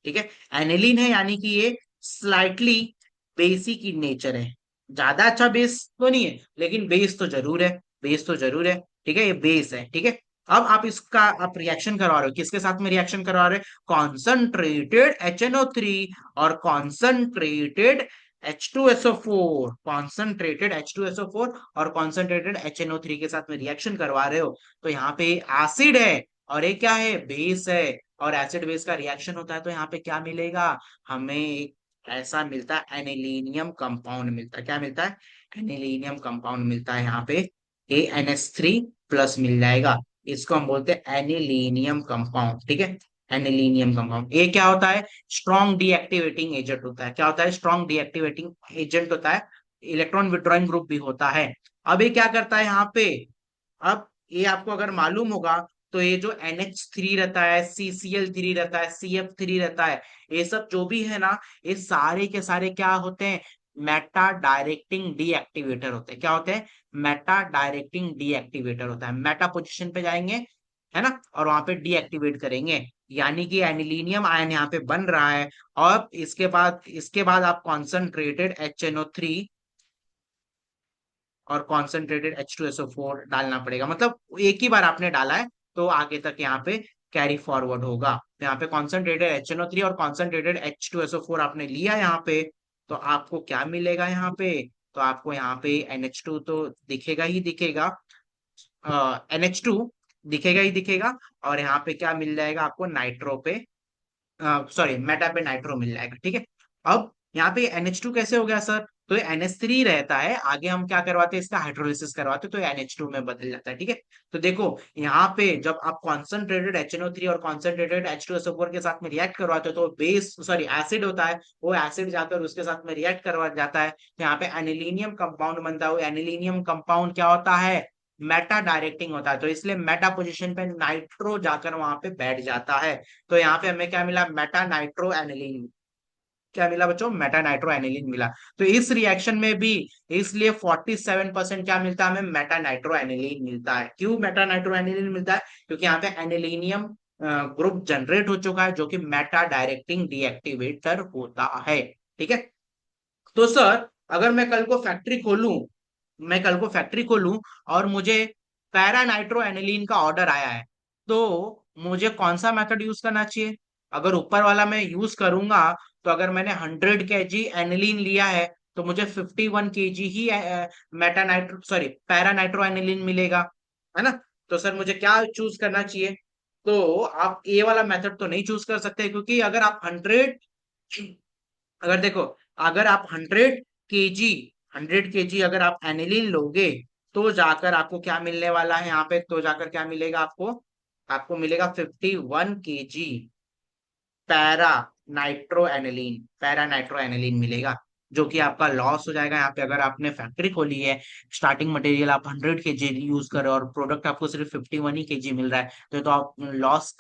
ठीक है। एनिलीन है यानी कि ये स्लाइटली बेसिक इन नेचर है। ज्यादा अच्छा बेस तो नहीं है, लेकिन बेस तो जरूर है। बेस तो जरूर है, ठीक है। ये बेस है, ठीक है। अब आप इसका आप रिएक्शन करवा रहे हो, किसके साथ में रिएक्शन करवा रहे हो? कॉन्सनट्रेटेड HNO3 और कॉन्सनट्रेटेड H2SO4, कॉन्सनट्रेटेड H2SO4 और कॉन्सनट्रेटेड HNO3 के साथ में रिएक्शन करवा रहे हो। तो यहाँ पे एसिड है और ये क्या है? बेस है। और एसिड बेस का रिएक्शन होता है तो यहाँ पे क्या मिलेगा? हमें एक ऐसा मिलता है, एनिलीनियम कंपाउंड मिलता है। क्या मिलता है? एनिलीनियम कंपाउंड मिलता है। यहाँ पे ANH3+ मिल जाएगा। इसको हम बोलते हैं एनिलीनियम कंपाउंड, ठीक है। एनिलीनियम कंपाउंड, ये क्या होता है? स्ट्रॉन्ग डीएक्टिवेटिंग एजेंट होता है। क्या होता है? स्ट्रॉन्ग डीएक्टिवेटिंग एजेंट होता है। इलेक्ट्रॉन विड्रॉइंग ग्रुप भी होता है। अब ये क्या करता है यहाँ पे? अब ये आपको अगर मालूम होगा तो ये जो NH3 रहता है, CCl3 रहता है, CF3 रहता है, ये सब जो भी है ना, ये सारे के सारे क्या होते हैं? मेटा डायरेक्टिंग डीएक्टिवेटर होते हैं। क्या होते हैं? मेटा डायरेक्टिंग डीएक्टिवेटर होता है। मेटा पोजीशन पे जाएंगे है ना, और वहां पे डीएक्टिवेट करेंगे, यानी कि एनिलीनियम आयन यहाँ पे बन रहा है। और इसके बाद आप कॉन्सेंट्रेटेड HNO3 और कॉन्सेंट्रेटेड H2SO4 डालना पड़ेगा, मतलब एक ही बार आपने डाला है तो आगे तक यहाँ पे कैरी फॉरवर्ड होगा। तो यहाँ पे कॉन्सेंट्रेटेड HNO3 और कॉन्सेंट्रेटेड H2SO4 आपने लिया यहाँ पे, तो आपको क्या मिलेगा यहाँ पे? तो आपको यहाँ पे NH2 तो दिखेगा ही दिखेगा, NH2 दिखेगा ही दिखेगा, और यहाँ पे क्या मिल जाएगा आपको? नाइट्रो पे, सॉरी मेटा पे नाइट्रो मिल जाएगा, ठीक है। अब यहाँ पे NH2 कैसे हो गया सर? तो ये NH3 रहता है, आगे हम क्या करवाते हैं, इसका हाइड्रोलिसिस करवाते हैं, तो ये NH2 में बदल जाता है, ठीक है। तो देखो यहाँ पे जब आप कॉन्सेंट्रेटेड HNO3 और कॉन्सेंट्रेटेड H2SO4 के साथ में रिएक्ट करवाते हो तो बेस सॉरी एसिड होता है, वो एसिड जाकर उसके साथ में रिएक्ट करवा जाता है, तो यहाँ पे एनिलीनियम कंपाउंड बनता है। वो एनिलीनियम कंपाउंड क्या होता है? मेटा डायरेक्टिंग होता है, तो इसलिए मेटा पोजीशन पे नाइट्रो जाकर वहां पे बैठ जाता है। तो यहाँ पे हमें क्या मिला? Meta nitro aniline. क्या मिला बच्चों? मेटा नाइट्रो एनिलीन मिला। तो इस रिएक्शन में भी इसलिए 47% क्या मिलता है हमें? मेटा नाइट्रो एनिलीन मिलता है। क्यों मेटा नाइट्रो एनिलीन मिलता है? क्योंकि यहाँ पे एनिलीनियम ग्रुप जनरेट हो चुका है, जो कि मेटा डायरेक्टिंग डीएक्टिवेटर होता है, ठीक है। तो सर अगर मैं कल को फैक्ट्री खोलूं और मुझे पैरा नाइट्रो एनिलीन का ऑर्डर आया है, तो मुझे कौन सा मेथड यूज करना चाहिए? अगर ऊपर वाला मैं यूज करूंगा, तो अगर मैंने 100 kg एनिलीन लिया है, तो मुझे 51 kg ही meta nitro sorry para nitro aniline मिलेगा, है ना। तो सर मुझे क्या चूज करना चाहिए? तो आप ए वाला मेथड तो नहीं चूज कर सकते, क्योंकि अगर देखो अगर आप 100 kg 100 kg अगर आप एनिलीन लोगे, तो जाकर आपको क्या मिलने वाला है यहाँ पे? तो जाकर क्या मिलेगा आपको? आपको मिलेगा 51 kg पैरा नाइट्रो एनिलीन मिलेगा, जो कि आपका लॉस हो जाएगा। यहाँ पे अगर आपने फैक्ट्री खोली है, स्टार्टिंग मटेरियल आप 100 kg यूज कर रहे हो और प्रोडक्ट आपको सिर्फ 51 kg मिल रहा है, तो आप लॉस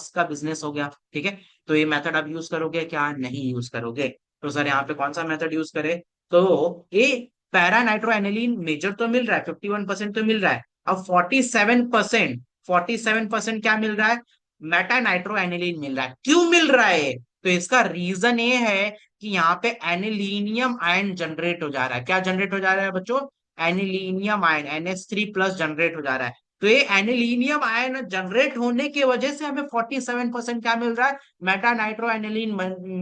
का बिजनेस हो गया, ठीक है। तो ये मेथड आप यूज करोगे क्या? नहीं यूज करोगे। तो सर यहाँ पे कौन सा मेथड यूज करें? तो ये पैरा नाइट्रो एनिलीन मेजर तो मिल रहा है, 51% तो मिल रहा है। अब 47% क्या मिल रहा है? मेटा नाइट्रो एनिलीन मिल रहा है। क्यों मिल रहा है? तो इसका रीजन ये है कि यहाँ पे एनिलीनियम आयन जनरेट हो जा रहा है। क्या जनरेट हो जा रहा है बच्चों? एनिलीनियम आयन NH3+ जनरेट हो जा रहा है। तो ये एनिलीनियम आयन जनरेट होने की वजह से हमें 47% क्या मिल रहा है? मेटा नाइट्रो एनिलीन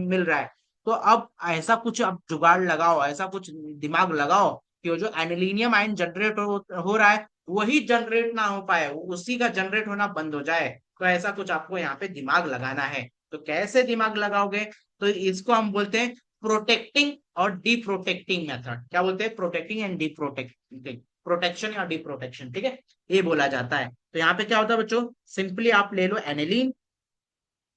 मिल रहा है। तो अब ऐसा कुछ अब जुगाड़ लगाओ, ऐसा कुछ दिमाग लगाओ कि वो जो एनिलीनियम आयन जनरेट हो रहा है, वही जनरेट ना हो पाए, उसी का जनरेट होना बंद हो जाए। तो ऐसा कुछ आपको यहाँ पे दिमाग लगाना है। तो कैसे दिमाग लगाओगे? तो इसको हम बोलते हैं प्रोटेक्टिंग और डिप्रोटेक्टिंग मेथड। क्या बोलते हैं? प्रोटेक्टिंग एंड डिप्रोटेक्टिंग, प्रोटेक्शन या डिप्रोटेक्शन, ठीक है, ये बोला जाता है। तो यहाँ पे क्या होता है बच्चों? सिंपली आप ले लो एनिलीन,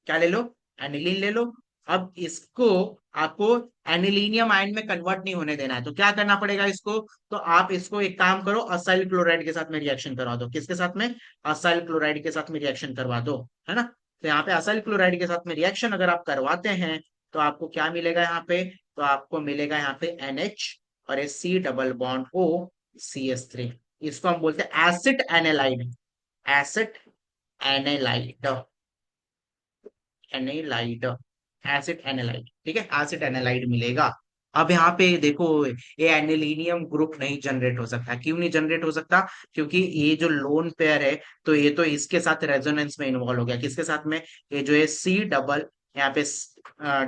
क्या ले लो? एनिलीन ले लो। अब इसको आपको एनिलीनियम आयन में कन्वर्ट नहीं होने देना है, तो क्या करना पड़ेगा इसको? तो आप इसको एक काम करो, असाइल क्लोराइड के साथ में रिएक्शन करवा दो। किसके साथ में? असाइल क्लोराइड के साथ में रिएक्शन करवा दो, है ना। तो यहाँ पे असाइल क्लोराइड के साथ में रिएक्शन अगर आप करवाते हैं, तो आपको क्या मिलेगा यहाँ पे? तो आपको मिलेगा यहाँ पे NH और ये C++ O CH3। इसको हम बोलते हैं acid analyte, acid analyte, analyte, acid analyte, ठीक है, एसिड एनालाइड मिलेगा। अब यहाँ पे देखो, ये एनिलीनियम ग्रुप नहीं जनरेट हो सकता। क्यों नहीं जनरेट हो सकता? क्योंकि ये जो लोन पेयर है, तो ये तो इसके साथ रेजोनेंस में इन्वॉल्व हो गया। किसके साथ में? ये जो है C डबल, यहाँ पे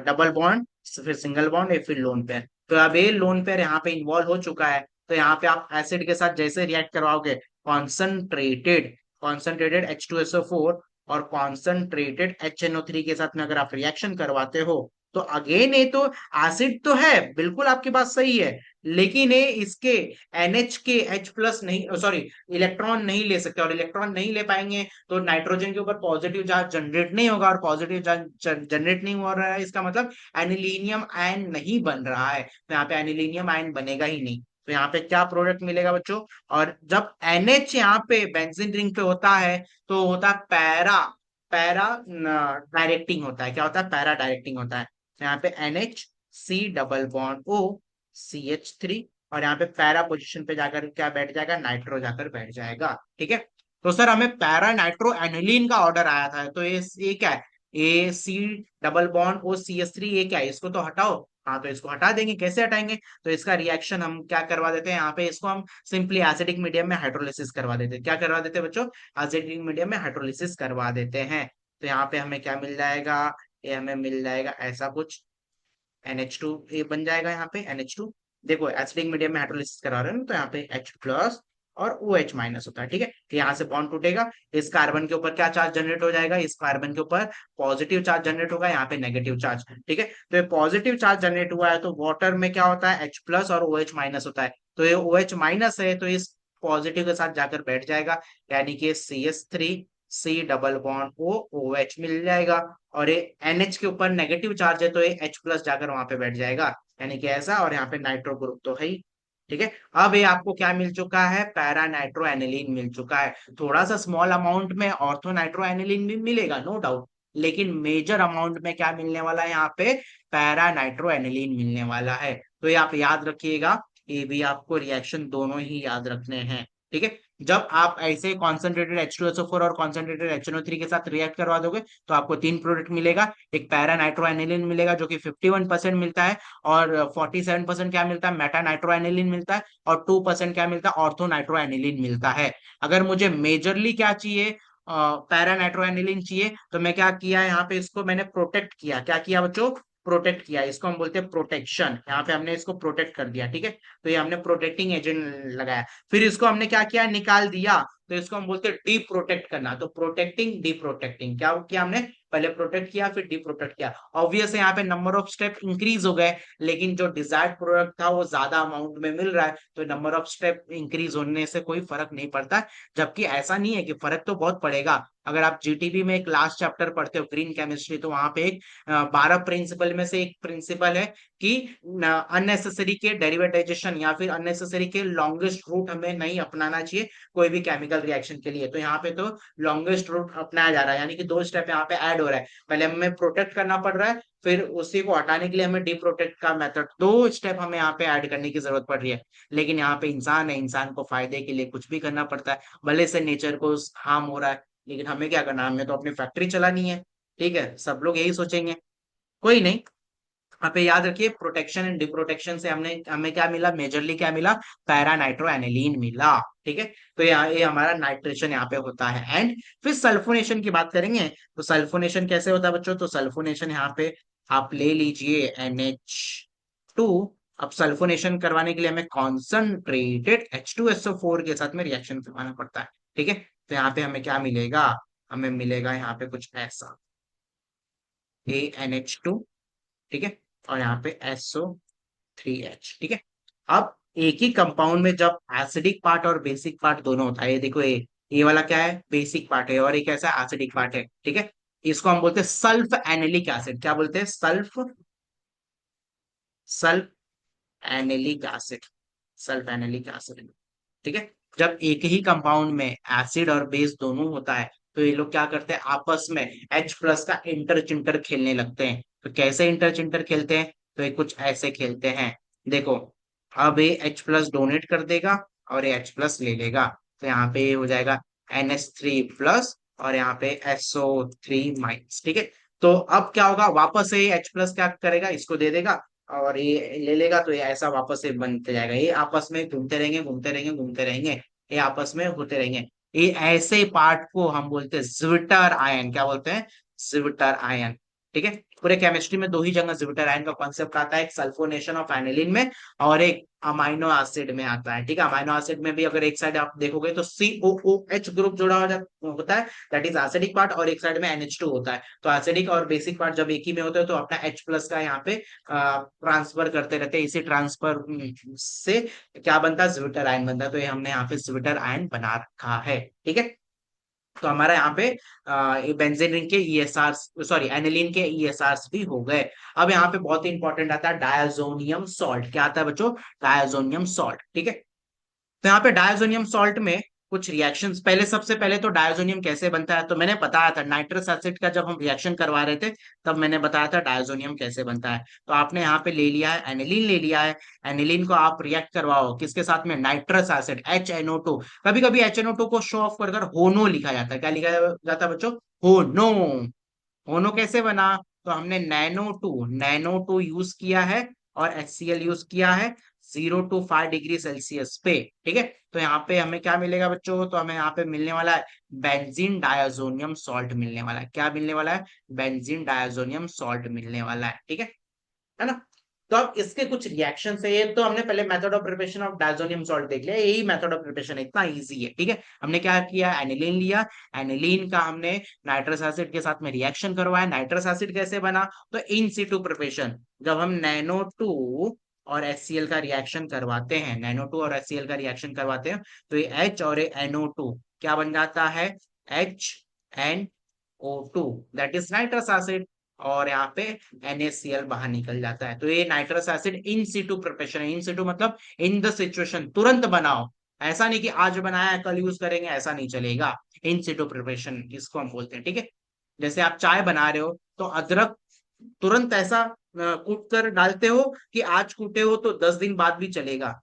डबल बॉन्ड, फिर सिंगल बॉन्ड, फिर लोन पेयर। तो अब ये लोन पेयर यहाँ पे इन्वॉल्व हो चुका है, तो यहाँ पे आप एसिड के साथ जैसे रिएक्ट करवाओगे, कॉन्सेंट्रेटेड कॉन्सेंट्रेटेड H2SO4 और कॉन्सेंट्रेटेड HNO3 के साथ में अगर आप रिएक्शन करवाते हो, तो अगेन ये तो एसिड तो है, बिल्कुल आपकी बात सही है, लेकिन ये इसके NH के H+ नहीं सॉरी इलेक्ट्रॉन नहीं ले सकते, और इलेक्ट्रॉन नहीं ले पाएंगे तो नाइट्रोजन के ऊपर पॉजिटिव चार्ज जनरेट नहीं होगा, और पॉजिटिव चार्ज जनरेट नहीं हो रहा है, इसका मतलब एनिलीनियम आयन नहीं बन रहा है। तो यहाँ पे एनिलीनियम आयन बनेगा ही नहीं। तो यहाँ पे क्या प्रोडक्ट मिलेगा बच्चों? और जब NH यहाँ पे बेंजीन रिंग पे होता है, तो होता है पैरा पैरा डायरेक्टिंग होता है। क्या होता है? पैरा डायरेक्टिंग होता है। तो यहाँ पे NH C++ O CH3, और यहाँ पे पैरा पोजीशन पे जाकर क्या बैठ जाएगा? नाइट्रो जाकर बैठ जाएगा, ठीक है। तो सर हमें पैरा नाइट्रो एनिलीन का ऑर्डर आया था, तो ये क्या है, A C double bond O C S three, ये क्या है, इसको तो हटाओ। हाँ, तो इसको हटा देंगे, कैसे हटाएंगे, तो इसका रिएक्शन हम क्या करवा देते हैं यहाँ पे, इसको हम सिंपली एसिडिक मीडियम में हाइड्रोलिसिस करवा देते हैं। क्या करवा देते हैं बच्चों, एसिडिक मीडियम में हाइड्रोलिसिस करवा देते हैं। तो यहाँ पे हमें क्या मिल जाएगा, ये हमें मिल जाएगा ऐसा कुछ, NH2 ये बन जाएगा यहाँ पे NH2। देखो एसिडिक मीडियम में हाइड्रोलिसिस करा रहे हैं ना, तो यहाँ पे H प्लस और OH माइनस होता है, ठीक है। तो यहाँ से बॉन्ड टूटेगा, इस कार्बन के ऊपर क्या चार्ज जनरेट हो जाएगा, इस कार्बन के ऊपर पॉजिटिव चार्ज जनरेट होगा, यहाँ पे नेगेटिव चार्ज, ठीक है। तो ये पॉजिटिव चार्ज जनरेट हुआ है, तो वाटर में क्या होता है, H प्लस और OH माइनस होता है, तो ये OH माइनस है, तो इस पॉजिटिव के साथ जाकर बैठ जाएगा, यानी कि CH3 C double bond O OH मिल जाएगा। और ये NH के ऊपर नेगेटिव चार्ज है, तो ये H प्लस जाकर वहां पे बैठ जाएगा, यानी कि ऐसा। और यहाँ पे नाइट्रो ग्रुप तो है ही, ठीक है। अब ये आपको क्या मिल चुका है, पैरा नाइट्रो एनिलीन मिल चुका है। थोड़ा सा स्मॉल अमाउंट में ऑर्थो नाइट्रो एनिलीन भी मिलेगा, नो डाउट, लेकिन मेजर अमाउंट में क्या मिलने वाला है यहाँ पे, पैरा नाइट्रो एनिलीन मिलने वाला है। तो ये आप याद रखिएगा, ये भी आपको रिएक्शन दोनों ही याद रखने हैं, ठीक है। जब आप ऐसे कॉन्सेंट्रेटेड H2SO4 और कॉन्सेंट्रेटेड HNO3 के साथ रिएक्ट करवा दोगे, तो आपको तीन प्रोडक्ट मिलेगा। एक पैरा नाइट्रोएनिलीन मिलेगा जो कि 51% मिलता है, और 47% क्या मिलता है, मेटा नाइट्रोएनिलीन मिलता है, और 2% क्या मिलता है, ऑर्थो नाइट्रोएनिलीन मिलता है। अगर मुझे मेजरली क्या चाहिए, पैरा नाइट्रोएनिलीन चाहिए, तो मैं क्या किया यहाँ पे, इसको मैंने प्रोटेक्ट किया। क्या किया बच्चों, प्रोटेक्ट किया, इसको हम बोलते हैं प्रोटेक्शन। यहाँ पे हमने इसको प्रोटेक्ट कर दिया, ठीक है। तो ये हमने प्रोटेक्टिंग एजेंट लगाया। फिर इसको हमने क्या किया, निकाल दिया, तो इसको हम बोलते हैं डी प्रोटेक्ट करना। तो प्रोटेक्टिंग डी प्रोटेक्टिंग, क्या किया हमने, पहले प्रोटेक्ट किया फिर डी प्रोटेक्ट किया। ऑब्वियस है यहाँ पे नंबर ऑफ स्टेप इंक्रीज हो गए, लेकिन जो डिजायर्ड प्रोडक्ट था वो ज्यादा अमाउंट में मिल रहा है, तो नंबर ऑफ स्टेप इंक्रीज होने से कोई फर्क नहीं पड़ता। जबकि ऐसा नहीं है कि फर्क तो बहुत पड़ेगा। अगर आप जीटीबी में एक लास्ट चैप्टर पढ़ते हो ग्रीन केमिस्ट्री, तो वहां पे एक 12 प्रिंसिपल में से एक प्रिंसिपल है कि अननेसेसरी के डेरिवेटाइजेशन या फिर अननेसेसरी के लॉन्गेस्ट रूट हमें नहीं अपनाना चाहिए कोई भी केमिकल रिएक्शन के लिए। तो यहाँ पे तो लॉन्गेस्ट रूट अपनाया जा रहा है, यानी कि दो स्टेप यहाँ पे ऐड हो रहा है। पहले हमें प्रोटेक्ट करना पड़ रहा है, फिर उसी को हटाने के लिए हमें डिप्रोटेक्ट का मेथड, दो स्टेप हमें यहाँ पे ऐड करने की जरूरत पड़ रही है। लेकिन यहाँ पे इंसान है, इंसान को फायदे के लिए कुछ भी करना पड़ता है, भले से नेचर को हार्म हो रहा है, लेकिन हमें क्या करना है, हमें तो अपनी फैक्ट्री चलानी है, ठीक है। सब लोग यही सोचेंगे, कोई नहीं। यहाँ पे याद रखिए, प्रोटेक्शन एंड डिप्रोटेक्शन से हमने हमें क्या मिला, मेजरली क्या मिला, पैरा नाइट्रो एनिलीन मिला, ठीक है। तो यहाँ ये हमारा नाइट्रेशन यहाँ पे होता है। एंड फिर सल्फोनेशन की बात करेंगे, तो सल्फोनेशन कैसे होता है बच्चों, तो सल्फोनेशन यहाँ पे आप ले लीजिए NH2। अब सल्फोनेशन करवाने के लिए हमें कॉन्सनट्रेटेड H2SO4 के साथ में रिएक्शन करवाना पड़ता है, ठीक है। तो यहाँ पे हमें क्या मिलेगा, हमें मिलेगा यहाँ पे कुछ ऐसा, ANH2, ठीक है, और यहाँ पे SO3H, ठीक है। अब एक ही कंपाउंड में जब एसिडिक पार्ट और बेसिक पार्ट दोनों होता है, ये देखो, ये वाला क्या है, बेसिक पार्ट है, और एक ऐसा एसिडिक पार्ट है, ठीक है। इसको हम बोलते हैं सल्फ एनिलिक एसिड। क्या बोलते हैं, sulph, sulphanilic acid, sulphanilic acid, ठीक है। जब एक ही कंपाउंड में एसिड और बेस दोनों होता है, तो ये लोग क्या करते हैं, आपस में H प्लस का इंटरचिंटर खेलने लगते हैं। तो कैसे इंटरचिंटर खेलते हैं, तो ये कुछ ऐसे खेलते हैं, देखो। अब ये H प्लस डोनेट कर देगा और ये H प्लस ले लेगा, तो यहाँ पे ये हो जाएगा NH3 प्लस, और यहाँ पे SO3 माइनस, ठीक है। तो अब क्या होगा, वापस से H प्लस क्या करेगा, इसको दे देगा और ये ले लेगा, तो ये ऐसा वापस से बनते जाएगा, ये आपस में घूमते रहेंगे घूमते रहेंगे घूमते रहेंगे, ये आपस में होते रहेंगे। ये ऐसे पार्ट को हम बोलते हैं ज्विटर आयन। क्या बोलते हैं, ज्विटर आयन, ठीक है। पूरे केमिस्ट्री में दो ही जगह ज्विटर आयन का कॉन्सेप्ट आता है, एक सल्फोनेशन ऑफ एनिलीन में और एक अमाइनो एसिड में आता है, ठीक है। अमाइनो एसिड में भी अगर एक साइड आप देखोगे तो COOH ग्रुप जुड़ा होता है, दैट इज एसिडिक पार्ट, और एक साइड में NH2 होता है। तो एसिडिक और बेसिक पार्ट जब एक ही में होते हैं, तो अपना H प्लस का यहाँ पे ट्रांसफर करते रहते हैं। इसी ट्रांसफर से क्या बनता है, ज्विटर आयन बनता है। तो ये हमने यहाँ पे ज्विटर आयन बना रखा है, ठीक है। तो हमारा यहाँ पे बेंजीन रिंग के ESR, सॉरी एनिलीन के ESRs भी हो गए। अब यहाँ पे बहुत ही इंपॉर्टेंट आता है डायजोनियम सॉल्ट। क्या आता है बच्चों, डायजोनियम सॉल्ट, ठीक है। तो यहाँ पे डायजोनियम सॉल्ट में कुछ रिएक्शंस, पहले सबसे पहले तो डायजोनियम कैसे बनता है तो मैंने बताया था, नाइट्रस एसिड का जब हम रिएक्शन करवा रहे थे तब मैंने बताया था डायजोनियम कैसे बनता है। तो आपने यहाँ पे ले लिया है एनिलीन, ले लिया है एनिलीन को, आप रिएक्ट करवाओ किसके साथ में, नाइट्रस एसिड HNO2। कभी कभी HNO2 को शो ऑफ कर होनो लिखा जाता है, क्या लिखा जाता है बच्चों, होनो। होनो कैसे बना, तो हमने नैनो टू यूज किया है और HCl यूज किया है 0 to 5 डिग्री सेल्सियस पे, ठीक है। तो यहाँ पे हमें क्या मिलेगा बच्चों, तो हमें यहाँ पे मिलने वाला है बेंजीन डायाजोनियम सॉल्ट मिलने वाला है। क्या मिलने वाला है, बेंजीन डायाजोनियम सॉल्ट मिलने वाला है ना। तो अब इसके कुछ रिएक्शन है, ये तो हमने पहले method of preparation of diazonium salt देख लिया, यही मेथड ऑफ प्रिपरेशन है, इतना इजी है, ठीक है। हमने क्या किया, एनिलीन लिया, एनिलीन का हमने नाइट्रस एसिड के साथ में रिएक्शन करवाया। नाइट्रस एसिड कैसे बना, तो इन सिटू प्रिपरेशन, जब हम NO2 और HCl का रिएक्शन करवाते हैं, NO2 और HCl का रिएक्शन करवाते हैं, तो ये H और ये NO2 क्या बन जाता है, HNO2, that is nitrous acid. और यहाँ पे NaCl बाहर निकल जाता है। तो ये nitrous acid in Situ preparation है। इन सिटू मतलब इन द सिचुएशन, तुरंत बनाओ, ऐसा नहीं कि आज बनाया है कल यूज करेंगे, ऐसा नहीं चलेगा। इन सिटू प्रिपरेशन इसको हम बोलते हैं, ठीक है। जैसे आप चाय बना रहे हो तो अदरक तुरंत ऐसा कूट कर डालते हो कि आज कूटे हो तो 10 दिन बाद भी चलेगा,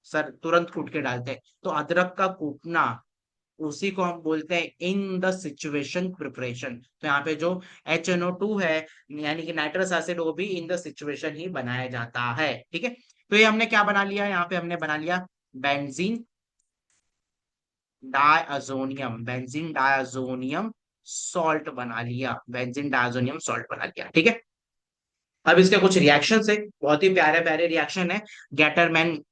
सर तुरंत कूट के डालते हैं। तो अदरक का कूटना, उसी को हम बोलते हैं इन द सिचुएशन प्रिपरेशन। तो यहाँ पे जो HNO2 है, यानी कि नाइट्रस एसिड, वो भी इन द सिचुएशन ही बनाया जाता है, ठीक है। तो ये हमने क्या बना लिया, यहाँ पे हमने बना लिया बेंजीन डायazonium, बेंजीन डायazonium सॉल्ट बना लिया, बेंजीन डायazonium सॉल्ट बना लिया, ठीक है। अब इसके कुछ रिएक्शन है, बहुत ही प्यारे प्यारे रिएक्शन है, गैटरमैन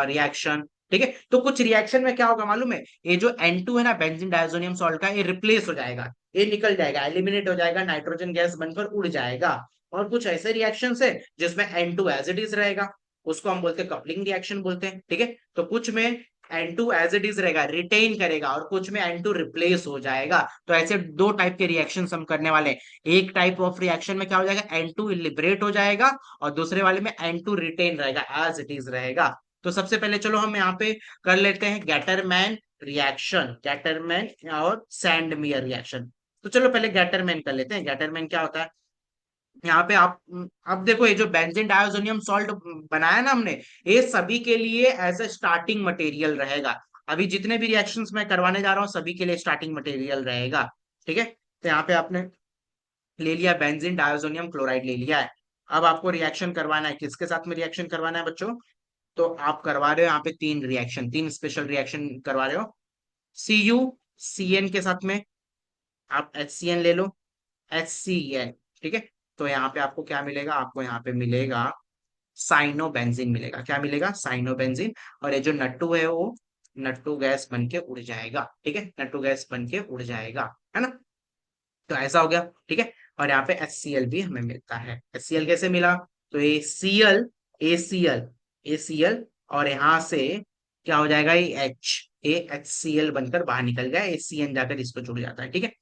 रिएक्शन, ठीक है। तो कुछ रिएक्शन में क्या होगा मालूम है, ये जो N2 है ना बेंजीन डायजोनियम सॉल्ट का, ये रिप्लेस हो जाएगा, ये निकल जाएगा, एलिमिनेट हो जाएगा, नाइट्रोजन गैस बनकर उड़ जाएगा। और कुछ ऐसे रिएक्शन है जिसमें N2 एज इट इज रहेगा, उसको हम बोलते हैं कपलिंग रिएक्शन बोलते हैं, ठीक है। तो कुछ में N2 एज इट इज रहेगा, रिटेन करेगा, और कुछ में N2 रिप्लेस हो जाएगा। तो ऐसे दो टाइप के रिएक्शन हम करने वाले हैं। एक टाइप ऑफ रिएक्शन में क्या हो जाएगा, N2 लिबरेट हो जाएगा, और दूसरे वाले में N2 रिटेन रहेगा, एज इट इज रहेगा। तो सबसे पहले चलो हम यहाँ पे कर लेते हैं गैटरमैन रिएक्शन, गैटरमैन और सैंडमियर रिएक्शन। तो चलो पहले गैटरमैन कर लेते हैं। गैटरमैन क्या होता है, यहाँ पे आप, अब देखो ये जो बेंजीन डायजोनियम सॉल्ट बनाया ना हमने, ये सभी के लिए एज ए स्टार्टिंग मटेरियल रहेगा। अभी जितने भी रिएक्शंस मैं करवाने जा रहा हूँ सभी के लिए स्टार्टिंग मटेरियल रहेगा, ठीक है। तो यहाँ पे आपने ले लिया बेंजीन डायजोनियम क्लोराइड ले लिया है। अब आपको रिएक्शन करवाना है, किसके साथ में रिएक्शन करवाना है बच्चों, तो आप करवा रहे हो यहाँ पे तीन रिएक्शन, तीन स्पेशल रिएक्शन करवा रहे हो। CuCN के साथ में आप HCN ले लो, HCN, ठीक है। तो यहाँ पे आपको क्या मिलेगा, आपको यहाँ पे मिलेगा साइनोबेंजीन मिलेगा। क्या मिलेगा, साइनोबेंजीन। और ये जो नट्टू है वो नट्टू गैस बन के उड़ जाएगा, ठीक है, नट्टू गैस बन के उड़ जाएगा, है ना। तो ऐसा हो गया, ठीक है। और यहाँ पे HCl भी हमें मिलता है। HCl कैसे मिला, तो ये Cl, ACl, ACl, और यहाँ से क्या हो जाएगा, ये H, ये HCl बनकर बाहर निकल गया, ACN जाकर इसको जुड़ जाता है, ठीक है।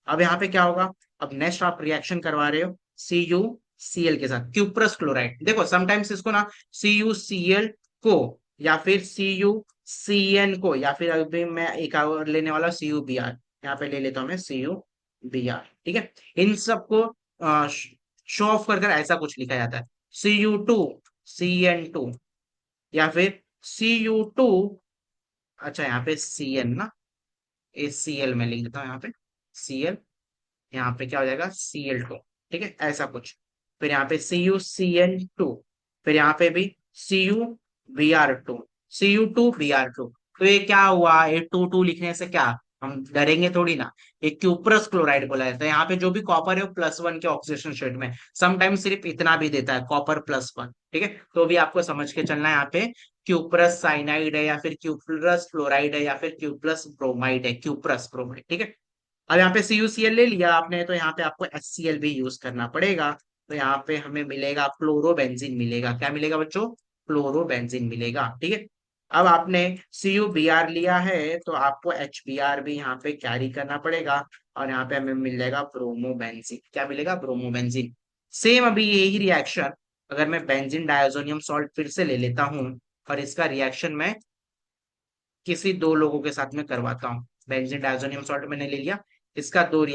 अब यहाँ पे क्या होगा, अब नेक्स्ट आप रिएक्शन करवा रहे हो CuCl के साथ, क्यूप्रस क्लोराइड। देखो समटाइम्स इसको ना CuCl को, या फिर CuCN को, या फिर अभी मैं एक और लेने वाला CuBr, यहाँ पे ले लेता हूँ मैं CuBr, ठीक है। इन सबको शो ऑफ कर ऐसा कुछ लिखा जाता है, Cu2CN2, या फिर Cu2, अच्छा यहाँ पे CN ना, ACl में लिख देता हूँ यहाँ पे Cl, यहाँ पे क्या हो जाएगा Cl2, ठीक है, ऐसा कुछ। फिर यहाँ पे CuCN2, फिर यहाँ पे भी CuBr2, Cu2Br2। तो ये क्या हुआ, ये टू टू लिखने से क्या, हम डरेंगे थोड़ी ना, ये क्यूप्रस क्लोराइड बोला जाता है। यहाँ पे जो भी कॉपर है वो +1 के ऑक्सीडेशन स्टेट में, समटाइम सिर्फ इतना भी देता है, कॉपर +1, ठीक है। तो भी आपको समझ के चलना है, यहाँ पे क्यूप्रस साइनाइड है, या फिर क्यूप्रस फ्लोराइड है, या फिर क्यूप्रस ब्रोमाइड है, क्यूप्रस ब्रोमाइड, ठीक है। अब यहाँ पे CuCl ले लिया आपने, तो यहाँ पे आपको HCl भी यूज करना पड़ेगा। तो यहाँ पे हमें मिलेगा क्लोरोबेंजीन मिलेगा, क्या मिलेगा बच्चों, क्लोरोबेंजीन मिलेगा, ठीक है। अब आपने CuBr लिया है तो आपको HBr भी यहाँ पे कैरी करना पड़ेगा, और यहाँ पे हमें मिल जाएगा ब्रोमोबेंजीन। क्या मिलेगा, ब्रोमोबेंजीन। सेम अभी यही रिएक्शन अगर मैं बेंजीन डायजोनियम सॉल्ट फिर से ले लेता हूँ, और इसका रिएक्शन मैं किसी दो लोगों के साथ में करवाता हूँ। बेंजीन डायजोनियम सॉल्ट मैंने ले लिया, इसका दो ही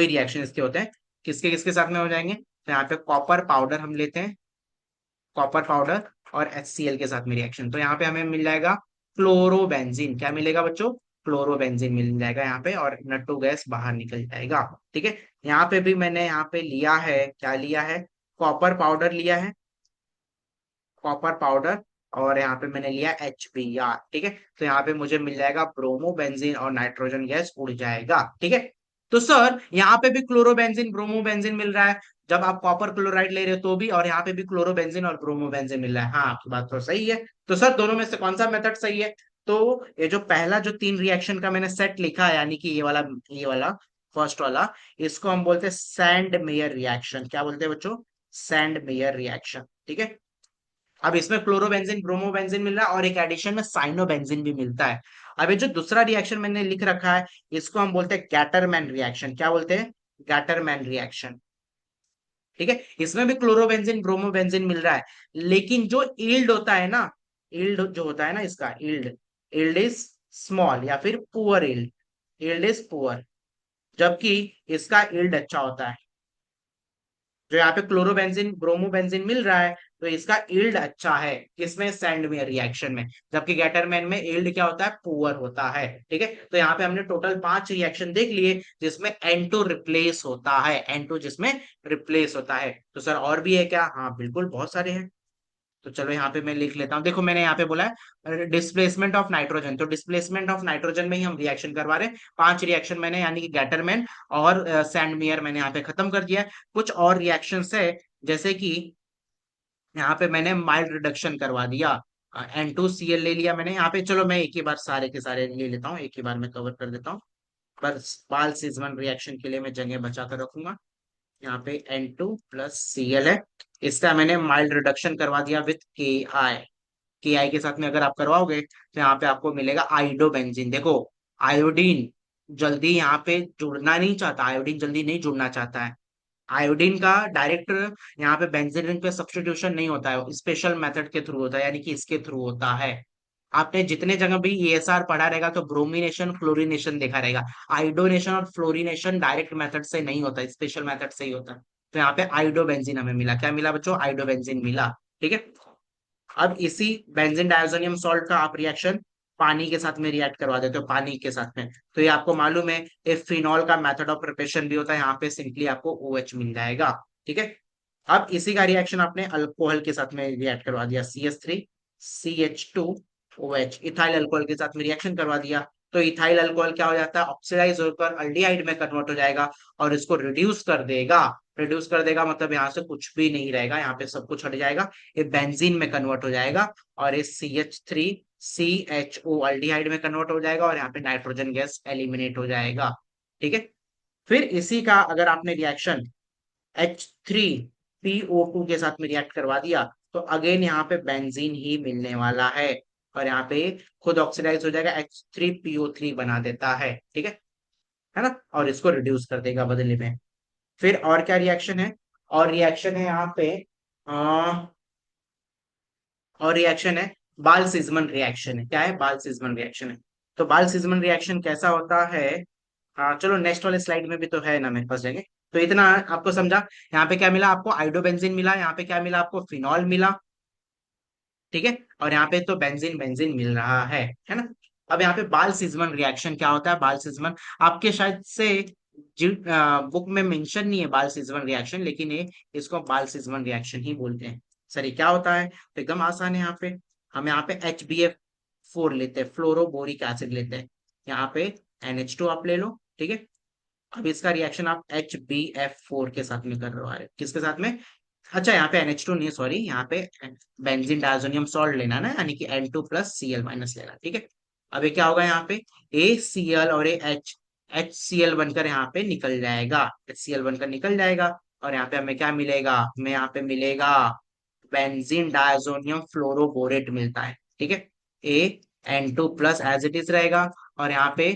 रिएक्शन इसके होते हैं। किसके किसके साथ में हो जाएंगे, तो यहाँ पे कॉपर पाउडर हम लेते हैं, कॉपर पाउडर और HCl के साथ में रिएक्शन, तो यहाँ पे हमें मिल जाएगा क्लोरोबेंजीन। क्या मिलेगा बच्चों, क्लोरोबेंजीन मिल जाएगा यहाँ पे, और N2 गैस बाहर निकल जाएगा। ठीक है, यहाँ पे भी मैंने यहाँ पे लिया है, क्या लिया है, कॉपर पाउडर लिया है, कॉपर पाउडर, और यहाँ पे मैंने लिया HBr। ठीक है, तो यहाँ पे मुझे मिल जाएगा ब्रोमोबेंजीन और नाइट्रोजन गैस उड़ जाएगा। ठीक है, तो सर यहाँ पे भी क्लोरोबेंजीन ब्रोमोबेंजीन मिल रहा है, जब आप कॉपर क्लोराइड ले रहे हो तो भी, और यहाँ पे भी क्लोरोबेंजीन और ब्रोमोबेंजीन मिल रहा है। हाँ, आपकी बात तो सही है। तो सर दोनों में से कौन सा मेथड सही है, तो ये जो पहला जो तीन रिएक्शन का मैंने सेट लिखा है, यानी कि ये वाला फर्स्ट वाला, इसको हम बोलते हैं सैंड मेयर रिएक्शन। क्या बोलते हैं बच्चों, सैंड मेयर रिएक्शन। ठीक है, अब इसमें क्लोरोबेंजीन ब्रोमोबेंजीन मिल रहा है, और एक एडिशन में साइनोबेंजीन भी मिलता है। अब ये जो दूसरा रिएक्शन मैंने लिख रखा है, इसको हम बोलते हैं गैटरमैन रिएक्शन। क्या बोलते हैं, गैटरमैन रिएक्शन। ठीक है, इसमें भी क्लोरोबेंजीन ब्रोमोबेंजीन मिल रहा है, लेकिन जो ईल्ड होता है ना, ईल्ड जो होता है ना इसका, ईल्ड ईल्ड इज स्मॉल या फिर poor yield, yield is poor, जबकि इसका ईल्ड अच्छा होता है। जो यहाँ पे क्लोरोबेंजीन ब्रोमोबेंजीन मिल रहा है, तो इसका यील्ड अच्छा है किसमें, सैंडवेयर रिएक्शन में, जबकि गैटरमैन में यील्ड क्या होता है, पुअर होता है। ठीक है, तो यहाँ पे हमने टोटल 5 रिएक्शन देख लिए जिसमें N2 रिप्लेस होता है, N2 जिसमें रिप्लेस होता है। तो सर और भी है क्या, हाँ बिल्कुल बहुत सारे हैं। तो चलो यहाँ पे मैं लिख लेता हूँ, देखो मैंने यहाँ पे बोला है डिस्प्लेसमेंट ऑफ नाइट्रोजन, तो डिस्प्लेसमेंट ऑफ नाइट्रोजन में ही हम रिएक्शन करवा रहे हैं। 5 रिएक्शन मैंने, यानी कि गैटरमैन और सैंडमेयर मैंने यहाँ पे खत्म कर दिया है। कुछ और रिएक्शंस है, जैसे कि यहाँ पे मैंने माइल्ड रिडक्शन करवा दिया, N2Cl ले लिया मैंने यहाँ पे। चलो मैं एक ही बार सारे के सारे ले लेता हूँ, एक ही बार में कवर कर देता हूँ, पर बाल सीजमन रिएक्शन के लिए मैं जगह बचा कर रखूंगा। यहाँ पे N2 + Cl है, इसका मैंने माइल्ड रिडक्शन करवा दिया विथ के आई के साथ में अगर आप करवाओगे तो यहाँ पे आपको मिलेगा आइडोबेंजीन। देखो, आयोडीन जल्दी यहाँ पे जुड़ना नहीं चाहता, आयोडीन जल्दी नहीं जुड़ना चाहता है। आयोडीन का डायरेक्ट यहाँ पे बेंजीन रिंग पे सब्स्टिट्यूशन नहीं होता है, स्पेशल मेथड के थ्रू होता है, यानी कि इसके थ्रू होता है। आपने जितने जगह भी ESR पढ़ा रहेगा तो ब्रोमिनेशन फ्लोरिनेशन देखा रहेगा, आइडोनेशन और फ्लोरिनेशन डायरेक्ट मेथड से नहीं होता, स्पेशल मेथड से ही होता है। तो यहाँ पे आइडोबेंजीन हमें मिला, क्या मिला बच्चों, आइडोबेंजीन मिला। ठीक है, अब इसी बेंजीन डायजोनियम सॉल्ट का आप रिएक्शन पानी के साथ में रिएक्ट करवा देते हो, पानी के साथ में, तो ये आपको मालूम है ये फिनॉल का मेथड ऑफ प्रिपरेशन भी होता है, यहाँ पे सिंपली आपको OH मिल जाएगा। ठीक है, अब इसी का रिएक्शन आपने अल्कोहल के साथ में रिएक्ट करवा दिया, CH3CH2OH, इथाइल अल्कोहल के साथ में रिएक्शन करवा दिया, तो इथाइल अल्कोहल क्या हो जाता है, ऑक्सीडाइज होकर अल्डिहाइड में कन्वर्ट हो जाएगा, और इसको रिड्यूस कर देगा। रिड्यूस कर देगा मतलब यहाँ से कुछ भी नहीं रहेगा, यहाँ पे सब कुछ हट जाएगा, ये बेंजीन में कन्वर्ट हो जाएगा, और ये CH3CHO अल्डिहाइड में कन्वर्ट हो जाएगा, और यहाँ पे नाइट्रोजन गैस एलिमिनेट हो जाएगा। ठीक है, फिर इसी का अगर आपने रिएक्शन H3PO2 के साथ में रिएक्ट करवा दिया, तो अगेन यहाँ पे बेंजीन ही मिलने वाला है, और यहाँ पे खुद ऑक्सीडाइज हो जाएगा, H3PO3 बना देता है। ठीक है ना, और इसको रिड्यूस कर देगा बदले में। फिर और क्या रिएक्शन है, और रिएक्शन है यहाँ पे और रिएक्शन है बाल सिजमन रिएक्शन है। क्या है, बाल सिजमन रिएक्शन है। तो बाल सिजमन रिएक्शन कैसा होता है, हाँ चलो नेक्स्ट वाले स्लाइड में भी तो है ना मेरे पास जगह, तो इतना आपको समझा। यहाँ पे क्या मिला आपको, आइडोबेंजीन मिला, यहाँ पे क्या मिला आपको, फिनॉल मिला। ठीक है, और यहाँ पे तो बेंजीन बेंजीन मिल रहा है ना। अब यहाँ पे बाल सिजमन रिएक्शन क्या होता है, बाल सिजमन आपके शायद से बुक में मेंशन नहीं है बाल सिजमन रिएक्शन, लेकिन ये इसको बाल सिजमन रिएक्शन ही बोलते हैं। सर ये क्या होता है, तो एकदम आसान है। यहाँ पे हम यहाँ पे HBF4 लेते हैं, फ्लोरोबोरिक एसिड लेते हैं, यहाँ पे NH2 आप ले लो। ठीक है, अब इसका रिएक्शन आप HBF4 के साथ में कर रहे हो, किसके साथ में, अच्छा यहाँ पे NH2 नहीं, सॉरी, यहाँ पे बेंजीन डायजोनियम सॉल्ट लेना ना, यानी कि N2 + Cl- लेना। ठीक है, अब ये क्या होगा, यहाँ पे ACl और HCl बनकर यहाँ पे निकल जाएगा, HCl बनकर निकल जाएगा, और यहाँ पे हमें क्या मिलेगा, हमें यहाँ पे मिलेगा बेंजीन डायजोनियम फ्लोरोबोरेट मिलता है। ठीक है, N2+ एज इट इज रहेगा, और यहाँ पे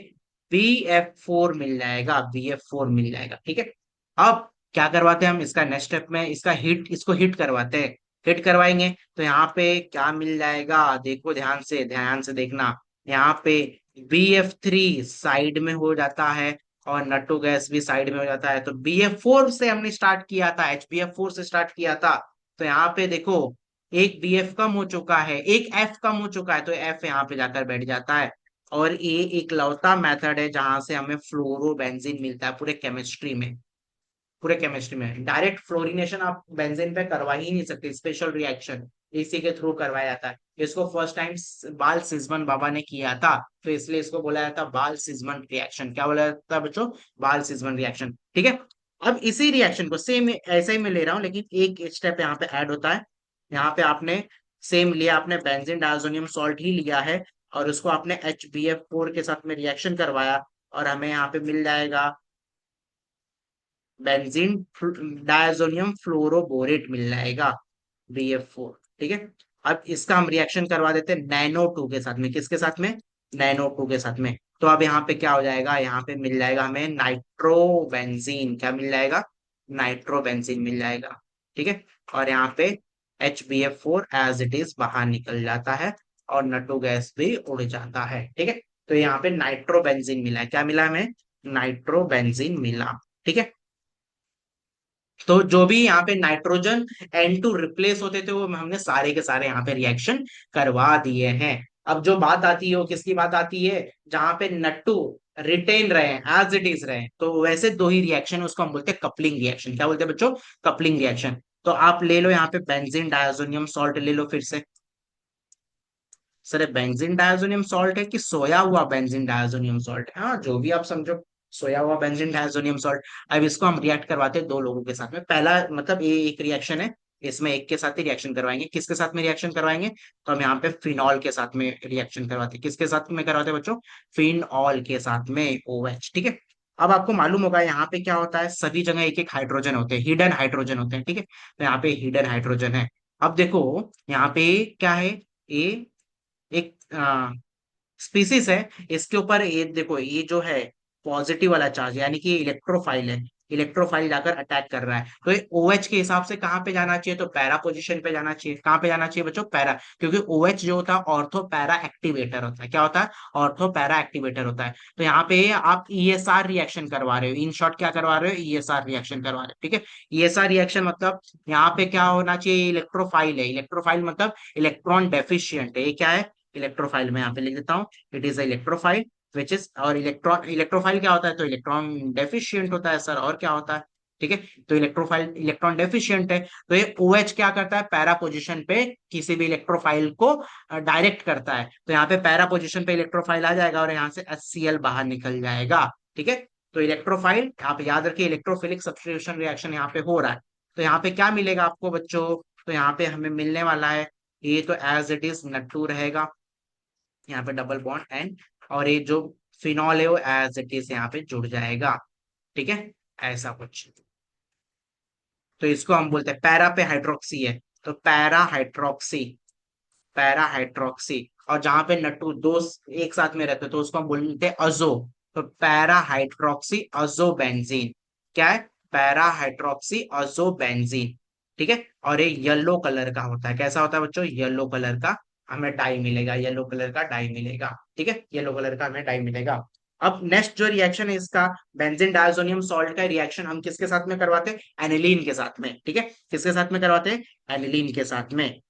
BF4 मिल जाएगा, BF4 मिल जाएगा। ठीक है, अब क्या करवाते हैं हम इसका नेक्स्ट स्टेप में, इसको हिट करवाते हैं। हिट करवाएंगे तो यहाँ पे क्या मिल जाएगा, देखो ध्यान से देखना। यहाँ पे BF3 साइड में हो जाता है और नटो गैस भी साइड में हो जाता है। तो BF4 से हमने स्टार्ट किया था, HBF4 से स्टार्ट किया था। तो यहाँ पे देखो एक BF कम हो चुका है, एक F कम हो चुका है, तो F यहाँ पे जाकर बैठ जाता है। और ये एक लौता मेथड है जहां से हमें फ्लोरोबेंजीन मिलता है पूरे केमिस्ट्री में डायरेक्ट फ्लोरिनेशन आप बेंजीन पे करवा ही नहीं सकते, स्पेशल रिएक्शन इसी के थ्रू करवाया जाता है। इसको फर्स्ट टाइम बाल सिजमन बाबा ने किया था, तो इसलिए इसको बोला जाता है बाल सिजमन रिएक्शन। क्या बोला जाता है बच्चों? बाल सिजमन रिएक्शन। ठीक है। अब इसी रिएक्शन को सेम ऐसे ही मैं ले रहा हूँ, लेकिन एक स्टेप यहाँ पे ऐड होता है। यहाँ पे आपने सेम लिया, आपने बेंजीन डायजोनियम सॉल्ट ही लिया है और उसको आपने HBF4 के साथ में रिएक्शन करवाया, और हमें यहाँ पे मिल जाएगा बेंजीन डायजोनियम फ्लोरोबोरेट मिल जाएगा, BF4। ठीक है। अब इसका हम रिएक्शन करवा देते हैं NaNO2 के साथ में। किसके साथ में? NaNO2 के साथ में। तो अब यहाँ पे क्या हो जाएगा, यहाँ पे मिल जाएगा हमें नाइट्रोबेंजीन। क्या मिल जाएगा? नाइट्रोबेंजीन मिल जाएगा। ठीक है। और यहाँ पे HBF4 एज इट इज बाहर निकल जाता है और नटो गैस भी उड़ जाता है। ठीक है। तो यहाँ पे नाइट्रोबेंजीन मिला है। क्या मिला हमें? नाइट्रोबेंजीन मिला। ठीक है। तो जो भी यहाँ पे नाइट्रोजन N2 रिप्लेस होते थे वो हमने सारे के सारे यहाँ पे रिएक्शन करवा दिए हैं। अब जो बात आती है वो किसकी बात आती है? जहां पे नट्टू रिटेन रहे, एज इट इज रहे, तो वैसे दो ही रिएक्शन, उसको हम बोलते हैं कपलिंग रिएक्शन। क्या बोलते हैं बच्चों? Coupling reaction. तो आप ले लो यहाँ पे बेंजीन डायजोनियम सॉल्ट ले लो फिर से। सर ये बेंजीन डायजोनियम सॉल्ट है कि सोया हुआ बेंजीन डायजोनियम सॉल्ट है? हाँ, जो भी आप समझो, सोया हुआ बेंजीन डायजोनियम सॉल्ट। अब इसको हम रिएक्ट करवाते हैं दो लोगों के साथ में। पहला मतलब ये एक रिएक्शन है, इसमें एक के साथ ही रिएक्शन करवाएंगे। किसके साथ में रिएक्शन करवाएंगे? तो हम यहाँ पे फिनॉल के साथ में रिएक्शन करवाते हैं। किसके साथ में करवाते हैं बच्चों? फिनॉल के साथ में, OH। ठीक है। अब आपको मालूम होगा यहाँ पे क्या होता है, सभी जगह एक एक हाइड्रोजन होते हैं, हिडन हाइड्रोजन होते हैं। ठीक है। तो यहाँ पे हिडन हाइड्रोजन है। अब देखो यहाँ पे क्या है, ये एक स्पीसीज है, इसके ऊपर ये देखो, ये जो है पॉजिटिव वाला चार्ज, यानी कि इलेक्ट्रोफाइल है। इलेक्ट्रोफाइल जाकर अटैक कर रहा है, तो ये OH के हिसाब से कहाँ पे जाना चाहिए? तो पैरा पोजीशन पे जाना चाहिए। कहाँ पे जाना चाहिए बच्चों? पैरा। क्योंकि OH जो होता है ऑर्थो पैरा एक्टिवेटर होता है। क्या होता है? ऑर्थो पैरा एक्टिवेटर होता है। तो यहाँ पे आप ESR रिएक्शन करवा रहे हो, इन शॉर्ट क्या करवा रहे हो? ESR रिएक्शन करवा रहे हो। ठीक है। ESR रिएक्शन मतलब यहाँ पे क्या होना चाहिए? इलेक्ट्रोफाइल है। इलेक्ट्रोफाइल मतलब इलेक्ट्रॉन डेफिशिएंट है। ये क्या है? इलेक्ट्रोफाइल। में यहाँ पे लिख देता हूँ, it is electrophile which is, और इलेक्ट्रोफाइल क्या होता है? तो इलेक्ट्रॉन डेफिशिएंट होता है सर, और क्या होता है? ठीक है। तो इलेक्ट्रोफाइल इलेक्ट्रॉन डेफिशिएंट है, तो ये OH क्या करता है? पैरा पोजीशन पे किसी भी इलेक्ट्रोफाइल को डायरेक्ट करता है। तो यहाँ पे पैरा पोजीशन पे इलेक्ट्रोफाइल आ जाएगा और यहाँ से HCl बाहर निकल जाएगा। ठीक है। तो इलेक्ट्रोफाइल यहाँ पे याद रखिए, इलेक्ट्रोफिलिक सब्स्टिट्यूशन रिएक्शन यहाँ पे हो रहा है। तो यहाँ पे क्या मिलेगा आपको बच्चों? तो यहाँ पे हमें मिलने वाला है, ये तो एज इट इज नट्टू रहेगा, यहाँ पे डबल बॉन्ड एंड, और ये जो फिनॉल है वो एज इट इज यहाँ पे जुड़ जाएगा। ठीक है। ऐसा कुछ। तो इसको हम बोलते हैं पैरा पे हाइड्रोक्सी है, तो पैरा हाइड्रोक्सी, पैरा हाइड्रोक्सी। और जहां पे नट्टू दो एक साथ में रहते हैं, तो उसको हम बोलते हैं अजो। तो पैरा हाइड्रोक्सी अजो बेंजीन। क्या है? पैरा हाइड्रोक्सी अजो बेंजीन। ठीक है। और ये येलो कलर का होता है। कैसा होता है बच्चों? येलो कलर का हमें डाई मिलेगा, येलो कलर का डाई मिलेगा। ठीक है। येलो कलर का हमें डाई मिलेगा। अब नेक्स्ट जो रिएक्शन है इसका, बेंजीन डायजोनियम सॉल्ट का रिएक्शन हम किसके साथ में करवाते हैं? एनिलीन के साथ में। ठीक है। किसके साथ में करवाते हैं? एनिलीन के साथ में।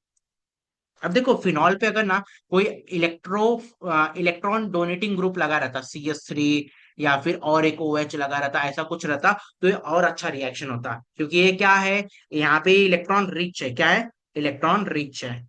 अब देखो फिनॉल पे अगर ना कोई इलेक्ट्रॉन डोनेटिंग ग्रुप लगा रहता, CS3 या फिर और एक OH लगा रहता, ऐसा कुछ रहता, तो ये और अच्छा रिएक्शन होता। क्योंकि ये क्या है, यहाँ पे इलेक्ट्रॉन रिच है। क्या है? इलेक्ट्रॉन रिच है।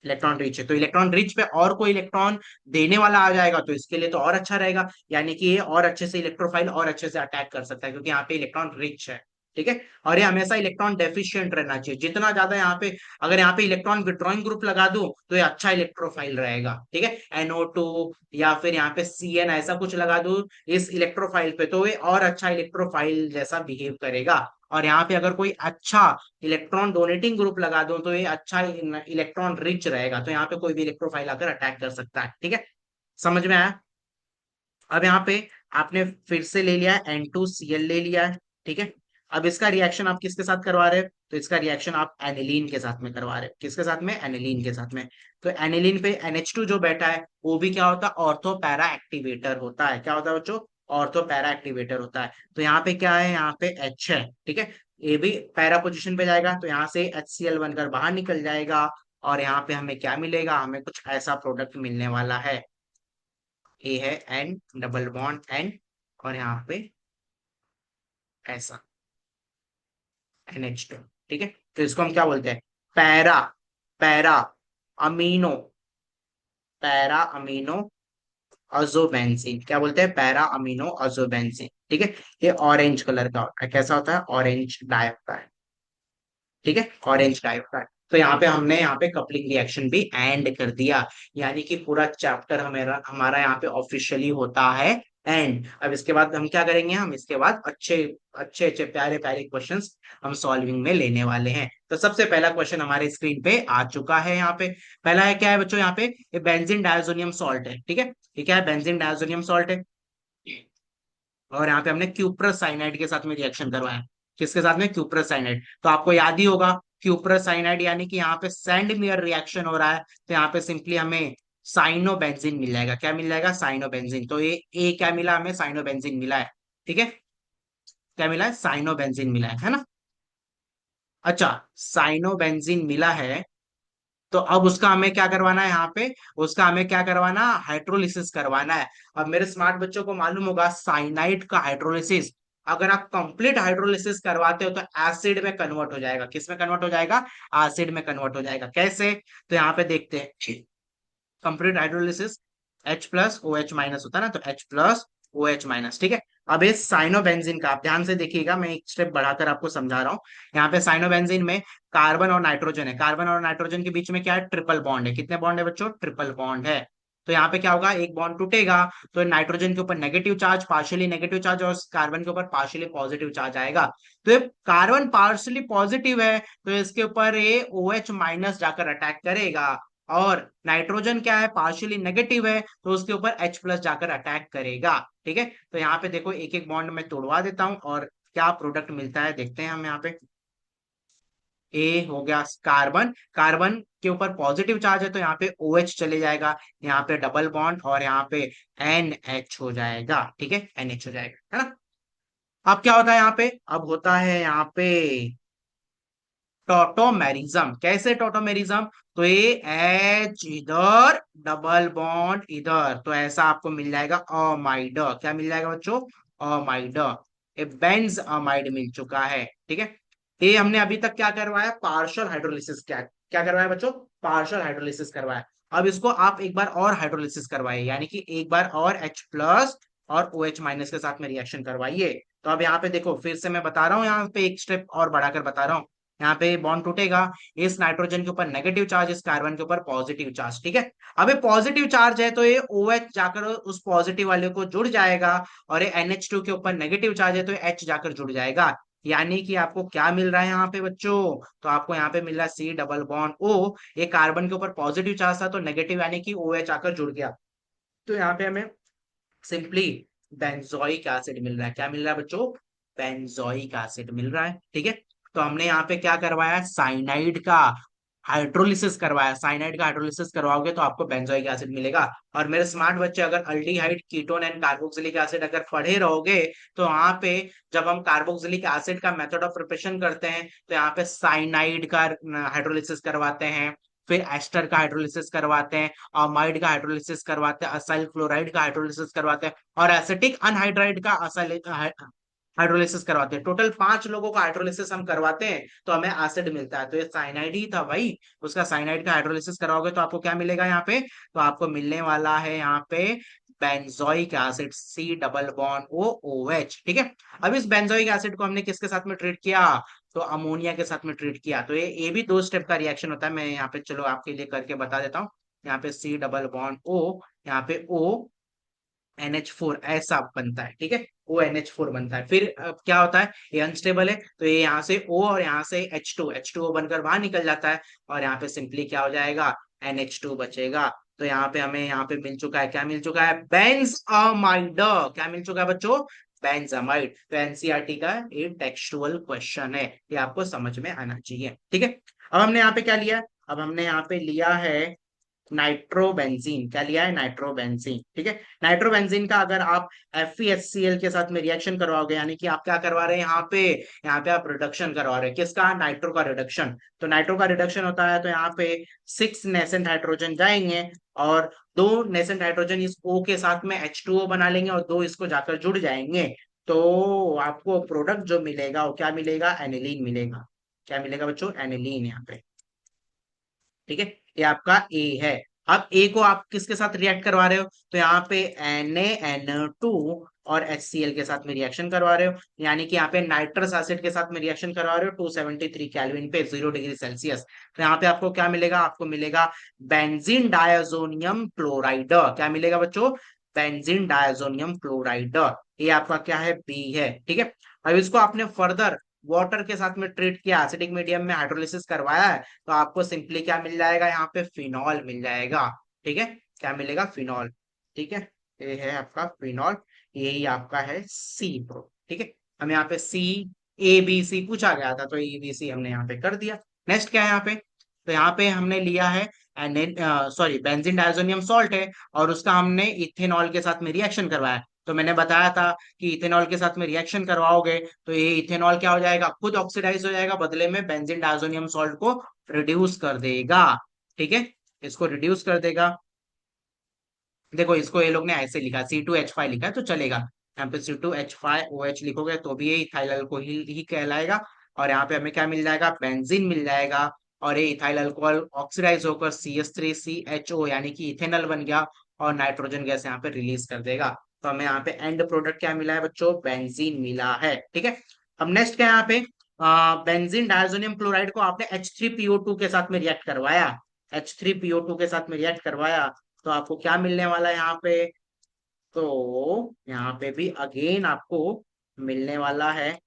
इलेक्ट्रॉन रिच है, तो इलेक्ट्रॉन रिच पे और कोई इलेक्ट्रॉन देने वाला आ जाएगा, तो इसके लिए तो और अच्छा रहेगा। यानी कि ये और अच्छे से इलेक्ट्रोफाइल और अच्छे से अटैक कर सकता है, क्योंकि यहाँ पे इलेक्ट्रॉन रिच है। ठीक है। और ये हमेशा इलेक्ट्रॉन डेफिशिएंट रहना चाहिए। जितना ज्यादा यहाँ पे, अगर यहाँ पे इलेक्ट्रॉन विड्रॉइंग ग्रुप लगा दूं तो ये अच्छा इलेक्ट्रोफाइल रहेगा। ठीक है। NO2 या फिर यहाँ पे CN ऐसा कुछ लगा दूं इस इलेक्ट्रोफाइल पे, तो ये और अच्छा इलेक्ट्रोफाइल जैसा बिहेव करेगा। और यहाँ पे अगर कोई अच्छा इलेक्ट्रॉन डोनेटिंग ग्रुप लगा दो तो ये अच्छा इलेक्ट्रॉन रिच रहेगा, तो यहाँ पे कोई भी इलेक्ट्रोफाइल आकर अटैक कर सकता है। ठीक है। समझ में आया? अब यहाँ पे आपने फिर से ले लिया है, N2Cl ले लिया है। ठीक है। अब इसका रिएक्शन आप किसके साथ करवा रहे हो? तो इसका रिएक्शन आप एनिलीन के साथ में करवा रहे हो। किसके साथ में? एनिलीन के साथ में। तो एनिलीन पे NH2 जो बैठा है वो भी क्या होता है? ऑर्थो पैरा एक्टिवेटर होता है। क्या होता है बच्चों? ऑर्थो पैरा एक्टिवेटर होता है। तो यहाँ पे क्या है? यहाँ पे H है, ठीक है। ये भी पैरा पोजीशन पे जाएगा, तो यहाँ से HCl बनकर बाहर निकल जाएगा। और यहाँ पे हमें क्या मिलेगा? हमें कुछ ऐसा प्रोडक्ट मिलने वाला है। ये है N डबल बॉन्ड N, और यहाँ पे ऐसा NH2, ठीक है। तो इसको हम क्या बोलते हैं? Para para amino para amino azobenzene. क्या बोलते हैं? पैरा अमीनो अजोबेंजीन, ठीक है। ये ऑरेंज कलर का होता है। कैसा होता है? ऑरेंज डाई होता है, ठीक है। ऑरेंज टाइप का। तो यहाँ पे हमने यहाँ पे कपलिंग रिएक्शन भी एंड कर दिया, यानी कि पूरा चैप्टर हमारा हमारा यहाँ पे ऑफिशियली होता है एंड। अब इसके बाद हम क्या करेंगे? हम इसके बाद अच्छे अच्छे अच्छे प्यारे प्यारे क्वेश्चंस हम सॉल्विंग में लेने वाले हैं। तो सबसे पहला क्वेश्चन हमारे स्क्रीन पे आ चुका है। यहाँ पे पहला है, क्या है बच्चों? यहाँ पे ये बेंजीन डायजोनियम सॉल्ट है, ठीक है। ये क्या है? बेंजीन डायजोनियम सॉल्ट है। और यहाँ पे हमने क्यूप्रस साइनाइड के साथ में रिएक्शन करवाया। किसके साथ में? Cuprous cyanide. तो आपको याद ही होगा, क्यूप्रस साइनाइड यानी कि यहाँ पे सैंडमेयर रिएक्शन हो रहा है, तो यहाँ पे सिंपली हमें साइनोबेंजीन मिल जाएगा। क्या मिल जाएगा? साइनोबेंजीन। तो ये ए क्या मिला हमें? साइनोबेंजीन मिला है, ठीक है। क्या मिला है? साइनोबेंजीन मिला है ना। अच्छा, साइनोबेंजीन मिला है, तो अब उसका हमें क्या करवाना है? यहाँ पे उसका हमें क्या करवाना? हाइड्रोलिसिस करवाना है। अब मेरे स्मार्ट बच्चों को मालूम होगा, साइनाइड का हाइड्रोलिसिस अगर आप कंप्लीट हाइड्रोलिसिस करवाते हो तो एसिड में कन्वर्ट हो जाएगा। किस में कन्वर्ट हो जाएगा? एसिड में कन्वर्ट हो जाएगा। कैसे? तो यहाँ पे देखते हैं। कंप्लीट हाइड्रोलिसिस, H+OH- होता है ना, तो H+OH-, ठीक है। अब इस साइनोबेंजीन का आप ध्यान से देखिएगा, मैं एक स्टेप बढ़ाकर आपको समझा रहा हूँ। यहाँ पे साइनोबेंजीन में कार्बन और नाइट्रोजन है। कार्बन और नाइट्रोजन के बीच में क्या है? ट्रिपल बॉन्ड है। कितने बॉन्ड है बच्चों? ट्रिपल बॉन्ड है। तो यहाँ पे क्या होगा? एक बॉन्ड टूटेगा, तो नाइट्रोजन के ऊपर negative charge, partially negative charge, और कार्बन के ऊपर पार्शियली पॉजिटिव चार्ज आएगा। तो ये कार्बन पार्शियली पॉजिटिव है, तो इसके ऊपर ये OH- जाकर अटैक करेगा। और नाइट्रोजन क्या है? पार्शियली नेगेटिव है, तो उसके ऊपर H+ जाकर अटैक करेगा, ठीक है। तो यहाँ पे देखो, एक एक बॉन्ड में तोड़वा देता हूं और क्या प्रोडक्ट मिलता है देखते हैं हम यहाँ पे। ए हो गया कार्बन, कार्बन के ऊपर पॉजिटिव चार्ज है, तो यहाँ पे OH चले जाएगा, यहाँ पे डबल बॉन्ड, और यहाँ पे NH हो जाएगा, ठीक है। NH हो जाएगा, है ना। अब क्या होता है यहाँ पे? अब होता है यहाँ पे टोटोमेरिज्म। कैसे टोटोमेरिज्म? तो ये H इधर, डबल बॉन्ड इधर, तो ऐसा आपको मिल जाएगा अमाइड। क्या मिल जाएगा बच्चों? अमाइड। ये बेंज अमाइड मिल चुका है, ठीक है। ये हमने अभी तक क्या करवाया? Partial hydrolysis. क्या क्या करवाया बच्चों? पार्शियल हाइड्रोलिसिस करवाया। अब इसको आप एक बार और हाइड्रोलिसिस करवाइए, यानी कि एक बार और H+ और OH- के साथ में रिएक्शन करवाइए। तो अब यहाँ पे देखो, फिर से मैं बता रहा हूँ, यहाँ पे एक स्टेप और बढ़ाकर बता रहा हूँ। यहाँ पे बॉन्ड टूटेगा, इस नाइट्रोजन के ऊपर नेगेटिव चार्ज, इस कार्बन के ऊपर पॉजिटिव चार्ज, ठीक है। अब ये पॉजिटिव चार्ज है, तो ये OH जाकर उस पॉजिटिव वाले को जुड़ जाएगा, और ये NH2 के ऊपर नेगेटिव चार्ज है, तो ये H जाकर जुड़ जाएगा। यानी कि आपको क्या मिल रहा है यहाँ पे बच्चों? तो आपको यहाँ पे मिल रहा है C डबल बॉन्ड O। ये कार्बन के ऊपर पॉजिटिव चार्ज था, तो नेगेटिव, यानी कि OH आकर जुड़ गया। तो यहाँ पे हमें सिंपली बेंजोइक एसिड मिल रहा है। क्या मिल रहा है बच्चों? बेंजोइक एसिड मिल रहा है, ठीक है। तो हमने यहाँ पे क्या करवाया? साइनाइड का हाइड्रोलिसिस करवाया। साइनाइड का हाइड्रोलिसिस करवाओगे तो आपको बेंजोइक एसिड मिलेगा। और मेरे स्मार्ट बच्चे, अगर aldehyde, ketone and carboxylic acid अगर पढ़े रहोगे, तो वहां पे जब हम कार्बोक्सिलिक एसिड का मेथड ऑफ प्रिपरेशन करते हैं, तो यहाँ पे साइनाइड का हाइड्रोलिसिस करवाते हैं, फिर एस्टर का हाइड्रोलिसिस करवाते हैं, अमाइड का हाइड्रोलिसिस करवाते हैं, असाइल क्लोराइड का हाइड्रोलिसिस करवाते हैं, और एसिटिक अनहाइड्राइड का असाइल हाइड्रोलिसिस करवाते हैं। टोटल 5 लोगों का हाइड्रोलिसिस हम करवाते हैं, तो हमें एसिड मिलता है। तो ये साइनाइड ही था भाई। उसका साइनाइड का हाइड्रोलिसिस कराओगे तो आपको क्या मिलेगा यहाँ पे? तो आपको मिलने वाला है यहाँ पे benzoic acid, C double bond OH, ठीक है। अब इस बेंजोइक एसिड को हमने किसके साथ में ट्रीट किया? तो अमोनिया के साथ में ट्रीट किया। तो ये भी 2 स्टेप का रिएक्शन होता है। मैं यहाँ पे चलो आपके लिए करके बता देता हूँ। यहाँ पे C डबल बॉन्ड O, यहाँ पे NH4 ऐसा बनता है, ठीक है। ONH4 बनता है। फिर अब क्या होता है? ये अनस्टेबल है, तो ये यहाँ से O और यहाँ से H2O बनकर बाहर निकल जाता है, और यहाँ पे सिंपली क्या हो जाएगा? NH2 बचेगा। तो यहाँ पे हमें यहाँ पे मिल चुका है, क्या मिल चुका है? Benz amide. क्या मिल चुका है बच्चों? बेंजामाइड। तो एनसीईआरटी का ये टेक्सचुअल क्वेश्चन है, ये आपको समझ में आना चाहिए। ठीक है, अब हमने यहाँ पे क्या लिया, अब हमने यहाँ पे लिया है नाइट्रोबेंजीन। क्या लिया है, नाइट्रोबेंजीन। ठीक है, नाइट्रोबेंजीन का अगर आप FeHCl के साथ में रिएक्शन करवाओगे, यानी कि आप क्या करवा रहे हैं यहाँ पे आप रिडक्शन करवा रहे हैं किसका, नाइट्रो का रिडक्शन। तो नाइट्रो का रिडक्शन होता है तो यहाँ पे 6 नेसेंट हाइड्रोजन जाएंगे और 2 नेसेंट हाइड्रोजन इस O के साथ में H2O बना लेंगे और 2 इसको जाकर जुड़ जाएंगे। तो आपको प्रोडक्ट जो मिलेगा वो क्या मिलेगा, एनिलीन मिलेगा। क्या मिलेगा बच्चों, एनिलीन यहाँ पे। ठीक है, ये आपका ए है। अब ए को आप किसके साथ रिएक्ट करवा रहे हो, तो यहाँ पे NaN2 और HCl के साथ में रिएक्शन करवा रहे हो, यानी कि यहाँ पे नाइट्रस एसिड के साथ में रिएक्शन करवा रहे हो 273 केल्विन पे 0 डिग्री सेल्सियस। तो यहाँ पे आपको क्या मिलेगा, आपको मिलेगा बेंजीन डायजोनियम क्लोराइड। क्या मिलेगा बच्चों, बेंजीन डायजोनियम क्लोराइड। ये आपका क्या है, बी है। ठीक है, अब इसको आपने फर्दर वाटर के साथ में ट्रीट किया, एसिडिक मीडियम में हाइड्रोलिसिस करवाया है, तो आपको सिंपली क्या मिल जाएगा, यहाँ पे फिनॉल मिल जाएगा। ठीक है, क्या मिलेगा, फिनॉल। ठीक है, ये है आपका फिनॉल, यही आपका है सी प्रो। ठीक है, हम यहाँ पे CABC पूछा गया था तो ABC हमने यहाँ पे कर दिया। नेक्स्ट क्या है यहाँ पे, तो यहाँ पे हमने लिया है सॉरी बेंजीन डायजोनियम सॉल्ट है और उसका हमने इथेनॉल के साथ में रिएक्शन करवाया। तो मैंने बताया था कि इथेनॉल के साथ में रिएक्शन करवाओगे तो ये इथेनॉल क्या हो जाएगा, खुद ऑक्सीडाइज हो जाएगा, बदले में बेंजीन डायजोनियम सॉल्ट को रिड्यूस कर देगा। ठीक है, इसको रिड्यूस कर देगा। देखो इसको ये लोग ने ऐसे लिखा C2H5 लिखा है तो चलेगा, यहाँ पे C2H5OH लिखोगे तो भी ये इथाइल अल्कोहल ही कहलाएगा। और यहाँ पे हमें क्या मिल जाएगा, बेंजीन मिल जाएगा। और ये इथाइल अल्कोहल ऑक्सीडाइज होकर CH3CHO यानी कि इथेनॉल बन गया और नाइट्रोजन गैस यहाँ पे रिलीज कर देगा। तो हमें यहाँ पे एंड प्रोडक्ट क्या मिला है बच्चों, बेंजीन मिला है। ठीक है, अब नेक्स्ट क्या है यहाँ पे, बेंजीन डायजोनियम क्लोराइड को आपने H3PO2 के साथ में रिएक्ट करवाया, H3PO2 के साथ में रिएक्ट करवाया तो आपको क्या मिलने वाला है यहाँ पे, तो यहाँ पे भी अगेन आपको मिलने वाला है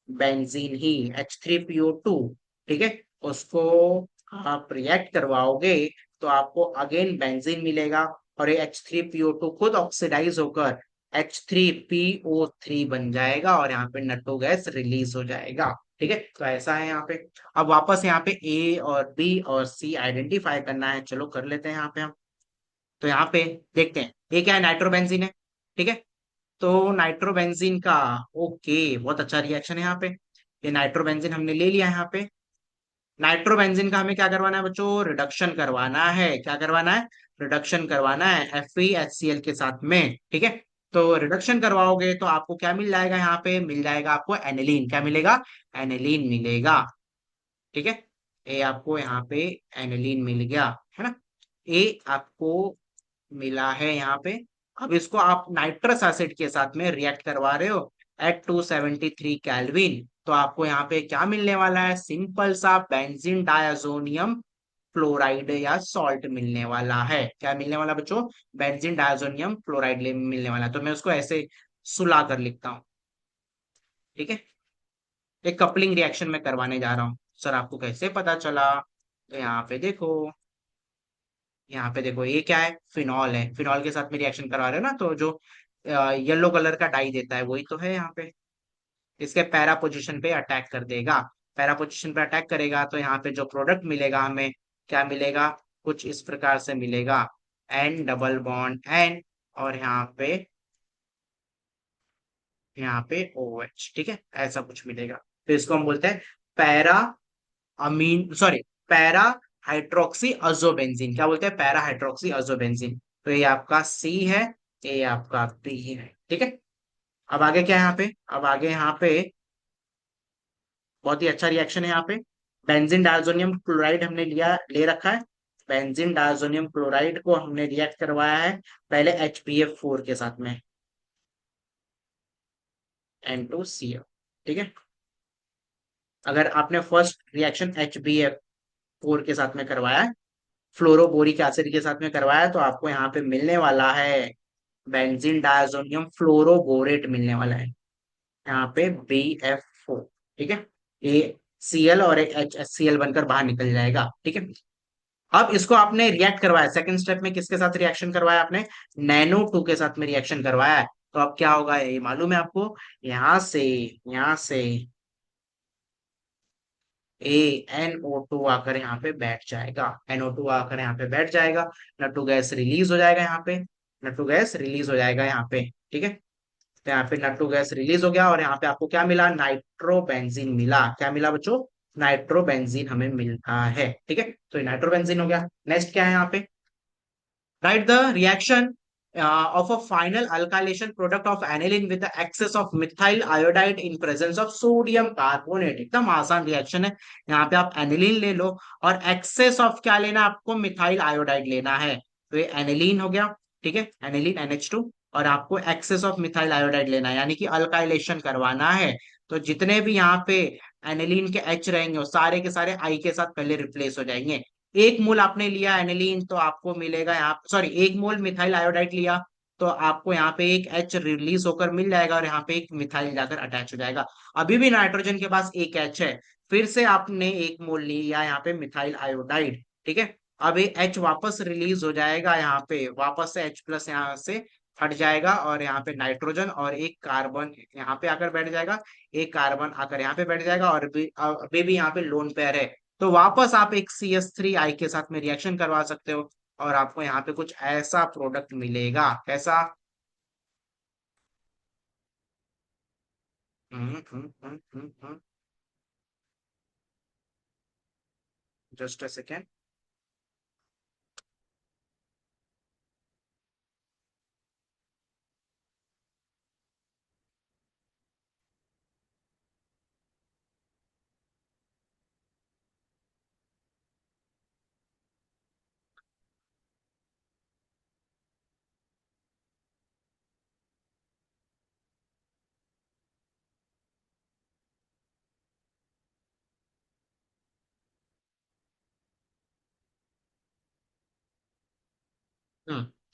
बेंजीन ही, H3PO2। ठीक है, उसको आप रिएक्ट करवाओगे तो आपको अगेन बेंजीन मिलेगा और ये H3PO2 खुद ऑक्सीडाइज होकर H3PO3 बन जाएगा और यहाँ पे नटो गैस रिलीज हो जाएगा। ठीक है, तो ऐसा है यहाँ पे। अब वापस यहाँ पे A और B और C आइडेंटिफाई करना है, चलो कर लेते हैं यहाँ पे हम। तो यहाँ पे देखते हैं ये क्या है, नाइट्रोबेंजीन है। ठीक है, तो नाइट्रोबेंजीन का, ओके बहुत अच्छा रिएक्शन है यहाँ पे। ये नाइट्रोबेंजीन हमने ले लिया यहाँ पे। नाइट्रोबेंजीन का हमें क्या करवाना है बच्चों, रिडक्शन करवाना है। क्या करवाना है, रिडक्शन करवाना है FeHCl के साथ में। ठीक है, तो रिडक्शन करवाओगे तो आपको क्या मिल जाएगा, यहाँ पे मिल जाएगा आपको एनिलीन। क्या मिलेगा, एनिलीन मिलेगा। ठीक है, ये आपको यहाँ पे एनिलीन मिल गया, है ना। ये आपको मिला है यहाँ पे। अब इसको आप नाइट्रस एसिड के साथ में रिएक्ट करवा रहे हो एट 273 केल्विन, तो आपको यहाँ पे क्या मिलने वाला है, सिंपल सा बेंजीन डायजोनियम क्लोराइड या सॉल्ट मिलने वाला है। क्या मिलने वाला बच्चों, बेंजीन डायजोनियम क्लोराइड मिलने वाला है। तो मैं उसको ऐसे सुला कर लिखता हूँ। ठीक है, एक कपलिंग रिएक्शन में करवाने जा रहा हूँ। सर आपको कैसे पता चला, तो यहाँ पे देखो, यहाँ पे देखो ये क्या है, फिनॉल है। फिनॉल के साथ में रिएक्शन करवा रहे हो ना, तो जो येलो कलर का डाई देता है वही तो है यहाँ पे। इसके पैरा पोजीशन पे अटैक कर देगा, पैरा पोजीशन पे अटैक करेगा तो यहाँ पे जो प्रोडक्ट मिलेगा हमें, क्या मिलेगा, कुछ इस प्रकार से मिलेगा, N डबल बॉन्ड N और यहाँ पे OH। ठीक है, ऐसा कुछ मिलेगा। तो इसको हम बोलते हैं पैरा अमीन सॉरी पैरा हाइड्रोक्सी अजोबेंजीन। क्या बोलते हैं, पैरा हाइड्रोक्सी अजोबेंजीन। तो ये आपका C है, ये आपका B है। ठीक है, अब आगे क्या है यहाँ पे, अब आगे यहाँ पे बहुत ही अच्छा रिएक्शन है यहाँ पे। बेंजीन डायजोनियम क्लोराइड हमने ले रखा है। बेंजीन डायजोनियम क्लोराइड को हमने रिएक्ट करवाया है पहले HBF4 के साथ में, N2CO। ठीक है, अगर आपने फर्स्ट रिएक्शन HBF4 के साथ में करवाया है, फ्लोरोबोरिक एसिड के साथ में करवाया है, तो आपको यहाँ पे मिलने वाला है बेंजीन डायजोनियम फ्लोरोबोरेट मिलने वाला है, यहाँ पे BF4। ठीक है, ये Cl और एक HCl बनकर बाहर निकल जाएगा। ठीक है, अब इसको आपने रिएक्ट करवाया सेकंड स्टेप में, किसके साथ रिएक्शन करवाया आपने, NaNO2 के साथ में रिएक्शन करवाया है। तो अब क्या होगा ये मालूम है आपको, यहाँ से NO2 आकर यहाँ पे बैठ जाएगा, NO2 आकर यहाँ पे बैठ जाएगा, N2 गैस रिलीज हो जाएगा यहाँ पे, N2 गैस रिलीज हो जाएगा यहाँ पे। ठीक है, तो यहाँ पे N2 गैस रिलीज हो गया और यहाँ पे आपको क्या मिला, नाइट्रोबेंजीन मिला। क्या मिला बच्चों, नाइट्रोबेंजीन हमें मिलता है। ठीक है, तो नाइट्रोबेंजीन हो गया। नेक्स्ट क्या है यहाँ पे, write the reaction of a final alkylation product of aniline with the excess of methyl iodide in presence of sodium carbonate। एकदम आसान रिएक्शन है। यहाँ पे आप एनिलीन ले लो और एक्सेस ऑफ क्या लेना है आपको, मिथाइल आयोडाइड लेना है। तो ये एनिलीन हो गया, ठीक है, एनिलीन NH2, और आपको एक्सेस ऑफ मिथाइल आयोडाइड लेना है, यानी कि अल्काइलेशन करवाना है। तो जितने भी यहाँ पे एनिलीन के H रहेंगे वो सारे के सारे I के साथ पहले रिप्लेस हो जाएंगे। एक मोल आपने लिया एनिलीन तो आपको मिलेगा यहाँ, सॉरी, एक मोल मिथाइल आयोडाइड लिया तो आपको यहाँ पे एक H रिलीज होकर मिल जाएगा और यहाँ पे एक मिथाइल जाकर अटैच हो जाएगा। अभी भी नाइट्रोजन के पास एक H है, फिर से आपने एक मोल लिया यहाँ पे मिथाइल आयोडाइड। ठीक है, अब ये H वापस रिलीज हो जाएगा, यहाँ पे वापस से H+ यहाँ से हट जाएगा और यहाँ पे नाइट्रोजन और एक कार्बन यहाँ पे आकर बैठ जाएगा, एक कार्बन आकर यहाँ पे बैठ जाएगा, और अभी भी यहाँ पे लोन पेयर है। तो वापस आप एक CH3 के साथ में रिएक्शन करवा सकते हो और आपको यहाँ पे कुछ ऐसा प्रोडक्ट मिलेगा। कैसा, जस्ट अ सेकेंड।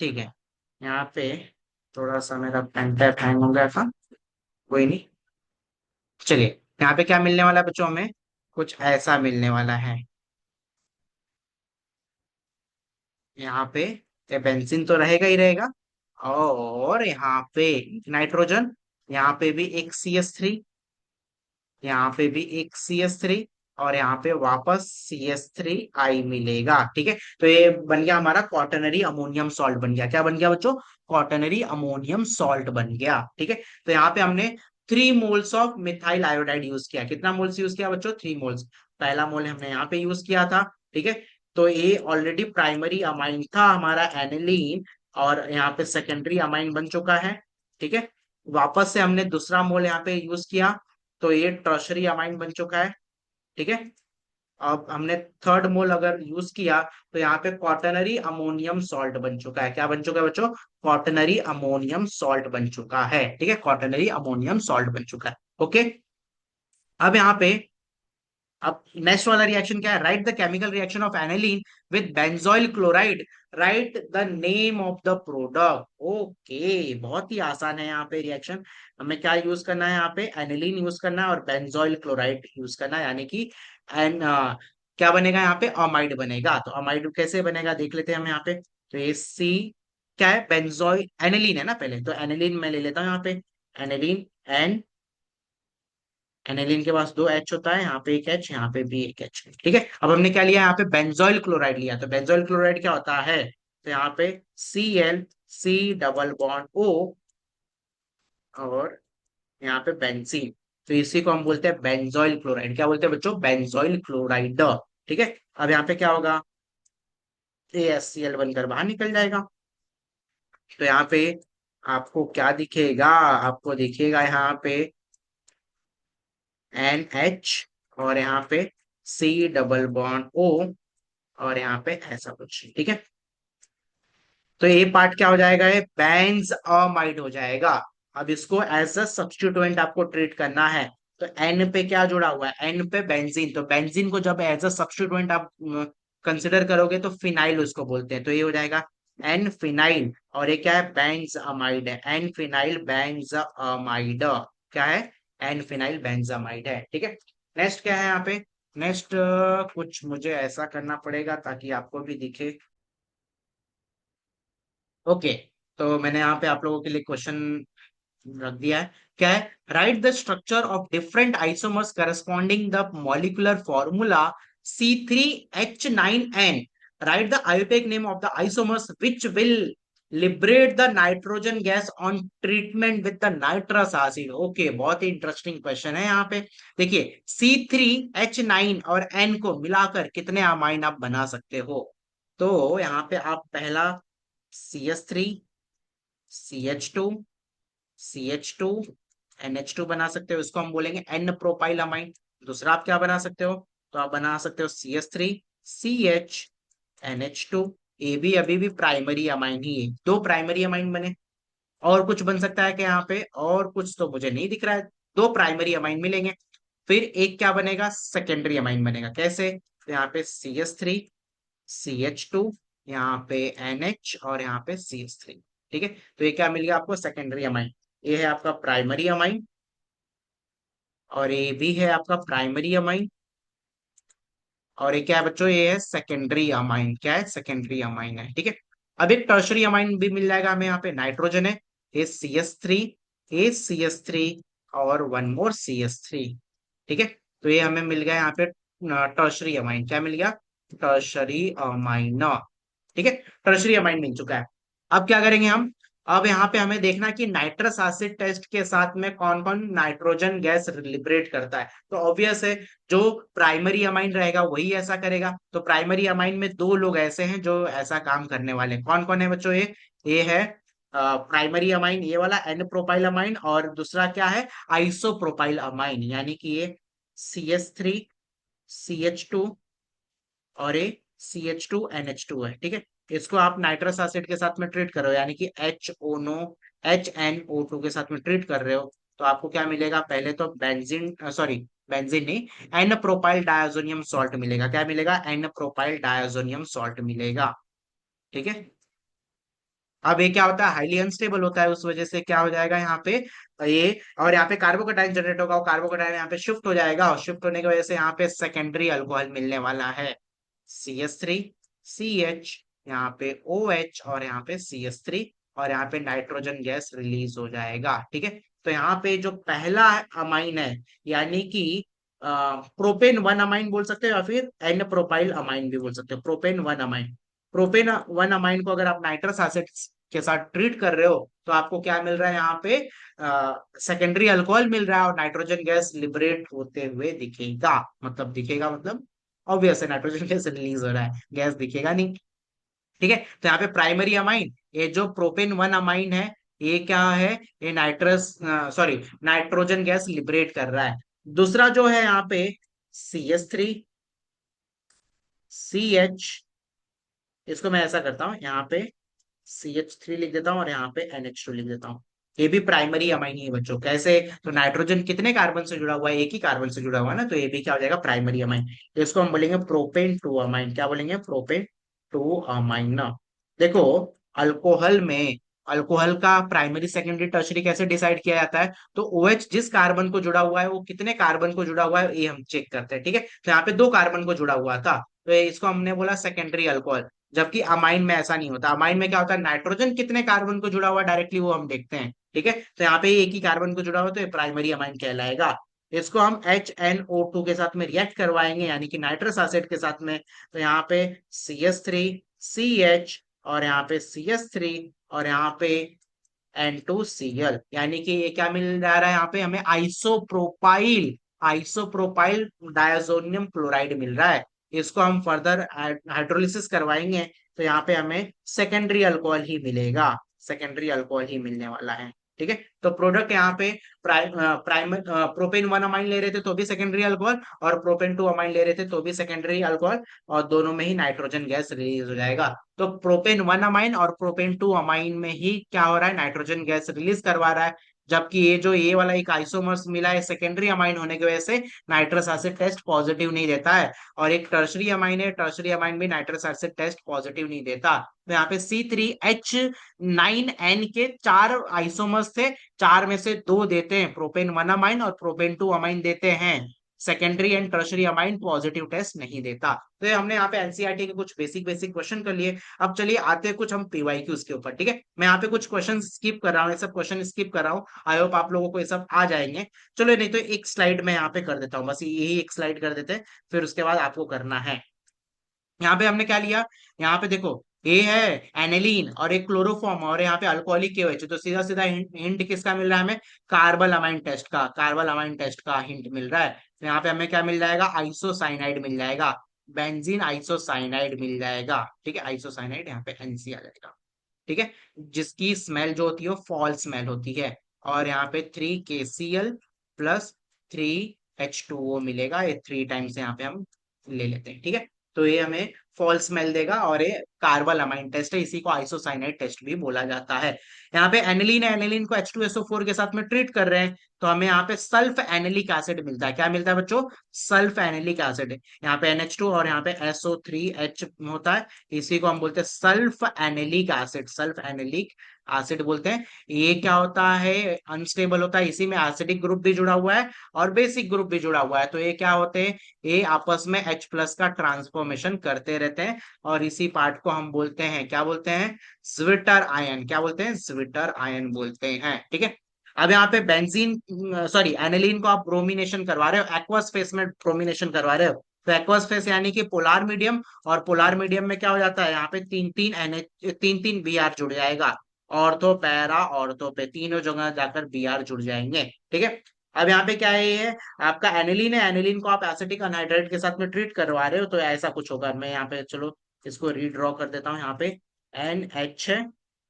ठीक है, यहाँ पे थोड़ा सा मेरा पेन टैप हैंग हो गया था, कोई नहीं। चलिए, यहाँ पे क्या मिलने वाला है बच्चों, हमें कुछ ऐसा मिलने वाला है। यहाँ पे ये बेंजीन तो रहेगा ही रहेगा, और यहाँ पे नाइट्रोजन, यहाँ पे भी एक CH3, यहाँ पे भी एक CH3, और यहाँ पे वापस CH3 मिलेगा। ठीक है, तो ये बन गया हमारा क्वाटरनरी अमोनियम सॉल्ट बन गया। क्या बन गया बच्चों, क्वाटरनरी अमोनियम सॉल्ट बन गया। ठीक है, तो यहाँ पे हमने 3 moles of methyl iodide use किया। कितना मोल्स यूज किया बच्चों, 3 मोल्स। पहला मोल हमने यहाँ पे यूज किया था। ठीक है, तो ये ऑलरेडी प्राइमरी अमाइन था हमारा एनिलीन, और यहाँ पे सेकेंडरी अमाइन बन चुका है। ठीक है, वापस से हमने दूसरा मोल यहाँ पे यूज किया तो ये टर्शरी अमाइन बन चुका है। ठीक है, अब हमने थर्ड मोल अगर यूज किया तो यहाँ पे क्वाटरनरी अमोनियम सॉल्ट बन चुका है। क्या बन चुका है बच्चों, क्वाटरनरी अमोनियम सॉल्ट बन चुका है। ठीक है, क्वाटरनरी अमोनियम सॉल्ट बन चुका है। ओके, अब यहाँ पे अब नेक्स्ट वाला रिएक्शन क्या है, write the chemical reaction of aniline with benzoyl chloride, right the name of the product. Okay, बहुत ही आसान है यहाँ पे रिएक्शन। हमें क्या यूज करना है, यहाँ पे एनिलीन यूज करना है और बेंजोइल क्लोराइड यूज करना है, यानी कि एन क्या बनेगा यहाँ पे, अमाइड बनेगा। तो अमाइड कैसे बनेगा देख लेते हैं हम यहाँ पे। तो ये सी क्या है, बेंजोइल एनिलीन है ना पहले, तो एनिलीन मैं ले लेता हूँ यहाँ पे, एनिलीन एन, एनिलीन के पास 2 H होता है, यहाँ पे एक H, यहाँ पे भी एक H। ठीक है, अब हमने क्या लिया, यहाँ पे बेंजोइल क्लोराइड लिया। तो बेंजोइल क्लोराइड क्या होता है, तो यहाँ पे Cl, C double bond O, और यहाँ पे बेंजीन। तो इसी को हम बोलते हैं बेंजोइल क्लोराइड। क्या बोलते हैं बच्चों, बेंजोइल क्लोराइड। ठीक है, अब यहाँ पे क्या होगा, ASCl बनकर बाहर निकल जाएगा। तो यहाँ पे आपको क्या दिखेगा, आपको दिखेगा यहाँ पे NH, और यहाँ पे C डबल बॉन्ड O, और यहाँ पे ऐसा कुछ। ठीक है, तो ये पार्ट क्या हो जाएगा, ये बेंज अमाइड हो जाएगा। अब इसको एज अ सब्स्टिट्यूएंट आपको ट्रीट करना है। तो एन पे क्या जुड़ा हुआ है, एन पे बेंजीन, तो बेंजीन को जब एज अ सब्स्टिट्यूएंट आप कंसिडर करोगे तो फिनाइल उसको बोलते हैं। तो ये हो जाएगा एन फिनाइल, और ये क्या है, बेंज अमाइड है, एन फिनाइल बेंज अमाइड। क्या है, एन फिनाइल बेंज अमाइड है। ठीक है, नेक्स्ट क्या है यहाँ पे, नेक्स्ट कुछ मुझे ऐसा करना पड़ेगा ताकि आपको भी दिखे। ओके, तो मैंने यहाँ पे आप लोगों के लिए क्वेश्चन रख दिया है। क्या है? Write the structure of different isomers corresponding the molecular formula C3H9N। Write the IUPAC name of the isomers which will liberate the nitrogen gas on treatment with the nitrous acid. Okay, बहुत ही interesting question है यहाँ पे। देखिए, C3H9 और N को मिलाकर कितने अमाइन आप बना सकते हो? तो यहाँ पे आप पहला CH3, CH2, CH2, NH2 बना सकते हो, इसको हम बोलेंगे N प्रोपाइल अमाइन। दूसरा आप क्या बना सकते हो? तो आप बना सकते हो CH3, CH, NH2। ये भी अभी भी प्राइमरी अमाइन ही है, दो प्राइमरी अमाइन बने। और कुछ बन सकता है कि यहाँ पे? और कुछ तो मुझे नहीं दिख रहा है। दो प्राइमरी अमाइन मिलेंगे, फिर एक क्या बनेगा? सेकेंडरी अमाइन बनेगा। कैसे? तो यहाँ पे CH3, CH2, यहाँ पे NH और यहाँ पे CH3। ठीक है, तो ये क्या मिल गया आपको? Secondary amine. ये है आपका प्राइमरी अमाइन, और ये भी है आपका प्राइमरी अमाइन। और ये क्या है बच्चों? ये है सेकेंडरी अमाइन। क्या है? सेकेंडरी अमाइन है। ठीक है, अब एक टर्शरी अमाइन भी मिल जाएगा हमें। यहाँ पे नाइट्रोजन है, CH3, CH3 और वन मोर CH3। ठीक है, तो ये हमें मिल गया यहाँ पे टर्शरी अमाइन। क्या मिल गया? Tertiary amine. ठीक है, टर्शरी अमाइन मिल चुका है। अब क्या करेंगे हम? अब यहाँ पे हमें देखना कि नाइट्रस एसिड टेस्ट के साथ में कौन कौन नाइट्रोजन गैस लिबरेट करता है। तो ऑब्वियस है, जो प्राइमरी अमाइन रहेगा वही ऐसा करेगा। तो प्राइमरी अमाइन में दो लोग ऐसे हैं जो ऐसा काम करने वाले हैं। कौन कौन है बच्चों? ये है प्राइमरी अमाइन, ये वाला N प्रोपाइल अमाइन, और दूसरा क्या है? आइसो प्रोपाइल अमाइन, यानी कि ये CH3, CH2 और ये CH2NH2 है। ठीक है, इसको आप नाइट्रस एसिड के साथ में ट्रीट कर रहे हो, यानी कि HNO2 के साथ में ट्रीट कर रहे हो। तो आपको क्या मिलेगा? पहले तो बेंजीन, सॉरी बेंजीन नहीं, एन प्रोपाइल डायजोनियम सॉल्ट मिलेगा। क्या मिलेगा? एन प्रोपाइल डायजोनियम सॉल्ट मिलेगा। ठीक है, अब ये क्या होता है? हाईली अनस्टेबल होता है, उस वजह से क्या हो जाएगा यहाँ पे? ये, और यहाँ पे कार्बोकेटाइन जनरेट होगा, और कार्बोकेटाइन यहाँ पे शिफ्ट हो जाएगा, और शिफ्ट होने की वजह से यहाँ पे सेकेंडरी अल्कोहल मिलने वाला है। CH3, CH, यहाँ पे OH और यहाँ पे CH3, और यहाँ पे नाइट्रोजन गैस रिलीज हो जाएगा। ठीक है, तो यहाँ पे जो पहला अमाइन है, यानी कि प्रोपेन वन अमाइन बोल सकते हो, या फिर एन प्रोपाइल अमाइन भी बोल सकते हो। Propane one amine, propane one amine को अगर आप नाइट्रस एसिड के साथ ट्रीट कर रहे हो, तो आपको क्या मिल रहा है यहाँ पे? सेकेंडरी अल्कोहल मिल रहा है, और नाइट्रोजन गैस लिबरेट होते हुए दिखेगा। मतलब दिखेगा मतलब ऑब्वियस है, नाइट्रोजन गैस रिलीज हो रहा है, गैस दिखेगा नहीं। ठीक है, तो यहाँ पे प्राइमरी अमाइन, ये जो प्रोपेन वन अमाइन है, ये क्या है? ये nitrous, sorry, nitrogen gas liberate कर रहा है। दूसरा जो है यहाँ पे CH3, CH, इसको मैं ऐसा करता हूँ, यहाँ पे CH3 लिख देता हूँ, और यहाँ पे NH2 लिख देता हूँ। ये भी प्राइमरी अमाइन ही है बच्चों। कैसे? तो नाइट्रोजन कितने कार्बन से जुड़ा हुआ है? एक ही कार्बन से जुड़ा हुआ है ना, तो ये भी क्या हो जाएगा? Primary amine. तो इसको हम बोलेंगे प्रोपेन टू अमाइन। क्या बोलेंगे? प्रोपेन टू अमाइन ना। देखो, अल्कोहल में, अल्कोहल का प्राइमरी सेकेंडरी टर्शरी कैसे डिसाइड किया जाता है? तो OH जिस कार्बन को जुड़ा हुआ है, वो कितने कार्बन को जुड़ा हुआ है, ये हम चेक करते हैं। ठीक है, तो यहाँ पे दो कार्बन को जुड़ा हुआ था, तो इसको हमने बोला सेकेंडरी अल्कोहल। जबकि अमाइन में ऐसा नहीं होता। अमाइन में क्या होता है? नाइट्रोजन कितने कार्बन को जुड़ा हुआ डायरेक्टली वो हम देखते हैं। ठीक है, तो यहाँ पे एक ही कार्बन को जुड़ा हुआ, तो ये प्राइमरी अमाइन कहलाएगा। इसको हम HNO2 के साथ में रिएक्ट करवाएंगे, यानी कि नाइट्रस एसिड के साथ में। तो यहाँ पे CH3, CH, और यहाँ पे CH3, और यहाँ पे N2Cl, यानी कि ये क्या मिल जा रहा है यहाँ पे हमें? आइसोप्रोपाइल, आइसोप्रोपाइल डायजोनियम क्लोराइड मिल रहा है। इसको हम फर्दर हाइड्रोलिसिस करवाएंगे, तो यहाँ पे हमें सेकेंडरी अल्कोहल ही मिलेगा, सेकेंडरी अल्कोहल ही मिलने वाला है। ठीक है, तो प्रोडक्ट यहाँ पे प्राइमर प्रोपेन वन अमाइन ले रहे थे तो भी सेकेंडरी अल्कोहल, और प्रोपेन टू अमाइन ले रहे थे तो भी सेकेंडरी अल्कोहल, और दोनों में ही नाइट्रोजन गैस रिलीज हो जाएगा। तो प्रोपेन वन अमाइन और प्रोपेन टू अमाइन में ही क्या हो रहा है? नाइट्रोजन गैस रिलीज करवा रहा है। जबकि ये जो ये वाला एक आइसोमर्स मिला है, सेकेंडरी अमाइन होने की वजह से नाइट्रस एसिड टेस्ट पॉजिटिव नहीं देता है। और एक टर्शरी अमाइन है, टर्शरी अमाइन भी नाइट्रस एसिड टेस्ट पॉजिटिव नहीं देता। तो यहाँ पे C3H9N के चार आइसोमर्स थे, चार में से दो देते हैं प्रोपेन वन अमाइन, और प्रोपेन टू अमाइन देते हैं secondary and tertiary amine positive test नहीं देता। तो ये हमने यहाँ पे एनसीईआरटी के कुछ बेसिक बेसिक क्वेश्चन कर लिए। अब चलिए आते हैं कुछ हम पीवाईक्यूज के ऊपर, ठीक है। मैं यहाँ पे कुछ क्वेश्चन स्किप कर रहा हूँ, ये सब क्वेश्चन स्किप कर रहा हूँ, आई होप आप लोगों को ये सब आ जाएंगे। चलो नहीं तो एक स्लाइड में यहाँ पे कर देता हूँ, बस यही एक स्लाइड कर देते हैं, फिर उसके बाद आपको करना है। यहाँ पे हमने क्या लिया, यहाँ पे देखो ए है एनिलीन और एक क्लोरोफॉर्म और यहाँ पे अल्कोहलिक केओएच, तो सीधा सीधा हिंट किसका मिल रहा है हमें, कार्बल अमाइन टेस्ट का, कार्बल अमाइन टेस्ट का हिंट मिल रहा है। तो यहाँ पे हमें क्या मिल जाएगा, आइसोसाइनाइड मिल जाएगा, बेंजीन आइसोसाइनाइड मिल जाएगा, ठीक है। आइसोसाइनाइड यहाँ पे एनसी आ जाएगा, ठीक है। जिसकी स्मेल जो होती है वो फॉल स्मेल होती है। और यहाँ पे 3KCl प्लस 3H2O मिलेगा, ये 3 टाइम्स यहाँ पे हम ले लेते हैं, ठीक है। तो ये हमें फॉल्स स्मेल देगा और ये कार्बल अमाइन टेस्ट है, इसी को आइसोसाइनाइड टेस्ट भी बोला जाता है। यहाँ पे एनिलीन है, एनिलीन को H2SO4 के साथ में ट्रीट कर रहे हैं, तो हमें यहाँ पे सल्फ एनिलिक एसिड मिलता है। क्या मिलता है बच्चों, सल्फ एनिलिक एसिड। यहाँ पे NH2 और यहाँ पे SO3H होता है, इसी को हम बोलते हैं sulph एनिलिक acid, sulphanilic acid बोलते हैं। ये क्या होता है, अनस्टेबल होता है, इसी में एसिडिक ग्रुप भी जुड़ा हुआ है और बेसिक ग्रुप भी जुड़ा हुआ है। तो ये क्या होते हैं, ये आपस में H+ का ट्रांसफॉर्मेशन करते रहते हैं और इसी पार्ट को हम बोलते हैं, क्या बोलते हैं, स्विटर आयन। क्या बोलते हैं, स्विटर आयन बोलते हैं, ठीक है। अब यहाँ पे बेंजीन सॉरी एनिलीन को आप ब्रोमिनेशन करवा रहे हो, एक्वस फेस में ब्रोमिनेशन करवा रहे हो, तो एक्वस फेस यानी कि पोलार मीडियम, और पोलार मीडियम में क्या हो जाता है, यहाँ पे तीन तीन तीन तीन Br जुड़ जाएगा, ऑर्थो पैरा ऑर्थो पे तीनों जगह जाकर Br जुड़ जाएंगे, ठीक है। अब यहाँ पे क्या है, ये है आपका एनिलीन है, एनिलीन को आप एसिटिक अनहाइड्राइड के साथ में ट्रीट करवा रहे हो, तो ऐसा कुछ होगा। मैं यहाँ पे चलो इसको रीड्रॉ कर देता हूँ, यहाँ पे NH है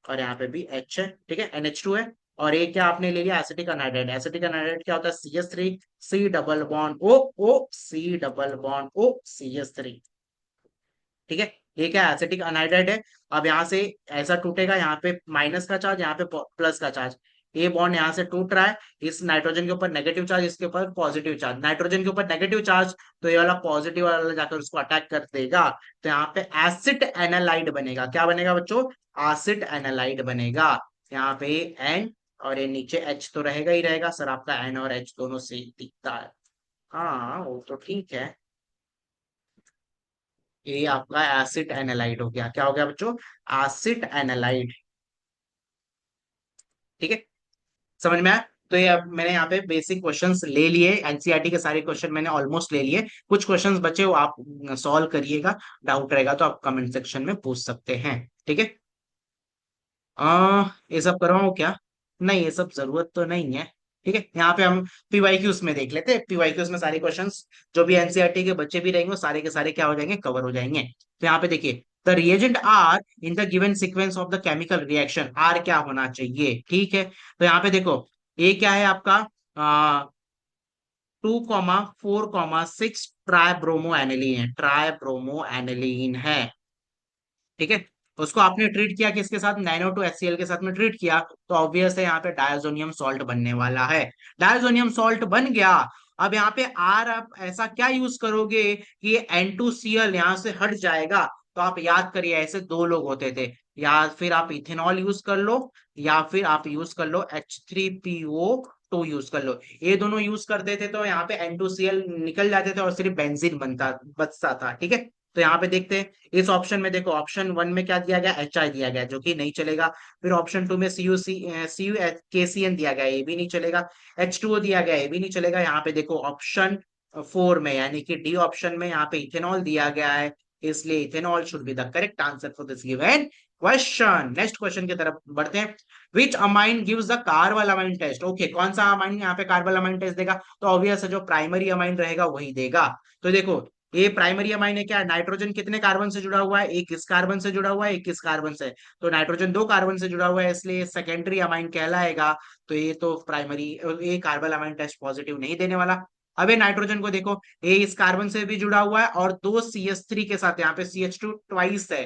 और यहाँ पे भी H है, ठीक है, NH2 है। और ये क्या आपने ले लिया, एसिटिक अनहाइड्राइड। एसिटिक अनहाइड्राइड क्या होता है, CH3 C double bond O O C double bond O CH3, ठीक है। ये क्या एसिटिक अनहाइड्राइड है। अब यहाँ से ऐसा टूटेगा, यहाँ पे माइनस का चार्ज, यहाँ पे प्लस का चार्ज, ये बॉन्ड यहाँ से टूट रहा है, इस नाइट्रोजन के ऊपर नेगेटिव चार्ज, इसके ऊपर पॉजिटिव चार्ज, नाइट्रोजन के ऊपर नेगेटिव चार्ज, तो ये वाला पॉजिटिव वाला जाकर उसको अटैक कर देगा, तो यहाँ पे एसिड एनालाइड बनेगा। क्या बनेगा बच्चों, एसिड एनालाइड बनेगा। यहाँ पे एन और ये नीचे एच तो रहेगा ही रहेगा सर, आपका एन और एच दोनों से दिखता है, हाँ वो तो ठीक है। ये आपका एसिड एनालाइड हो गया, क्या हो गया बच्चों, एसिड एनालाइड, ठीक है। समझ में आया। तो ये अब मैंने यहाँ पे बेसिक क्वेश्चंस ले लिए, एनसीईआरटी के सारे क्वेश्चन मैंने ऑलमोस्ट ले लिए, कुछ क्वेश्चंस बचे वो आप सॉल्व करिएगा, डाउट रहेगा तो आप कमेंट सेक्शन में पूछ सकते हैं, ठीक है। ये सब करवाऊं क्या, नहीं ये सब जरूरत तो नहीं है, ठीक है। यहाँ पे हम पीवाईक्यूज में देख लेते हैं, पीवाईक्यूज में सारे क्वेश्चंस जो भी एनसीईआरटी के बच्चे भी रहेंगे वो सारे के सारे क्या हो जाएंगे, कवर हो जाएंगे। तो यहाँ पे देखिए, the reagent are in the given sequence of the chemical reaction, are क्या होना चाहिए, ठीक है। तो यहाँ पे देखो, ये क्या है आपका 2,4,6 ट्राइब्रोमो एनिलीन है, ट्राइब्रोमो एनिलीन है, ठीक है। उसको आपने ट्रीट किया किसके साथ, NO2HCl के साथ में ट्रीट किया, तो ऑब्वियस है यहाँ पे डायजोनियम सॉल्ट बनने वाला है। डायजोनियम सॉल्ट बन गया। अब यहाँ पे आर आप ऐसा क्या यूज करोगे कि ये N2Cl यहाँ से हट जाएगा, तो आप याद करिए ऐसे दो लोग होते थे, या फिर आप इथेनॉल यूज कर लो या फिर आप यूज कर लो H3PO2 यूज कर लो। ये दोनों यूज करते थे तो यहाँ पे N2Cl निकल जाते थे और सिर्फ बेंजीन बनता बचता था, ठीक है। तो यहाँ पे देखते हैं इस ऑप्शन में, देखो ऑप्शन 1 में क्या दिया गया, HI दिया गया जो कि नहीं चलेगा। फिर ऑप्शन 2 में CuKCN दिया गया, ये भी नहीं चलेगा। H2O दिया गया, ये भी नहीं चलेगा। यहाँ पे देखो ऑप्शन 4 में यानी कि डी ऑप्शन में यहाँ पे इथेनॉल दिया गया है, इसलिए ethanol should be the correct answer for this given question. Next question की तरफ बढ़ते हैं। Which amine gives the carbylamine test, okay कौन सा अमाइन यहाँ पे कार्बल अमाइन टेस्ट देगा, तो ऑब्वियस है जो प्राइमरी अमाइन रहेगा वही देगा। तो देखो ये प्राइमरी अमाइन है, क्या नाइट्रोजन कितने कार्बन से जुड़ा हुआ है, एक इस कार्बन से जुड़ा हुआ है, एक इस कार्बन से, तो नाइट्रोजन 2 कार्बन से जुड़ा हुआ है, इसलिए सेकेंडरी अमाइन कहलाएगा। तो ये तो प्राइमरी, ये कार्बल अमाइन टेस्ट पॉजिटिव नहीं देने वाला। अब ये नाइट्रोजन को देखो, ये इस कार्बन से भी जुड़ा हुआ है और 2 CH3 के साथ, यहाँ पे CH2 ट्वाइस है,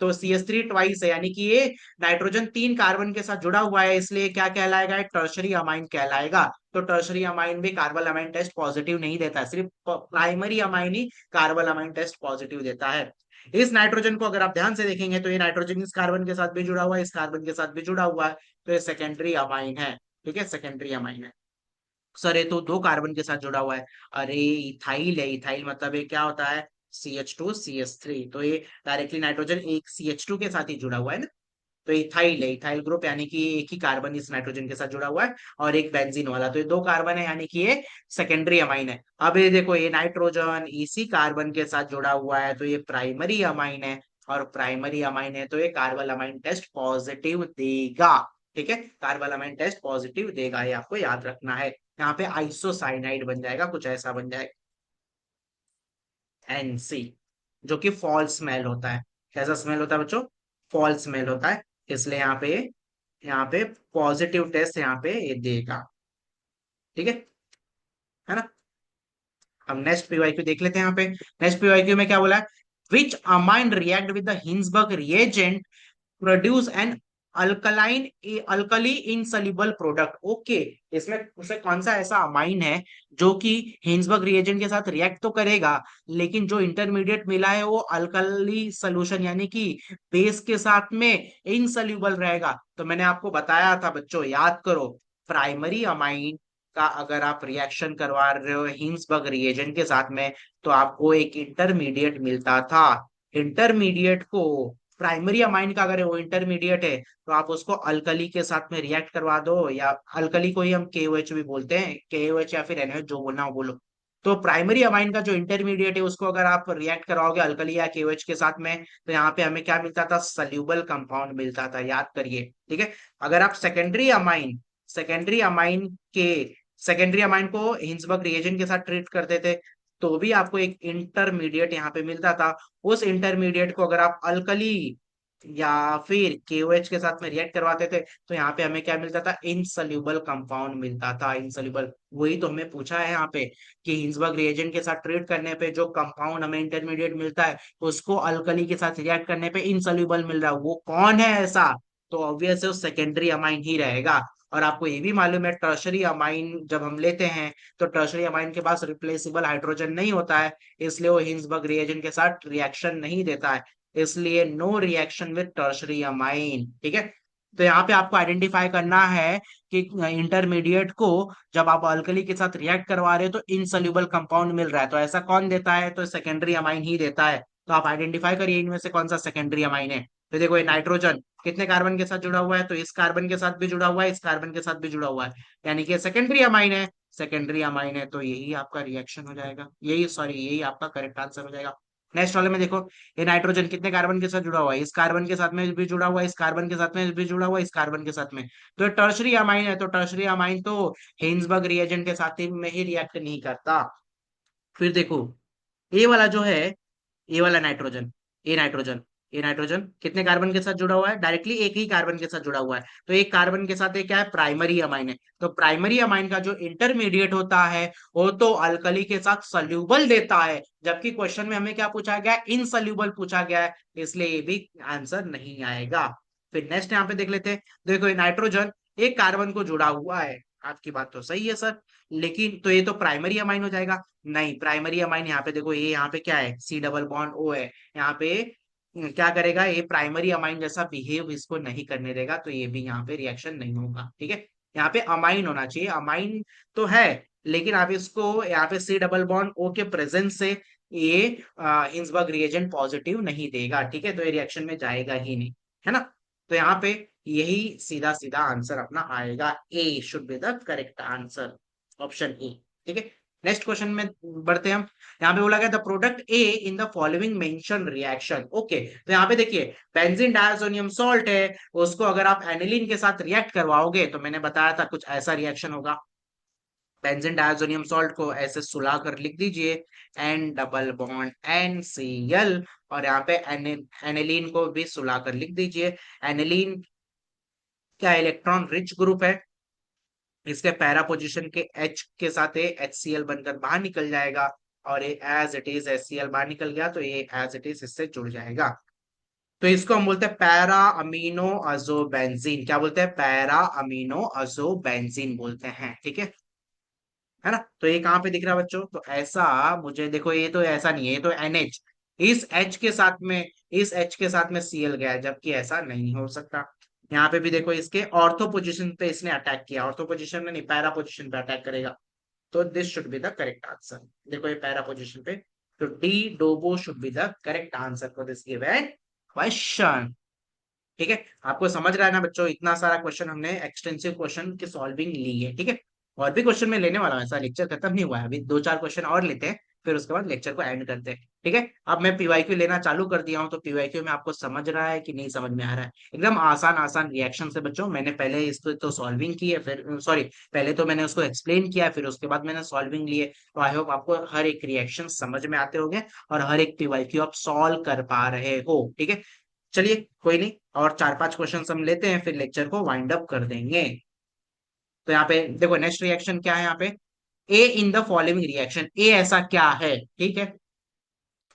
तो CH3 ट्वाइस है, यानी कि ये नाइट्रोजन 3 कार्बन के साथ जुड़ा हुआ है, इसलिए क्या कहलाएगा, टर्शरी अमाइन कहलाएगा। तो टर्शरी अमाइन भी कार्बल अमाइन टेस्ट पॉजिटिव नहीं देता है, सिर्फ प्राइमरी अमाइन ही कार्बल अमाइन टेस्ट पॉजिटिव देता है। इस नाइट्रोजन को अगर आप ध्यान से देखेंगे तो ये नाइट्रोजन इस कार्बन के साथ भी जुड़ा हुआ है, इस कार्बन के साथ भी जुड़ा हुआ है, तो ये सेकेंडरी अमाइन है, ठीक है, सेकेंडरी अमाइन है। सर ये तो दो कार्बन के साथ जुड़ा हुआ है। अरे इथाइल है, इथाइल मतलब ये क्या होता है, CH2CH3, तो ये डायरेक्टली नाइट्रोजन एक CH2 के साथ ही जुड़ा हुआ है ना। तो इथाइल है, इथाइल ग्रुप, यानी कि एक ही कार्बन इस नाइट्रोजन के साथ जुड़ा हुआ है, और एक बेंजीन वाला, तो ये दो कार्बन है, यानी कि ये सेकेंडरी अमाइन है। अब ये देखो, ये नाइट्रोजन इसी कार्बन के साथ जुड़ा हुआ है, तो ये प्राइमरी अमाइन है, और प्राइमरी अमाइन है तो ये कार्बन अमाइन टेस्ट पॉजिटिव देगा। ठीक है, कार्बन अमाइन टेस्ट पॉजिटिव देगा, ये आपको याद रखना है। यहाँ पे आइसोसाइनाइड बन जाएगा, कुछ ऐसा बन जाएगा, NC, जो कि फॉल स्मेल होता है। कैसा स्मेल होता है बच्चों, फॉल स्मेल होता है, इसलिए यहाँ पे पॉजिटिव टेस्ट यहाँ पे ये देगा। ठीक है ना। अब नेक्स्ट पीवाईक्यू देख लेते हैं। यहाँ पे नेक्स्ट पीवाईक्यू में क्या बोला है, which amine react with the Hinsberg reagent produce an alkaline alkali insoluble product. Okay, इसमें उसे कौन सा ऐसा अमाइन है जो कि हिंसबर्ग रिएजेंट के साथ रिएक्ट तो करेगा, लेकिन जो इंटरमीडिएट मिला है वो अल्कली सोल्यूशन यानी कि बेस के साथ में इनसॉल्युबल रहेगा। तो मैंने आपको बताया था बच्चों, याद करो, प्राइमरी अमाइन का अगर आप रिएक्शन करवा रहे हो हिंसबर्ग रिएजेंट के साथ में, तो आपको एक इंटरमीडिएट मिलता था। इंटरमीडिएट को, प्राइमरी अमाइन का अगर वो इंटरमीडिएट है, तो आप उसको अल्कली के साथ में रिएक्ट करवा दो, या अल्कली को ही हम KOH भी बोलते हैं, KOH या फिर NH, जो बोलना हो बोलो। तो प्राइमरी अमाइन का जो इंटरमीडिएट है उसको अगर आप रिएक्ट कराओगे अल्कली या KOH के साथ में, तो यहाँ पे हमें क्या मिलता था, सल्यूबल कंपाउंड मिलता था, याद करिए। ठीक है, अगर आप सेकेंडरी अमाइन के सेकेंडरी अमाइन को हिंसबर्ग रिएजेंट के साथ ट्रीट करते थे, तो भी आपको एक इंटरमीडिएट यहाँ पे मिलता था। उस इंटरमीडिएट को अगर आप अल्कली या फिर KOH के साथ में रिएक्ट करवाते थे, तो यहाँ पे हमें क्या मिलता था, इनसल्यूबल कंपाउंड मिलता था, इनसल्यूबल। वही तो हमें पूछा है यहाँ पे कि हिंसबर्ग रिएजेंट के साथ ट्रीट करने पे जो कंपाउंड हमें इंटरमीडिएट मिलता है, उसको अल्कली के साथ रिएक्ट करने पे इनसल्यूबल मिल रहा है, वो कौन है ऐसा। तो ऑब्वियस है वो सेकेंडरी अमाइन ही रहेगा। और आपको ये भी मालूम है, टर्शरी अमाइन जब हम लेते हैं, तो टर्शरी अमाइन के पास रिप्लेसेबल हाइड्रोजन नहीं होता है, इसलिए वो हिंसबर्ग रिएजेंट के साथ रिएक्शन नहीं देता है, इसलिए no reaction with tertiary amine. ठीक है, तो यहाँ पे आपको आइडेंटिफाई करना है कि इंटरमीडिएट को जब आप अल्कली के साथ रिएक्ट करवा रहे हो तो इनसॉल्युबल कंपाउंड मिल रहा है, तो ऐसा कौन देता है, तो सेकेंडरी अमाइन ही देता है। तो आप आइडेंटिफाई करिए इनमें से कौन सा सेकेंडरी अमाइन है। तो देखो, ये नाइट्रोजन कितने कार्बन के साथ जुड़ा हुआ है, तो इस कार्बन के साथ भी जुड़ा हुआ है, इस कार्बन के साथ भी जुड़ा हुआ है, यानी कि सेकेंडरी अमाइन है। सेकेंडरी अमाइन है, तो यही आपका रिएक्शन हो जाएगा, यही सॉरी यही आपका करेक्ट आंसर हो जाएगा। नेक्स्ट वाले में देखो, ये नाइट्रोजन कितने कार्बन के साथ जुड़ा हुआ है, इस कार्बन के साथ में भी जुड़ा हुआ है, इस कार्बन के साथ में भी जुड़ा हुआ है, इस कार्बन के साथ में, तो टर्शरी अमाइन है। तो टर्शरी अमाइन तो हिंसबर्ग रिएजेंट के साथ ही में ही रिएक्ट नहीं करता। फिर देखो, ये वाला जो है, ये वाला नाइट्रोजन, ये नाइट्रोजन ये नाइट्रोजन कितने कार्बन के साथ जुड़ा हुआ है, डायरेक्टली एक ही कार्बन के साथ जुड़ा हुआ है, तो एक कार्बन के साथ ये क्या है, प्राइमरी अमाइन है। तो प्राइमरी अमाइन का जो इंटरमीडिएट होता है वो तो अल्कली के साथ सल्यूबल देता है, जबकि क्वेश्चन में हमें क्या पूछा गया है, इनसल्यूबल पूछा गया है, इसलिए ये भी आंसर नहीं आएगा। फिर नेक्स्ट यहाँ पे देख लेते हैं। देखो, ये नाइट्रोजन एक कार्बन को जुड़ा हुआ है, आपकी बात तो सही है सर, लेकिन तो ये तो प्राइमरी अमाइन हो जाएगा। नहीं, प्राइमरी अमाइन यहाँ पे देखो, ये यहाँ पे क्या है, C डबल बॉन्ड O है, यहाँ पे क्या करेगा, ये प्राइमरी अमाइन जैसा बिहेव इसको नहीं करने देगा, तो ये भी यहाँ पे रिएक्शन नहीं होगा। ठीक है, यहाँ पे अमाइन होना चाहिए, अमाइन तो है, लेकिन आप इसको यहाँ पे C डबल बॉन्ड O के प्रेजेंस से ये हिंसबर्ग रिएजेंट पॉजिटिव नहीं देगा। ठीक है, तो ये रिएक्शन में जाएगा ही नहीं, है ना। तो यहाँ पे यही सीधा सीधा आंसर अपना आएगा, A should be the correct answer, option A. ठीक है, नेक्स्ट क्वेश्चन में बढ़ते हैं हम। यहाँ पे बोला गया the product A in the following mention reaction. Okay, तो यहाँ पे देखिए, बेंजीन डायजोनियम सॉल्ट है, उसको अगर आप एनिलीन के साथ रिएक्ट करवाओगे, तो मैंने बताया था कुछ ऐसा रिएक्शन होगा। बेंजीन डायजोनियम सॉल्ट को ऐसे सुला कर लिख दीजिए, N डबल बॉन्ड NCl, और यहाँ पे एनिलीन को भी सुला कर लिख दीजिए। एनिलीन क्या इलेक्ट्रॉन रिच ग्रुप है, इसके पैरा पोजीशन के H के साथ ये HCl बनकर बाहर निकल जाएगा, और ये एज इट इज HCl बाहर निकल गया, तो ये एज इट इज इससे जुड़ जाएगा। तो इसको हम बोलते हैं पैरा अमीनो अजोबेंजीन। क्या बोलते हैं, पैरा अमीनो अजोबेंजीन बोलते हैं। ठीक है ना। तो ये कहाँ पे दिख रहा है बच्चों, तो ऐसा, मुझे देखो, ये तो ऐसा नहीं है, ये तो NH, इस H के साथ में Cl गया है, जबकि ऐसा नहीं हो सकता। यहाँ पे भी देखो इसके ऑर्थो पोजीशन पे इसने अटैक किया, ऑर्थो पोजीशन में नहीं, पैरा पोजीशन पे अटैक करेगा। तो this should be the correct answer. देखो ये पैरा पोजीशन पे, तो D डोबो should be the correct answer for this given question. ठीक है, आपको समझ रहा है ना बच्चों, इतना सारा क्वेश्चन हमने एक्सटेंसिव क्वेश्चन की सॉल्विंग ली है। ठीक है, और भी क्वेश्चन में लेने वाला हूं, ऐसा लेक्चर खत्म नहीं हुआ है, अभी दो चार क्वेश्चन और लेते हैं, फिर उसके बाद लेक्चर को एंड करते हैं। ठीक है, अब मैं पीवाईक्यू लेना चालू कर दिया हूं, तो पीवाईक्यू में आपको समझ रहा है कि नहीं समझ में आ रहा है? एकदम आसान आसान रिएक्शन से बच्चों, मैंने पहले इसको तो सॉल्विंग की है, फिर सॉरी, पहले तो मैंने उसको एक्सप्लेन किया, फिर उसके बाद मैंने सॉल्विंग लिए। तो आई होप आपको हर एक रिएक्शन समझ में आते होंगे और हर एक पीवाईक्यू आप सॉल्व कर पा रहे हो। ठीक है, चलिए कोई नहीं, और चार पांच क्वेश्चन हम लेते हैं, फिर लेक्चर को वाइंड अप कर देंगे। तो यहाँ पे देखो नेक्स्ट रिएक्शन क्या है यहाँ पे, ए इन द फॉलोइंग रिएक्शन, ए ऐसा क्या है? ठीक है,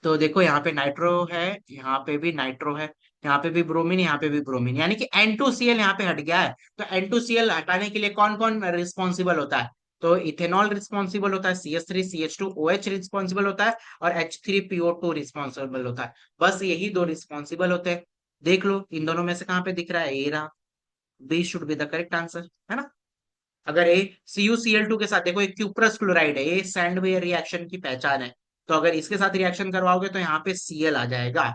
तो देखो यहाँ पे नाइट्रो है, यहाँ पे भी नाइट्रो है, यहाँ पे भी ब्रोमीन, यहाँ पे भी ब्रोमीन, यानी कि N2Cl यहाँ पे हट गया है। तो N2Cl हटाने के लिए कौन कौन रिस्पॉन्सिबल होता है? तो इथेनॉल रिस्पॉन्सिबल होता है, CH3CH2OH रिस्पॉन्सिबल होता है, और H3PO2 रिस्पॉन्सिबल होता है। बस यही दो रिस्पॉन्सिबल होते हैं। देख लो इन दोनों में से कहाँ पे दिख रहा है? ए रहा, B should be the correct answer, है ना? अगर ये CuCl2 के साथ, देखो एक क्यूप्रस क्लोराइड है, ये सैंडवेयर रिएक्शन की पहचान है, तो अगर इसके साथ रिएक्शन करवाओगे तो यहाँ पे Cl आ जाएगा।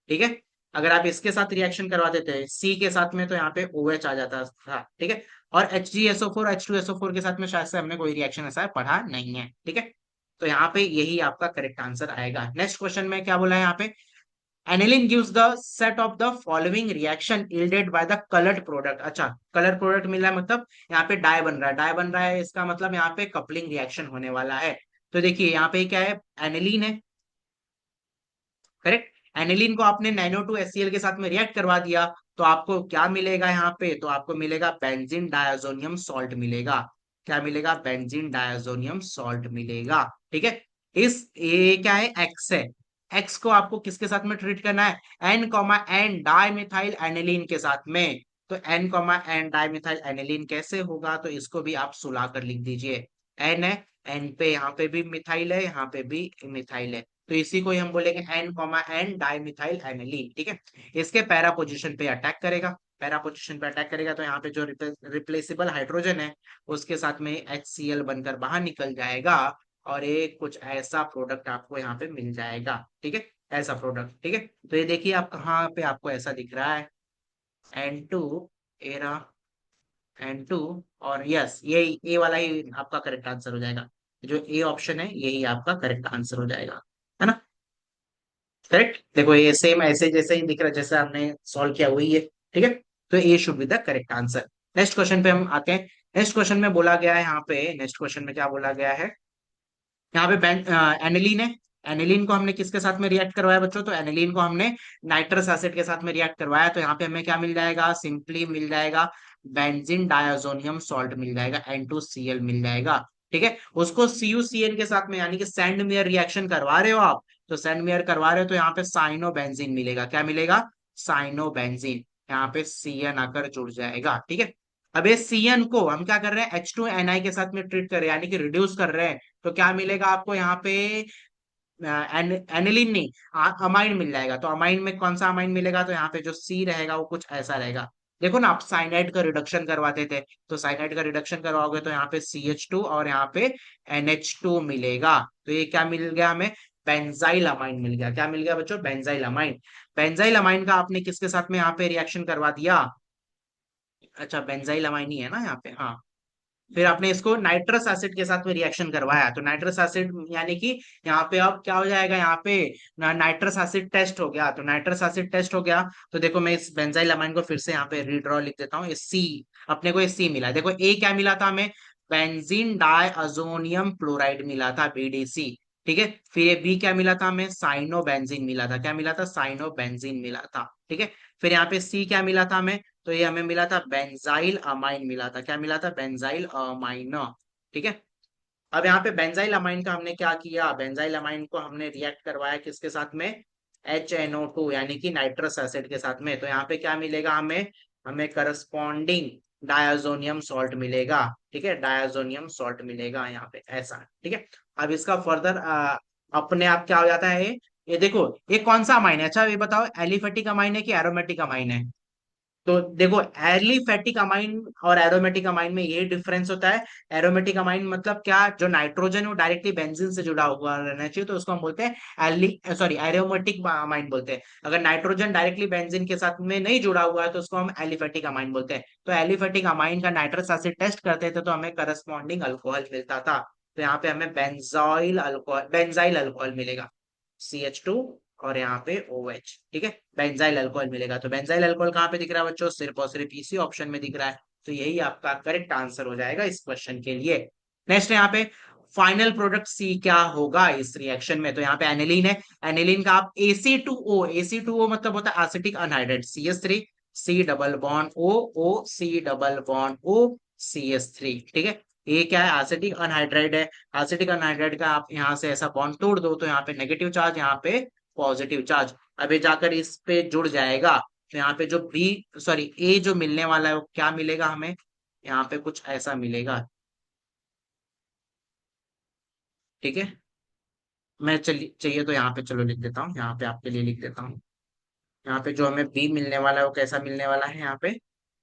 ठीक है, अगर आप इसके साथ रिएक्शन करवा देते हैं सी के साथ में, तो यहाँ पे OH आ जाता था। ठीक है, और HgSO4 H2SO4 के साथ में शायद से हमने कोई रिएक्शन ऐसा पढ़ा नहीं है। ठीक है, तो यहाँ पे यही आपका करेक्ट आंसर आएगा। नेक्स्ट क्वेश्चन में क्या बोला है यहाँ पे, aniline gives the set of the following reaction yielded by the colored product। अच्छा, कलर प्रोडक्ट मिला है, मतलब यहाँ पे डाई बन रहा है, डाई बन रहा है, इसका मतलब यहाँ पे कपलिंग रिएक्शन होने वाला है। तो देखिए यहाँ पे क्या है, एनिलीन है, करेक्ट। एनिलीन को आपने NO2HCl के साथ में रिएक्ट करवा दिया, तो आपको क्या मिलेगा यहाँ पे? तो आपको मिलेगा बेंजीन डायाजोनियम सॉल्ट मिलेगा। क्या मिलेगा? बेंजीन डायाजोनियम सॉल्ट मिलेगा। ठीक है, इस ये क्या है, एक्स है, एक्स को आपको किसके साथ में ट्रीट करना है? N, डाई मिथाइल एनिलीन के साथ में। तो N, डाई मिथाइल एनिलीन कैसे होगा? तो इसको भी आप सुला कर लिख दीजिए। N है, N पे यहाँ पे भी मिथाइल है, यहाँ पे भी मिथाइल है, तो इसी को ही हम बोलेंगे N, डाई मिथाइल एनिलीन। ठीक है, इसके पैरा पोजीशन पे अटैक करेगा, पैरा पोजीशन पे अटैक करेगा, तो यहाँ पे जो रिप्लेसेबल हाइड्रोजन है उसके साथ में HCl बनकर बाहर निकल जाएगा, और एक कुछ ऐसा प्रोडक्ट आपको यहाँ पे मिल जाएगा। ठीक है, ऐसा प्रोडक्ट। ठीक है, तो ये देखिए आप कहाँ पे आपको ऐसा दिख रहा है, N2 एरा, N2, और यस ये ए वाला ही आपका करेक्ट आंसर हो जाएगा। जो ए ऑप्शन है यही आपका करेक्ट आंसर हो जाएगा, है ना? करेक्ट, देखो ये सेम ऐसे जैसे ही दिख रहा है जैसे हमने सॉल्व किया वही है। ठीक है, तो A should be the correct answer. Next question पे हम आते हैं। नेक्स्ट क्वेश्चन में बोला गया है यहाँ पे, नेक्स्ट क्वेश्चन में क्या बोला गया है, यहाँ पे एनिलीन है, एनिलीन को हमने किसके साथ में रिएक्ट करवाया बच्चों? तो एनिलीन को हमने नाइट्रस एसिड के साथ में रिएक्ट करवाया, तो यहाँ पे हमें क्या मिल जाएगा? सिंपली मिल जाएगा बेंजीन डायाजोनियम सॉल्ट मिल जाएगा, N2Cl मिल जाएगा। ठीक है, उसको CuCN के साथ में, यानी कि सैंडमेयर रिएक्शन करवा रहे हो आप, तो सैंडमेयर करवा रहे हो तो यहाँ पे साइनोबेंजीन मिलेगा। क्या मिलेगा? साइनोबेंजीन, यहाँ पे CN आकर जुड़ जाएगा। ठीक है, अब ये CN को हम क्या कर रहे हैं, H2Ni के साथ में ट्रीट कर रहे हैं, यानी कि रिड्यूस कर रहे हैं, तो क्या मिलेगा आपको यहाँ पे? एनिलीन नहीं, अमाइन मिल जाएगा। तो अमाइन में कौन सा अमाइन मिलेगा? तो यहाँ पे जो सी रहेगा वो कुछ ऐसा रहेगा। देखो ना, आप साइनाइड का रिडक्शन करवाते थे, तो साइनाइड का रिडक्शन करवाओगे तो यहाँ पे CH2 और यहाँ पे NH2 मिलेगा। तो ये क्या मिल गया हमें? बेंजाइल अमाइन मिल गया। क्या मिल गया बच्चों? Benzyl amine. बेंजाइल अमाइन का आपने किसके साथ में यहाँ पे रिएक्शन करवा दिया? अच्छा, बेंजाइल अमाइन ही है ना यहाँ पे, हाँ। फिर आपने इसको नाइट्रस एसिड के साथ में रिएक्शन करवाया, तो नाइट्रस एसिड यानी कि यहाँ पे अब क्या हो जाएगा, यहाँ पे नाइट्रस एसिड टेस्ट हो गया। तो नाइट्रस एसिड टेस्ट हो गया, तो देखो मैं इस बेंजाइल अमाइन को फिर से यहाँ पे रीड्रॉ लिख देता हूँ, ये सी, अपने को ये सी मिला। देखो ए क्या मिला था हमें? बेंजीन डाइअजोनियम क्लोराइड मिला था, BDC। ठीक है, फिर ये बी क्या मिला था हमें? साइनो बेंजीन मिला था। क्या मिला था? साइनो बेंजीन मिला था। ठीक है, फिर यहाँ पे सी क्या मिला था हमें? तो ये हमें मिला था बेंजाइल अमाइन मिला था। क्या मिला था? Benzyl amine. ठीक है, अब यहाँ पे बेंजाइल अमाइन का हमने क्या किया? बेंजाइल अमाइन को हमने रिएक्ट करवाया किसके साथ में? HNO2, यानी कि नाइट्रस एसिड के साथ में। तो यहाँ पे क्या मिलेगा हमें? हमें करस्पॉन्डिंग डायाजोनियम सॉल्ट मिलेगा। ठीक है, डायाजोनियम सॉल्ट मिलेगा यहाँ पे ऐसा। ठीक है, अब इसका फर्दर अपने आप क्या हो जाता है, ये देखो ये कौन सा अमाइन है? अच्छा ये बताओ, एलिफेटिक अमाइन है कि एरोमेटिक अमाइन है? तो देखो, एलिफेटिक अमाइन और एरोमेटिक अमाइन में ये डिफरेंस होता है। एरोमेटिक अमाइन मतलब क्या, जो नाइट्रोजन है वो डायरेक्टली बेंजीन से जुड़ा हुआ रहना चाहिए, तो उसको हम बोलते हैं एलि सॉरी एरोमेटिक अमाइन बोलते हैं। अगर नाइट्रोजन डायरेक्टली बेंजीन के साथ में नहीं जुड़ा हुआ है तो उसको हम एलिफेटिक अमाइन बोलते हैं। तो एलिफेटिक अमाइन का नाइट्रस एसिड टेस्ट करते थे तो हमें करस्पॉन्डिंग अल्कोहल मिलता था। तो यहाँ पे हमें बेंजाइल अल्कोहल मिलेगा, CH2, और यहाँ पे OH। ठीक है, बेंजाइल अल्कोहल मिलेगा। तो बेंजाइल अल्कोहल कहाँ पे दिख रहा है बच्चों, सिर्फ और सिर्फ इसी ऑप्शन में दिख रहा है। तो यही आपका करेक्ट आंसर हो जाएगा इस क्वेश्चन के लिए। नेक्स्ट यहाँ पे फाइनल प्रोडक्ट सी क्या होगा इस रिएक्शन में, तो यहाँ पे एनिलीन है। एनिलीन का आप AC2O मतलब होता है acetic anhydride, CH3, C double bond O, C double bond O, CH3। ठीक है, ये क्या है, एसिटिक अनहाइड्राइड है। एसिटिक अनहाइड्राइड का आप यहाँ से ऐसा बॉन्ड तोड़ दो तो यहाँ पे नेगेटिव चार्ज, यहाँ पे पॉजिटिव चार्ज। अभी जाकर इस पे जुड़ जाएगा, तो यहाँ पे जो बी सॉरी ए जो मिलने वाला है वो क्या मिलेगा हमें, यहाँ पे कुछ ऐसा मिलेगा। ठीक है, मैं चलिए चाहिए तो यहाँ पे चलो लिख देता हूँ, यहाँ पे आपके लिए लिख देता हूँ। यहाँ पे जो हमें बी मिलने वाला है वो कैसा मिलने वाला है, यहाँ पे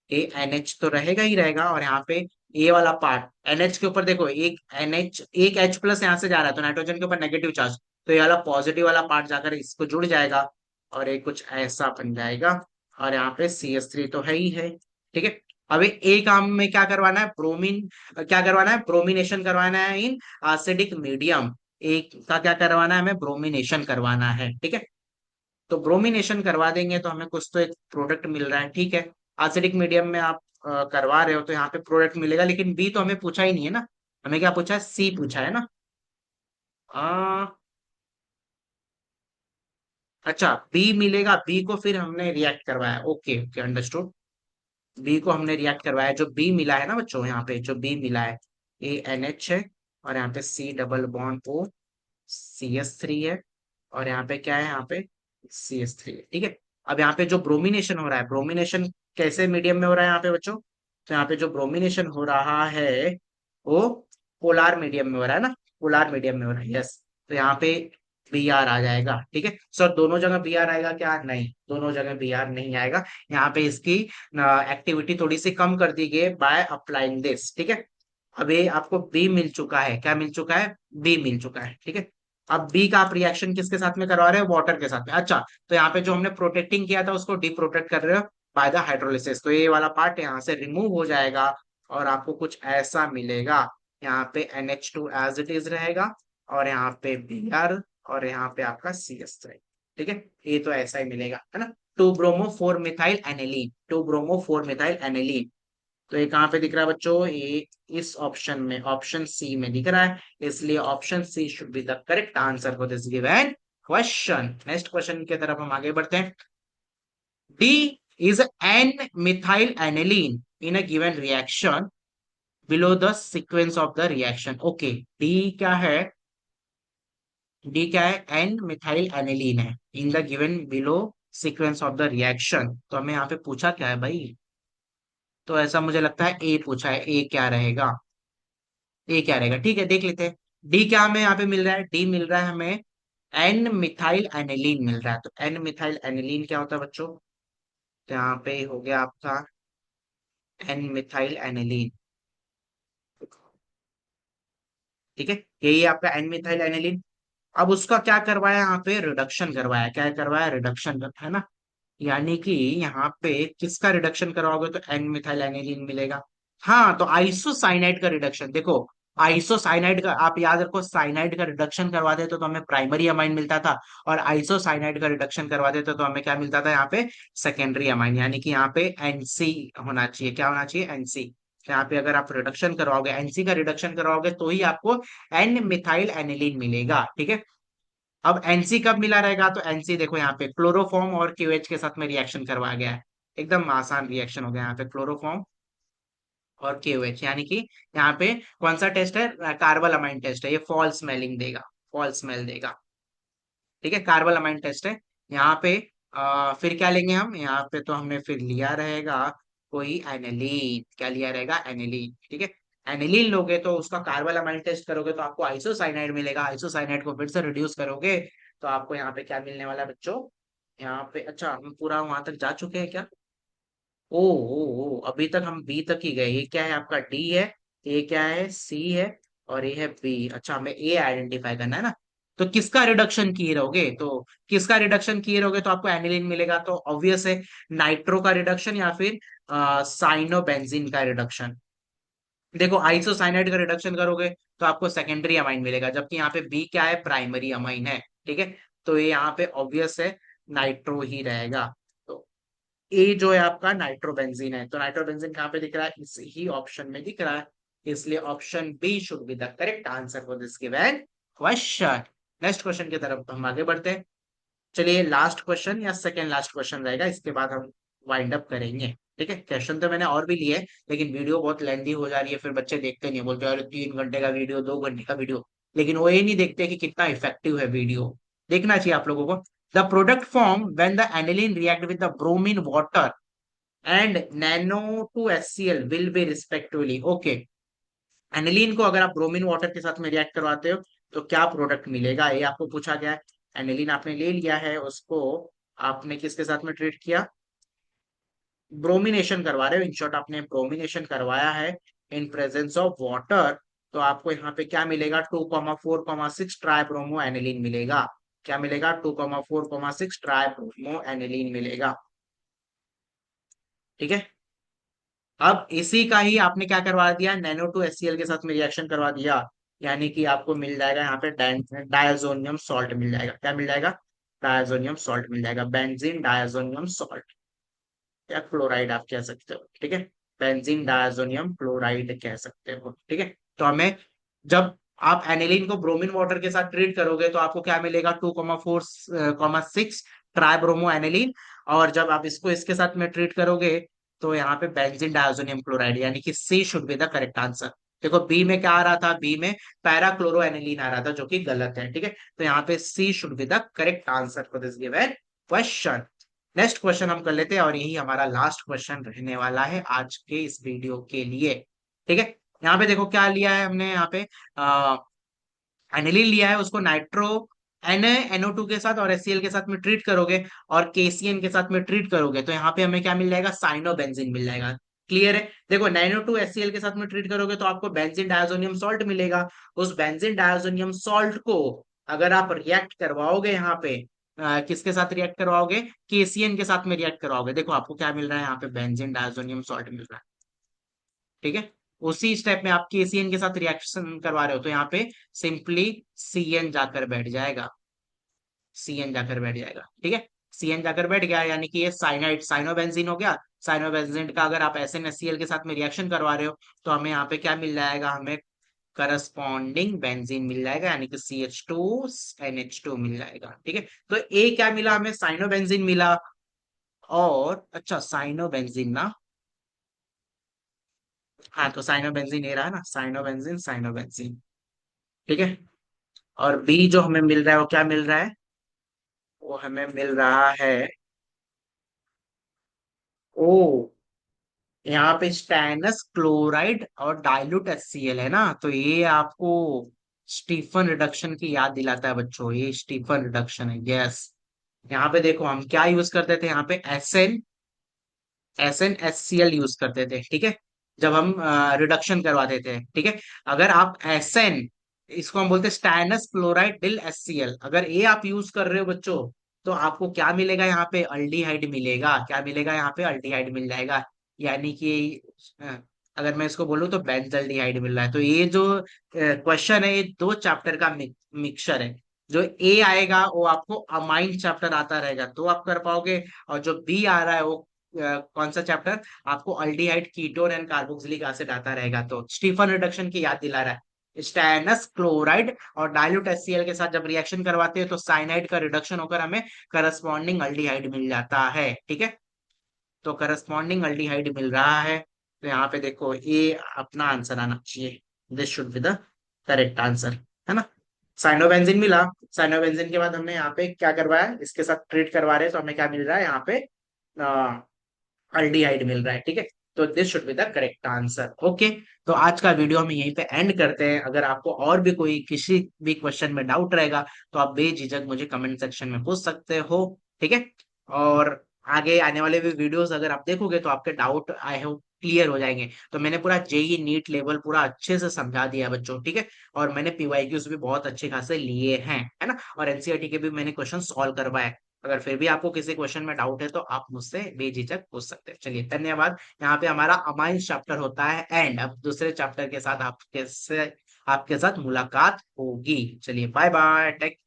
NH तो रहेगा ही रहेगा, और यहाँ पे ए वाला पार्ट NH के ऊपर देखो, एक NH एक H प्लस यहाँ से जा रहा है तो नाइट्रोजन के ऊपर नेगेटिव चार्ज, तो ये वाला पॉजिटिव वाला पार्ट जाकर इसको जुड़ जाएगा और ये कुछ ऐसा बन जाएगा। और यहाँ पे CH3 तो है ही है। ठीक है, अभी ए काम में क्या करवाना है, ब्रोमीन क्या करवाना है, ब्रोमिनेशन करवाना है इन एसिडिक मीडियम। एक का क्या करवाना है, हमें ब्रोमिनेशन करवाना है। ठीक है, तो ब्रोमिनेशन करवा देंगे तो हमें कुछ तो एक प्रोडक्ट मिल रहा है। ठीक है, एसिडिक मीडियम में आप करवा रहे हो तो यहाँ पे प्रोडक्ट मिलेगा, लेकिन बी तो हमें पूछा ही नहीं है ना। हमें क्या पूछा है, सी पूछा है ना। आ, अच्छा, बी मिलेगा, बी को फिर हमने रिएक्ट करवाया, ओके ओके अंडरस्टूड। बी को हमने रिएक्ट करवाया, जो बी मिला है ना बच्चों, यहाँ पे जो बी मिला है ANH है, और यहाँ पे C double bond O, CH3 है, और यहाँ पे क्या है, यहाँ पे CH3 है। ठीक है, अब यहाँ पे जो ब्रोमिनेशन हो रहा है, ब्रोमिनेशन कैसे मीडियम में हो रहा है यहाँ पे बच्चों, तो यहाँ पे जो ब्रोमिनेशन हो रहा है वो पोलार मीडियम में हो रहा है ना, पोलार मीडियम में हो रहा है, यस। तो यहाँ पे BR आ जाएगा। ठीक है सर, दोनों जगह BR आएगा क्या, नहीं, दोनों जगह BR नहीं आएगा। यहाँ पे इसकी एक्टिविटी थोड़ी सी कम कर दी गई है बाय अप्लाइंग दिस। ठीक है, अभी आपको बी मिल चुका है, क्या मिल चुका है, बी मिल चुका है। ठीक है, अब बी का आप रिएक्शन किसके साथ में करवा रहे हो, वाटर के साथ में। अच्छा, तो यहाँ पे जो हमने प्रोटेक्टिंग किया था उसको डिप्रोटेक्ट कर रहे हो बाय द हाइड्रोलिसिस, तो ये वाला पार्ट यहाँ से रिमूव हो जाएगा और आपको कुछ ऐसा मिलेगा। यहाँ पे NH2 एज इट इज रहेगा, और यहाँ पे BR, और यहाँ पे आपका CH3। ठीक है, ये तो ऐसा ही मिलेगा, है ना। 2 bromo 4 methyl aniline, 2 bromo 4 methyl aniline. तो ये कहाँ पे दिख रहा है बच्चों, ये इस ऑप्शन में, ऑप्शन सी में दिख रहा है, इसलिए option C should be the correct answer for this given question. Next question की तरफ हम आगे बढ़ते हैं। D is N methyl aniline in a given reaction below the sequence of the reaction. Okay, D क्या है, डी क्या है, एन मिथाइल एनिलीन है in the given below sequence of the reaction. तो हमें यहाँ पे पूछा क्या है भाई, तो ऐसा मुझे लगता है ए पूछा है, ए क्या रहेगा, ए क्या रहेगा। ठीक है, देख लेते हैं। डी क्या हमें यहाँ पे मिल रहा है, डी मिल रहा है हमें एन मिथाइल एनिलीन मिल रहा है। तो एन मिथाइल एनिलीन क्या होता है बच्चों, तो यहाँ पे हो गया आपका एन मिथाइल एनिलीन। ठीक है, यही है आपका एन मिथाइल एनिलीन। अब उसका क्या करवाया, यहाँ पे रिडक्शन करवाया, क्या करवाया, रिडक्शन, है ना। यानी कि यहाँ पे किसका रिडक्शन करवाओगे तो एन मिथाइल एनिलीन मिलेगा। हाँ, तो आइसोसाइनाइड का रिडक्शन देखो, आइसोसाइनाइड का आप याद रखो, साइनाइड का रिडक्शन करवा देते तो हमें प्राइमरी अमाइन मिलता था, और आइसोसाइनाइड का रिडक्शन करवा देते तो हमें क्या मिलता था, यहाँ पे सेकेंडरी अमाइन। यानी कि यहाँ पे NC होना चाहिए, क्या होना चाहिए, NC। यहाँ पे अगर आप रिडक्शन करवाओगे, NC का रिडक्शन करवाओगे तो ही आपको एन मिथाइल एनिलीन मिलेगा। ठीक है, अब NC कब मिला रहेगा, तो NC देखो यहाँ पे क्लोरोफॉर्म और QH के साथ में रिएक्शन करवाया गया है। एकदम आसान रिएक्शन हो गया यहाँ पे, क्लोरोफॉर्म और KOH, यानी कि यहाँ पे कौन सा टेस्ट है, कार्बल अमाइन टेस्ट है, ये फॉल्स स्मेलिंग देगा, फॉल्स स्मेल देगा। ठीक है, कार्बल अमाइन टेस्ट है। यहाँ पे फिर क्या लेंगे हम, यहाँ पे तो हमने फिर लिया रहेगा कोई एनिलीन, क्या लिया रहेगा, एनिलीन। ठीक है, एनिलीन लोगे तो उसका कार्बल अमाइन टेस्ट करोगे तो आपको आइसोसाइनाइड मिलेगा, आइसोसाइनाइड को फिर से रिड्यूस करोगे तो आपको यहाँ पे क्या मिलने वाला है बच्चों, यहाँ पे, अच्छा हम पूरा वहां तक जा चुके हैं क्या, ओ अभी तक हम बी तक ही गए। ये क्या है आपका, डी है। ये क्या है, सी है। और ये है बी। अच्छा, हमें ए आइडेंटिफाई करना है ना। तो किसका रिडक्शन किए रहोगे, तो किसका रिडक्शन किए रहोगे तो आपको एनिलीन मिलेगा, तो ऑब्वियस है नाइट्रो का रिडक्शन या फिर साइनोबेंजीन का रिडक्शन। देखो आइसोसाइनाइड का रिडक्शन करोगे तो आपको सेकेंडरी अमाइन मिलेगा, जबकि यहाँ पे बी क्या है, प्राइमरी अमाइन है। ठीक है, तो ये यहाँ पे ऑब्वियस है नाइट्रो ही रहेगा। तो ए जो है आपका नाइट्रोबेंजीन है, तो नाइट्रोबेंजीन कहाँ पे दिख रहा है, इस ही ऑप्शन में दिख रहा है। इसलिए option B should be the correct answer for this given question. Next question की तरफ हम आगे बढ़ते हैं। चलिए लास्ट क्वेश्चन या सेकेंड लास्ट क्वेश्चन रहेगा, इसके बाद हम वाइंड अप करेंगे। ठीक है, क्वेश्चन तो मैंने और भी लिए हैं, लेकिन वीडियो बहुत लेंथी हो जा रही है, फिर बच्चे देखते नहीं, बोलते हैं, अरे 3 घंटे का वीडियो, 2 घंटे का वीडियो। लेकिन वो ये नहीं देखते कि कितना इफेक्टिव है वीडियो। देखना चाहिए आप लोगों को। The product form when the aniline react with the bromine water and nano two HCl will be respectively. Okay, aniline को अगर आप ब्रोमीन वाटर के साथ में रिएक्ट करवाते हो तो क्या प्रोडक्ट मिलेगा, ये आपको पूछा गया है। एनिलीन आपने ले लिया है, उसको आपने किसके साथ में ट्रीट किया, ब्रोमिनेशन करवा रहे हो, इन शॉर्ट आपने ब्रोमिनेशन करवाया है इन प्रेजेंस ऑफ वाटर। तो आपको यहाँ पे क्या मिलेगा, 2,4,6 ट्राई ब्रोमो एनिलीन मिलेगा। क्या मिलेगा, 2,4,6 ट्राई ब्रोमो एनिलीन मिलेगा। ठीक है, अब इसी का ही आपने क्या करवा दिया, नैनो टू HCl के साथ में रिएक्शन करवा दिया, यानी कि आपको मिल जाएगा यहाँ पे डायजोनियम सॉल्ट मिल जाएगा। क्या मिल जाएगा, डायजोनियम सॉल्ट मिल जाएगा, बेंजीन डायजोनियम सॉल्ट या क्लोराइड आप कह सकते हो। ठीक है, बेंजीन डायजोनियम क्लोराइड कह सकते हो। ठीक है, तो हमें जब आप एनिलीन को ब्रोमीन वाटर के साथ ट्रीट करोगे तो आपको क्या मिलेगा, 2,4,6 ट्राइब्रोमो एनिलीन। और जब आप इसको इसके साथ में ट्रीट करोगे तो यहाँ पे बेंजीन डायजोनियम क्लोराइड, यानी कि C should be the correct answer. देखो बी में क्या आ रहा था, बी में पैरा क्लोरो एनिलीन आ रहा था, जो कि गलत है। ठीक है, तो यहाँ पे C should be the correct answer for this given question. Next question हम कर लेते हैं, और यही हमारा लास्ट क्वेश्चन रहने वाला है आज के इस वीडियो के लिए। ठीक है, यहाँ पे देखो क्या लिया है हमने, यहाँ पे एनिलीन लिया है, उसको नाइट्रो NaNO2 के साथ और HCl के साथ में ट्रीट करोगे और KCN के साथ में ट्रीट करोगे तो यहाँ पे हमें क्या मिल जाएगा, साइनोबेंजीन मिल जाएगा। क्लियर है, देखो NaNO2 HCl के साथ में ट्रीट करोगे तो आपको बेंजीन डायजोनियम सॉल्ट मिलेगा। उस बेंजीन डायजोनियम सॉल्ट को अगर आप रिएक्ट करवाओगे यहाँ पे, किसके साथ रिएक्ट करवाओगे, KCN के साथ में रिएक्ट करवाओगे, देखो आपको क्या मिल रहा है, यहाँ पे बेंजीन डायजोनियम सॉल्ट मिल रहा है। ठीक है, उसी स्टेप में आप KCN के साथ रिएक्शन करवा रहे हो तो यहाँ पे सिंपली CN जाकर बैठ जाएगा, CN जाकर बैठ जाएगा। ठीक है, CN जाकर बैठ गया, यानी कि ये साइनाइड साइनोबेंजीन हो गया। साइनोबेंजीन का अगर आप SnHCl के साथ में रिएक्शन करवा रहे हो तो हमें यहाँ पे क्या मिल जाएगा, हमें करस्पॉन्डिंग बेंजीन मिल जाएगा, यानी कि CH2NH2 मिल जाएगा। ठीक है, तो ए क्या मिला हमें, साइनोबेंजीन मिला। और अच्छा साइनोबेंजीन ना, हाँ तो साइनोबेंजीन ये रहा ना, साइनोबेंजीन साइनोबेंजीन। ठीक है, और बी जो हमें मिल रहा है वो क्या मिल रहा है, वो हमें मिल रहा है, ओ यहाँ पे स्टैनस क्लोराइड और डाइल्यूट HCl है ना, तो ये आपको स्टीफन रिडक्शन की याद दिलाता है बच्चों, ये स्टीफन रिडक्शन है। यस, यहाँ पे देखो हम क्या यूज करते थे, यहाँ पे SnHCl यूज करते थे। ठीक है, जब हम रिडक्शन करवाते थे। ठीक है, अगर आप SN, इसको हम बोलते हैं स्टैनस क्लोराइड डिल HCl, अगर ये आप यूज कर रहे हो बच्चों तो आपको क्या मिलेगा, यहाँ पे अल्डिहाइड मिलेगा। क्या मिलेगा, यहाँ पे अल्डिहाइड मिल जाएगा, यानी कि अ, अगर मैं इसको बोलूँ तो बेंजल्डिहाइड मिल रहा है। तो ये जो क्वेश्चन है, ये 2 चैप्टर का मिक्सचर है। जो ए आएगा वो आपको अमाइन चैप्टर आता रहेगा तो आप कर पाओगे, और जो बी आ रहा है वो कौन सा चैप्टर, आपको aldehyde ketone and carboxylic acid आता रहेगा। तो स्टीफन रिडक्शन की याद दिला रहा है, स्टैनस क्लोराइड और डाइल्यूट HCl के साथ जब रिएक्शन करवाते हैं तो साइनाइड का रिडक्शन होकर हमें करस्पॉन्डिंग अल्डिहाइड मिल जाता है। ठीक है, तो करस्पॉन्डिंग अल्डिहाइड मिल रहा है, तो यहाँ पे देखो ये अपना आंसर आना चाहिए, this should be the correct answer, है ना। साइनोबेंजीन मिला, साइनोबेंजीन के बाद हमने यहाँ पे क्या करवाया, इसके साथ ट्रीट करवा रहे हैं तो हमें क्या मिल रहा है, यहाँ पे अल्डिहाइड मिल रहा है। ठीक है, तो this should be the correct answer. Okay, तो आज का वीडियो हम यहीं पे एंड करते हैं। अगर आपको और भी कोई किसी भी क्वेश्चन में डाउट रहेगा तो आप बेझिझक मुझे कमेंट सेक्शन में पूछ सकते हो। ठीक है, और आगे आने वाले भी वीडियोस अगर आप देखोगे तो आपके डाउट आई होप क्लियर हो जाएंगे। तो मैंने पूरा जेई नीट लेवल पूरा अच्छे से समझा दिया बच्चों, ठीक है। और मैंने पीवाईक्यूज भी बहुत अच्छे खासे लिए हैं, है ना। और एनसीईआरटी के भी मैंने क्वेश्चन सॉल्व करवाए। अगर फिर भी आपको किसी क्वेश्चन में डाउट है तो आप मुझसे बेझिझक पूछ सकते हैं। चलिए धन्यवाद। यहाँ पे हमारा अमाइंस चैप्टर होता है एंड। अब दूसरे चैप्टर के साथ आपके साथ मुलाकात होगी। चलिए बाय बाय, टेक